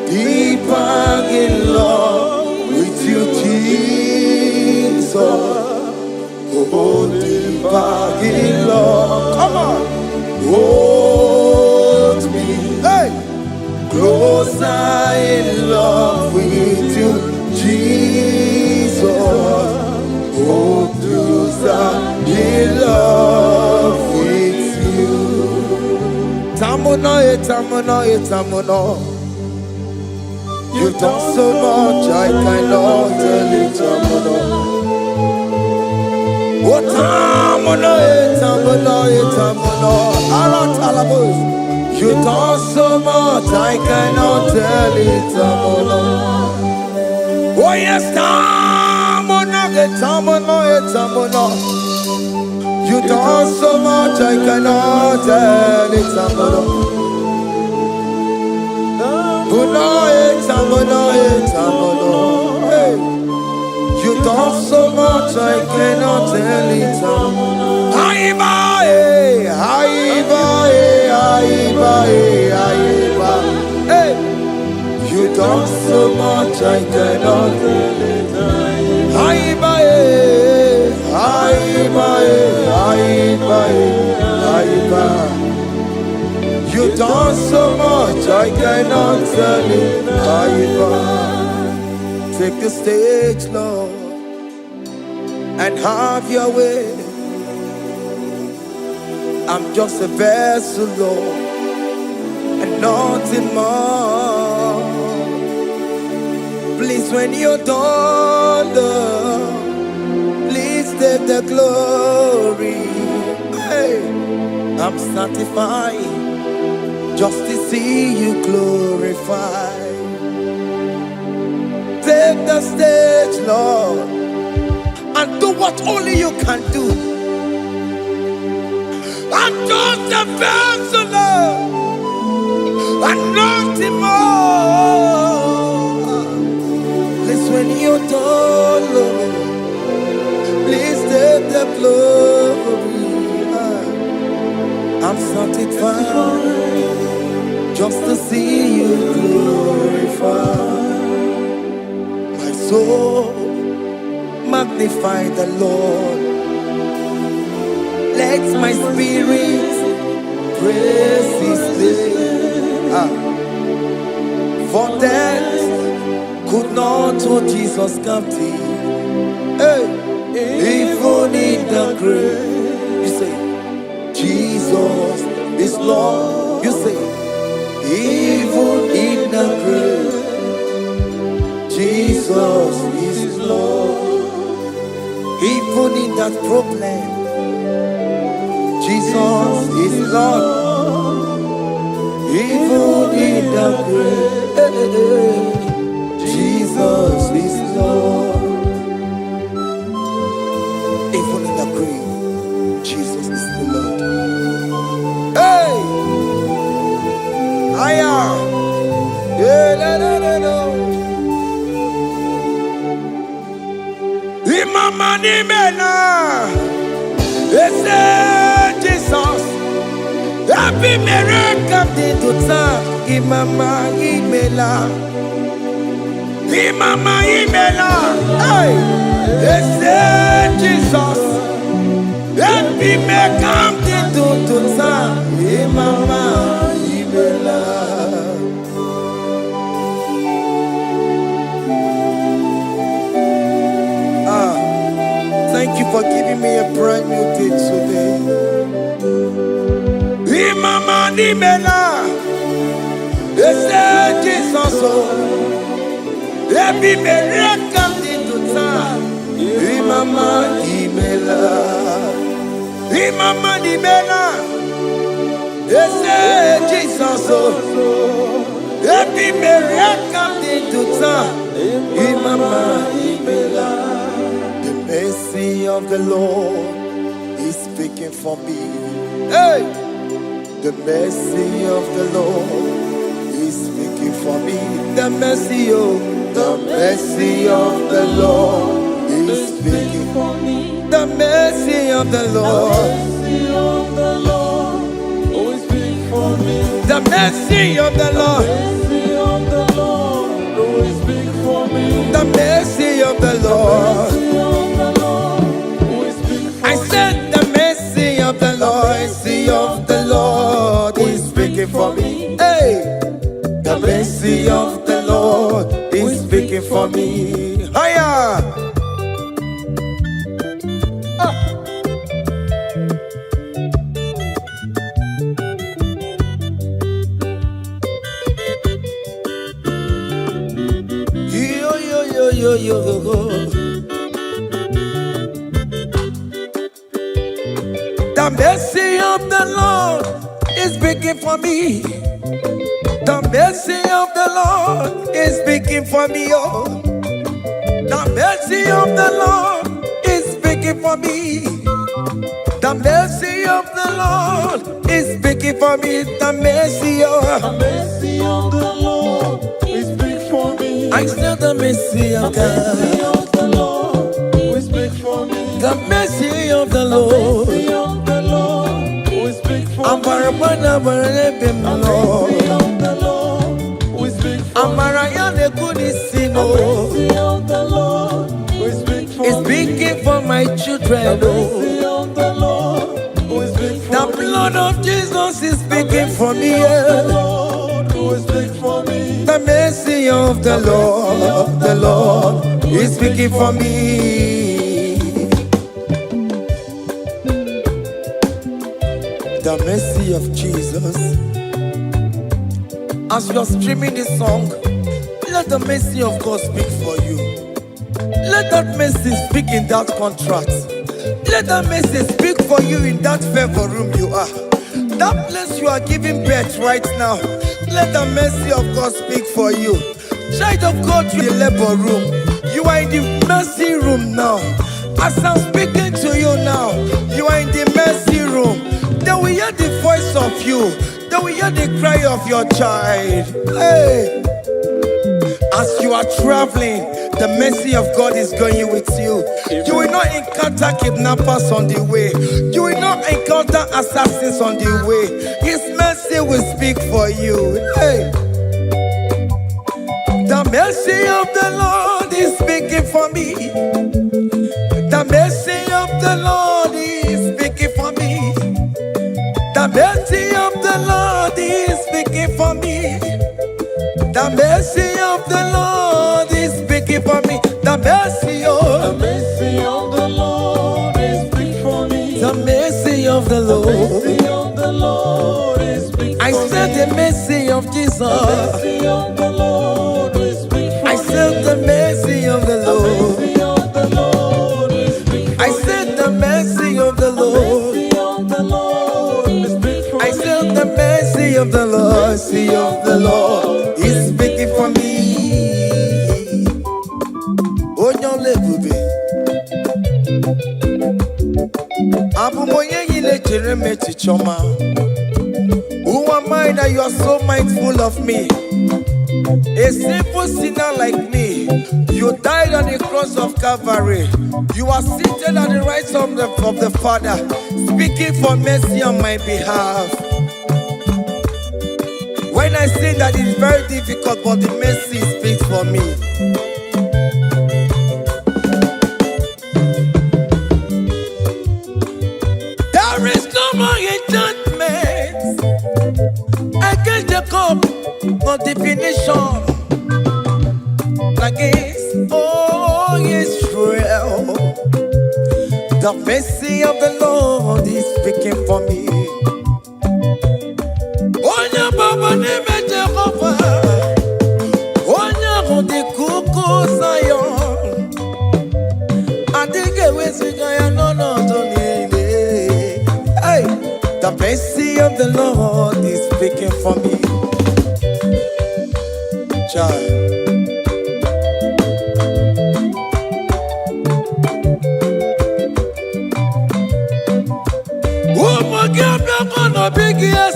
deeper in love with you, Jesus. Oh, deeper in love, come on, hold me, hey, closer in love with you, Jesus. Oh, closer in love with you. Tamuno, tamuno, tamuno. You've done so much, I cannot tell it, tamuno. Oh, tamuno, tamuno, tamuno. Aratalabos. You've done so much, I cannot tell it, tamuno. Oh yes, tamuno, tamuno, tamuno. You've done so much, I cannot tell it, tamuno. Hey. You done so much, I cannot tell it. Hey. You done so much, I cannot tell it. You done so much, I cannot tell it. Take the stage, Lord, and have your way. I'm just a vessel, Lord, and nothing more. Please, when you're done, Lord, please take the glory. Hey, I'm satisfied just to see you glorified. Take the stage, Lord, and do what only you can do. I'm just a vessel, Lord, and nothing more. Please, when you're done, Lord, please take the glory. I'm satisfied just to see you glorified. My soul magnify the Lord. Let my spirit praise His name. For there hold Jesus captive. Hey, even in the grave, you say, Jesus is Lord. You say, even in the grave, Jesus is Lord. Even in that problem, Jesus is Lord. Even in the grave, Jesus is Lord. Even in the grave, Jesus is the Lord. Hey! Aya! Yeah, no, no, no, no. Imama ni mena, ese Jesus. Happy miracle de tota, imama imela. Imama imela, hey, ese Jesus. Happy miracle De tota, imama imela. Thank you for giving me a brand new day today. Imama imela, ese Jesus. Happy miracle De tota, imama imela. Imama imela, ese Jesus. Happy miracle De tota, imama imela. The mercy of the Lord is speaking for me. Hey, The mercy of the Lord is speaking for me. The mercy, oh, the mercy of the Lord is speaking for me. The mercy of the Lord. the mercy of the Lord, The mercy of the Lord. I said the mercy of the Lord, Mercy of the Lord is speaking for me. Hey, the mercy of the Lord is speaking for me. higher. Yo yo yo yo yo yo. The mercy of the Lord is speaking for me. The mercy of the Lord is speaking for me. Oh, the mercy of the Lord is speaking for me. The mercy of the Lord is speaking for me. The mercy, oh, I still the mercy of God. The mercy of the Lord. I'm It's speaking for my children. The blood of Jesus is speaking for me. The mercy of the Lord is speaking for me. The mercy of Jesus. As you are streaming this song, let the mercy of God speak for you. Let that mercy speak in that contract. Let that mercy speak for you in that favor room you are. That place you are giving birth right now. Let the mercy of God speak for you. Child of God, you in the labor room. You are in the mercy room now. As I'm speaking to you now, you are in the mercy room. They will hear the voice of you. They will hear the cry of your child. Hey! As you are traveling, the mercy of God is going with you. You will not encounter kidnappers on the way. You will not encounter assassins on the way. His mercy will speak for you. Hey! The mercy of the Lord is speaking for me. The mercy of the Lord is speaking for me. The mercy of the Lord is speaking for me. The mercy of the Lord is speaking for me. mercy, oh. The mercy of the Lord is big for me. The mercy of the The Lord. mercy of the Lord is big for I me. said the mercy of Jesus. The mercy of the Lord is big for me. I said the mercy of the The Lord. mercy of the Lord is big for me. I said the mercy of the The Lord. mercy of the Lord is big for me. I said the mercy of the Lord. Mercy of the Lord is speaking for me. Onyole bube. Abumoye yile jereme chichoma. Who am I that you are so mindful of me? A simple sinner like me, you died on the cross of Calvary. You are seated at the right hand of the Father, speaking for mercy on my behalf. When I say that it is very difficult, but the mercy speaks for me. There is no more enchantment against the cup of definition. Against all Israel, the mercy of the Lord is speaking for me. Onya baba neme Jehovah, onya hodi kuku Zion, adige wesigaya no tonile. Hey, the mercy of the Lord is speaking for me. Child. Big yes,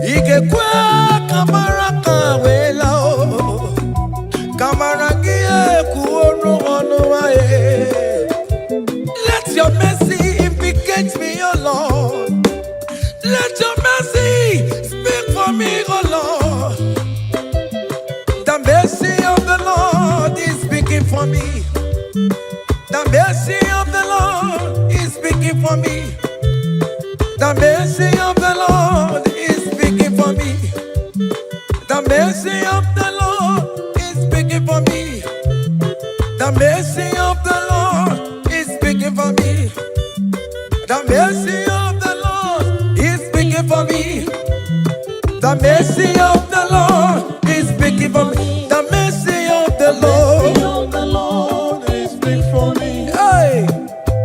Ikekwe kamara kawela o, kamara gie kuonu wae. Let your mercy implicate me, O Lord. Let your mercy speak for me, O Lord. The mercy of the Lord is speaking for me. The mercy of the Lord is speaking for me. The mercy of the Lord is speaking for me. The mercy of the Lord is speaking for me. The mercy of the Lord is speaking for me. The mercy of the Lord is speaking for me. The mercy of the Lord is speaking for me. The mercy of the Lord is speaking for me. Hey.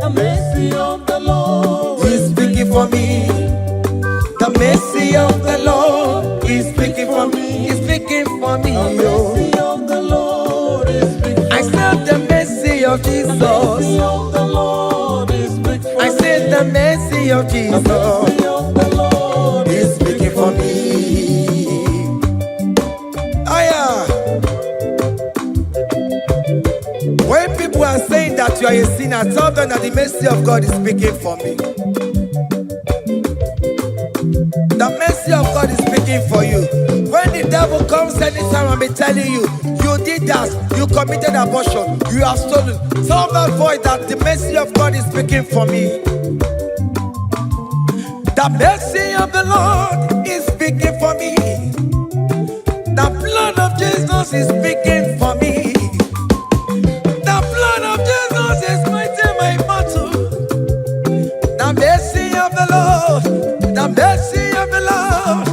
The mercy of the Lord is speaking for me. The mercy of the Lord is speaking for me. Is speaking for me. The mercy of the Lord is speaking for me. I said the mercy of Jesus. The mercy of the Lord is speaking for me. I said the mercy of Jesus. The mercy of the Lord is speaking for me. Aya. When people are saying that you are a sinner, tell them that the mercy of God is speaking for me. The mercy of God is speaking for you. When the devil comes anytime and be telling you, you did that, you committed abortion, you have stolen, tell that voice that the mercy of God is speaking for me. The mercy of the Lord is speaking for me. The blood of Jesus is speaking for me. The blood of Jesus is fighting my battle. The mercy of the Lord, the mercy of the Lord,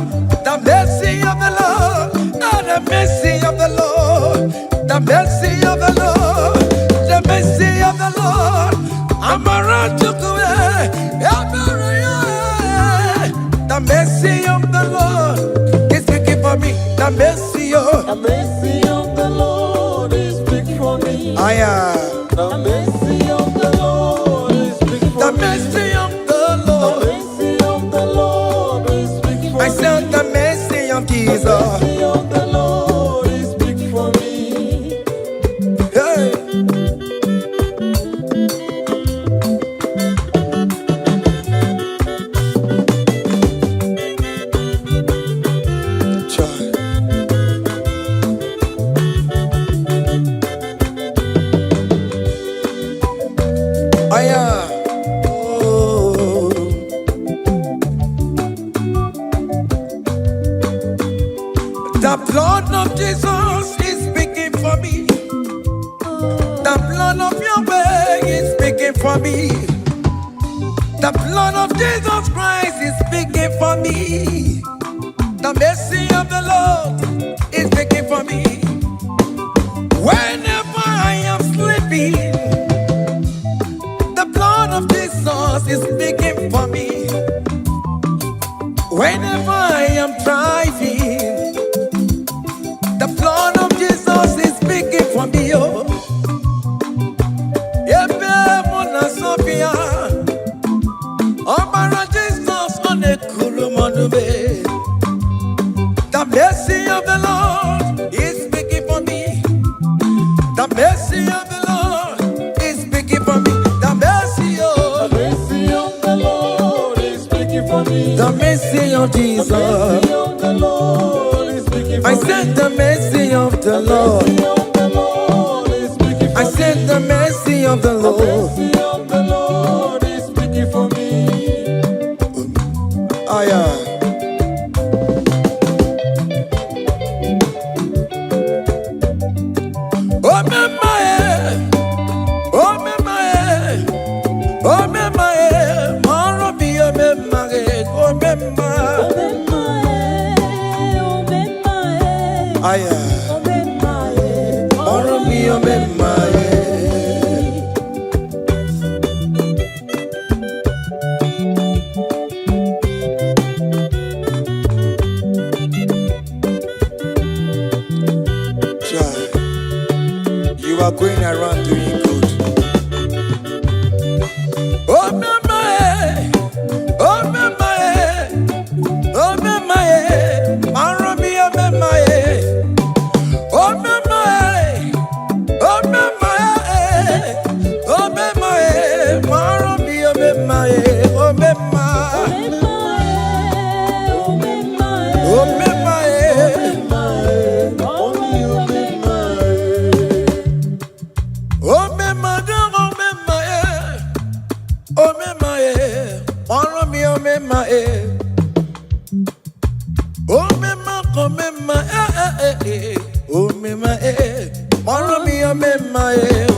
the mercy of the Lord, oh, the mercy of the Lord, the mercy of the Lord, the mercy of the Lord. I'm around to go. The mercy of the Lord is speaking for me. The mercy of the Lord is speaking for me. The mercy of the Lord is speaking for the me. mercy of the Lord. The mercy of the Lord is speaking for me. I said the mercy of Jesus. The mercy of the Lord is speaking for me. Hey. The blood of Jesus is speaking for me. for me. The blood of Jesus Christ is speaking for me. The mercy of the Lord is speaking for me. Whenever I am sleeping, the blood of Jesus is speaking for me. Whenever I am driving, the blood of Jesus is speaking for me. Oh, Sophia, oh, Jesus on the Kulumanube. The mercy of the Lord is speaking for me. The mercy of the Lord is speaking for me. The mercy of the Lord is speaking for me. The mercy of Jesus. The mercy of the Lord is speaking for I me. said the mercy of the Lord. I said the mercy of the Lord. The mercy of the Lord is speaking for me. Oh, yeah. Oh, you are going around doing good. Oh, mama, oh, mama, oh, mama, Maromi, oh, mama, oh, mama, oh, mama, oh, mama, Maromi, oh, mama,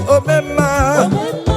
oh, mama, oh, mama,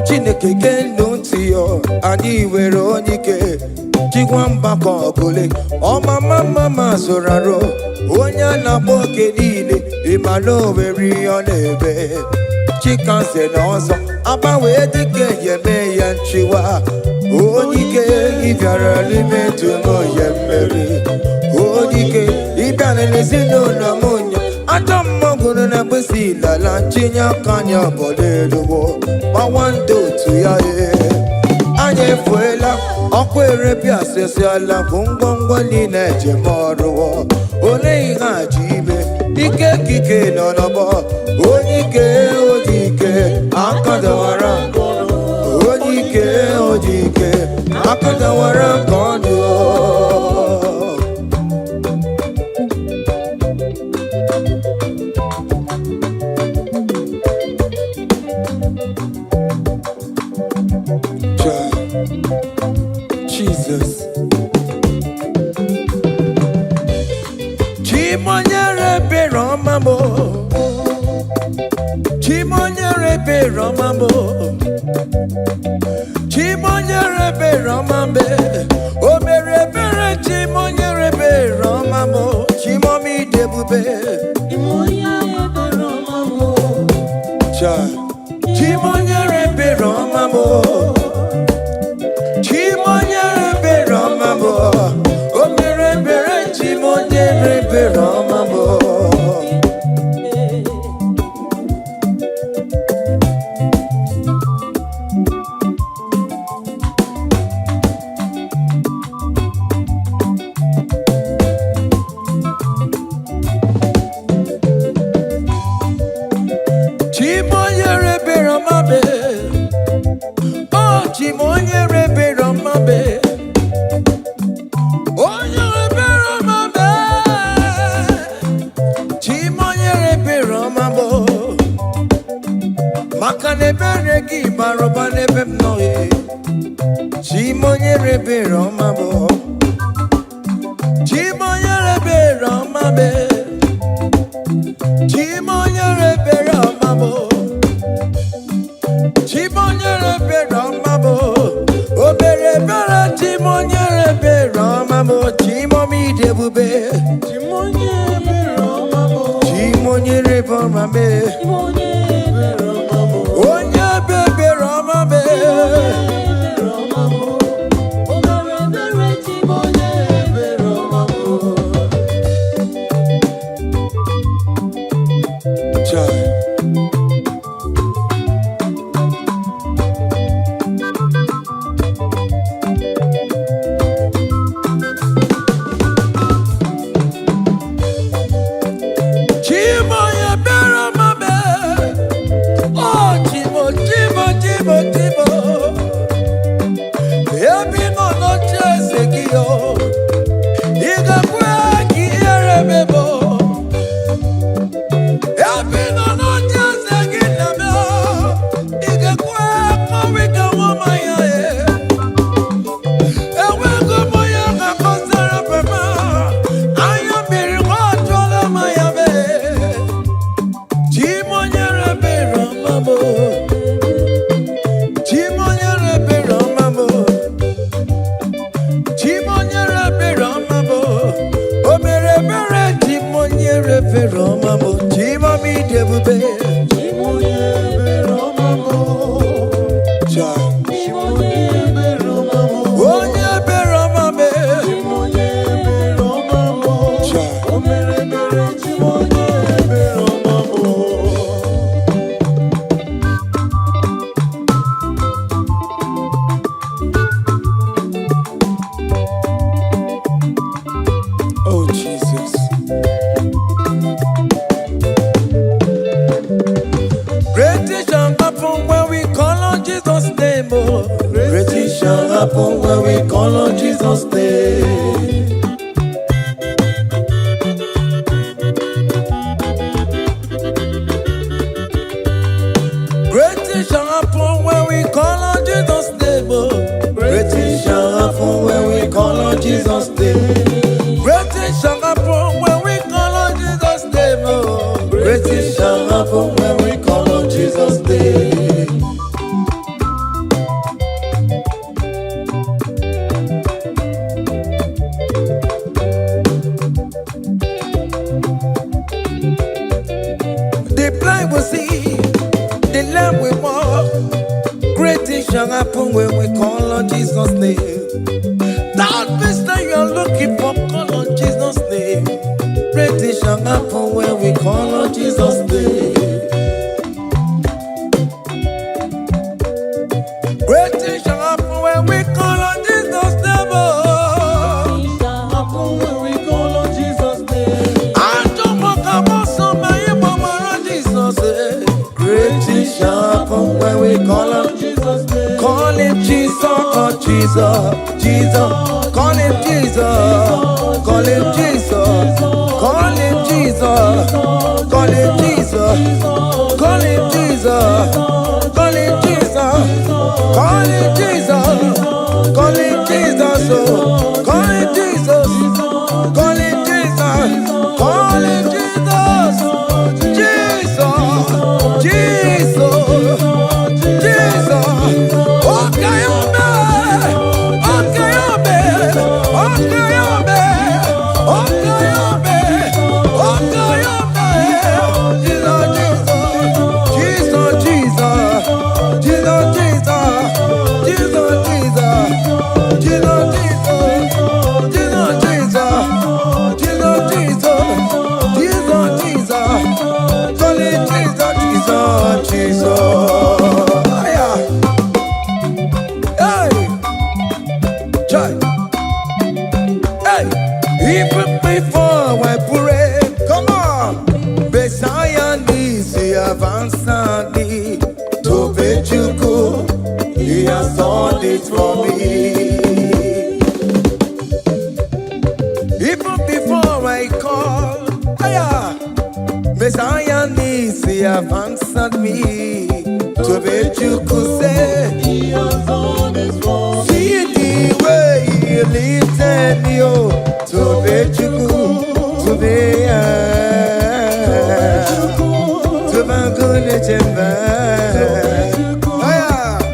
Chineke kendo tiyo anyị were onye ike jikwa mgbakọ ọgụle ọmama mama zụrụ arụ onye a na-akpọ oke niile ịmala owere ihe ọ na-ebe chikanze na ọzọ agbanwee dịka yeme ya nchiwa onye ike ịbịara n'ime dum ya mmeri onye ike ịbịara n'ezinụlọ m nya ajọ mmọgwụrụ na mkpịsị ilala ntinye aka anya ọbọla eluwo gbawa ndị otu ya anyị efuela ọkwa erepịa asịsịala bụ ngwongwo niile ejem ọrụwo ole ihe a ji ime ike kike nọ n'ọgbọ onye ike oji ike akadawara onye ike oji ike akadawara ka ọdụ Jesus. Chimonyere be Romamo. Chimonyere be Romamo. Chimonyere be Romambe. O mere bere chimonyere be Romamo. Chimomi debube. Chimonyere be Romamo. Chimonyere be Romamo. Chimonyere be Romamo, o mere bere chimonyere be Romamo. Chimonyere be Romabe, oh chimonyere be Romabe. Makanebere ki baroba nebem noye. Chimonyere be Romabo. Chimonyere be Romabe. Chimonyere be Romabo. Chimonyere be Romabo. Obere bere chimonyere be Romabo. Chimomi debube. Chimonyere be Romabo. Chimonyere be Romabo. Onye bebe Romabe Romamo, obere bere chimonyere Romamo. Chai. Chimoye be Romabe. Oh, Chimo, Chimo, Chimo, Chimo. Ebi no no chese kiyo. Iga kwe ki erebebo. Ebi no no chese kiname. Iga kwe mawika wamaya e. Ewe kumoya kakosara pema. Aya biri wachole maya be. Chimonyere be Romamo. Chimonyere be Romamo. Chimonyere be Romamo. O mere bere chimonyere be Romamo. Chimomi debube. Chimonyere be Romamo. Chimonyere be Romamo. Onye be Romabe. Chimonyere be Romamo. O mere bere chimonyere be Romamo. Oh Jesus. Great things shall happen when we call on Jesus' name. Oh. Great things shall happen when we call on Jesus' name. Great things shall happen when we call on Jesus' name. Oh. Great things shall happen when we call on Jesus' name. Great things shall happen when we call on Jesus' name. Oh. Great things shall happen when we call on Jesus' name. shall happen when we call on Jesus' name. That peace that you're looking for, call on Jesus' name. Great things shall happen when we call on Jesus' name. Great things shall happen when we call on Jesus' name. Oh. When we call on Jesus' name. I don't walk about somebody, mama, Jesus. Great things shall happen when we call on Jesus' name. Call him Jesus, oh Jesus, Jesus. Call him Jesus, call him Jesus, call him Jesus, call him Jesus, call him Jesus, call him Jesus, call him Jesus, call him Jesus, call him Jesus, call him Jesus, call him Jesus, Jesus, Jesus, okay, even before I pray, come on. Messiah needs the answered me. To bet you go, he has done it for me. Even before I call, Messiah needs the answered me. To bet you could say, He has done it for me. see the way he lifted me, oh. To bet you could, to be to my good chamber.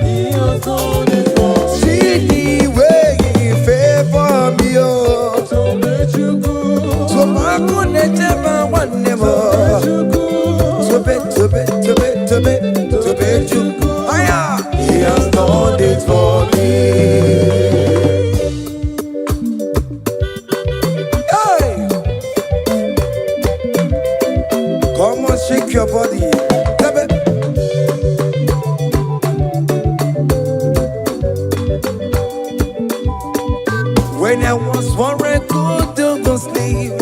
He has done it for me. See the way he favor me, oh. So let you go. To my good chamber, one more. To bet you. He has done it for me. Hey! Come on, shake your body. When I was worried, good to go sleep,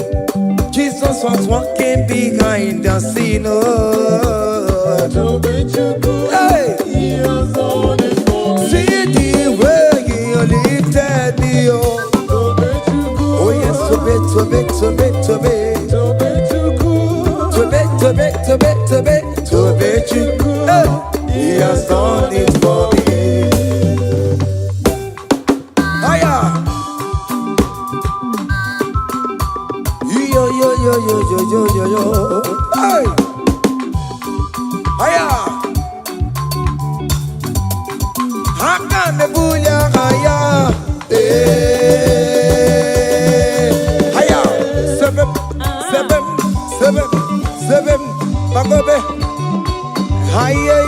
Jesus was walking behind the scene. Oh. So let you go. Hey! He has done it for me. See the way he lifted me, oh. So let you go. Oh yes, to bet. So let you go. To bet you. Hey! He has done it for me. Hiya! Yo. Hey! Hiya! Haka mebunya haya. Haya. Seven. Bagobe. Hiya.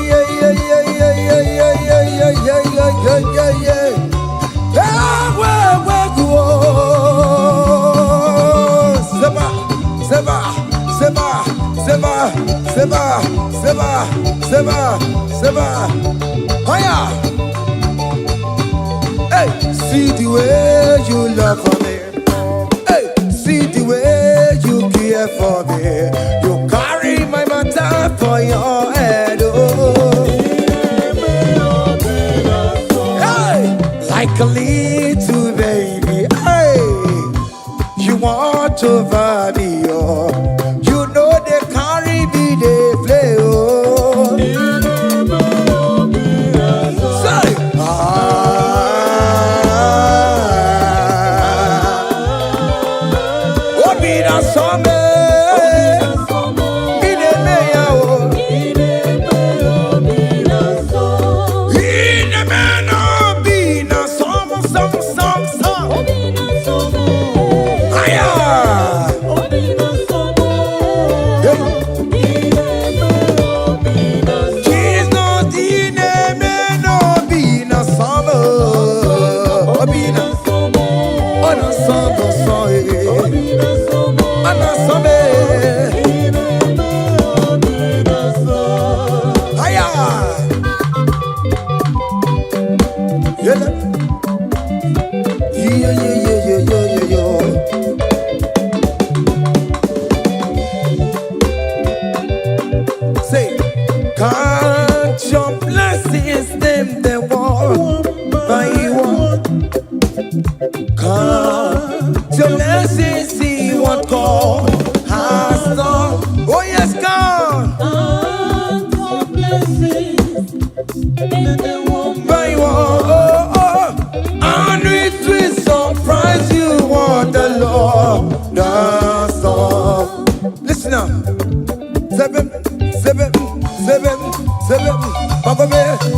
Seba. Hiya. Hey, see the way you love for me. Hey, see the way you care for me. You carry my matter for your head. Oh. Hey, like a little baby. Hey, you want over me. Oh. You know they carry me, they play. Oh. Say, Yeah. Yo. Say, can't your blessings them the one by one? Can't your blessings see what God has done? Oh yes, God. Can't your blessings By one, and it will surprise you what the Lord does done. Listen now. Seven.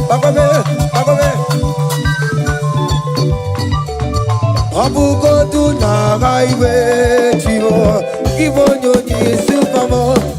Back of it. Abu go to na highway, Chivo. Give on your superman.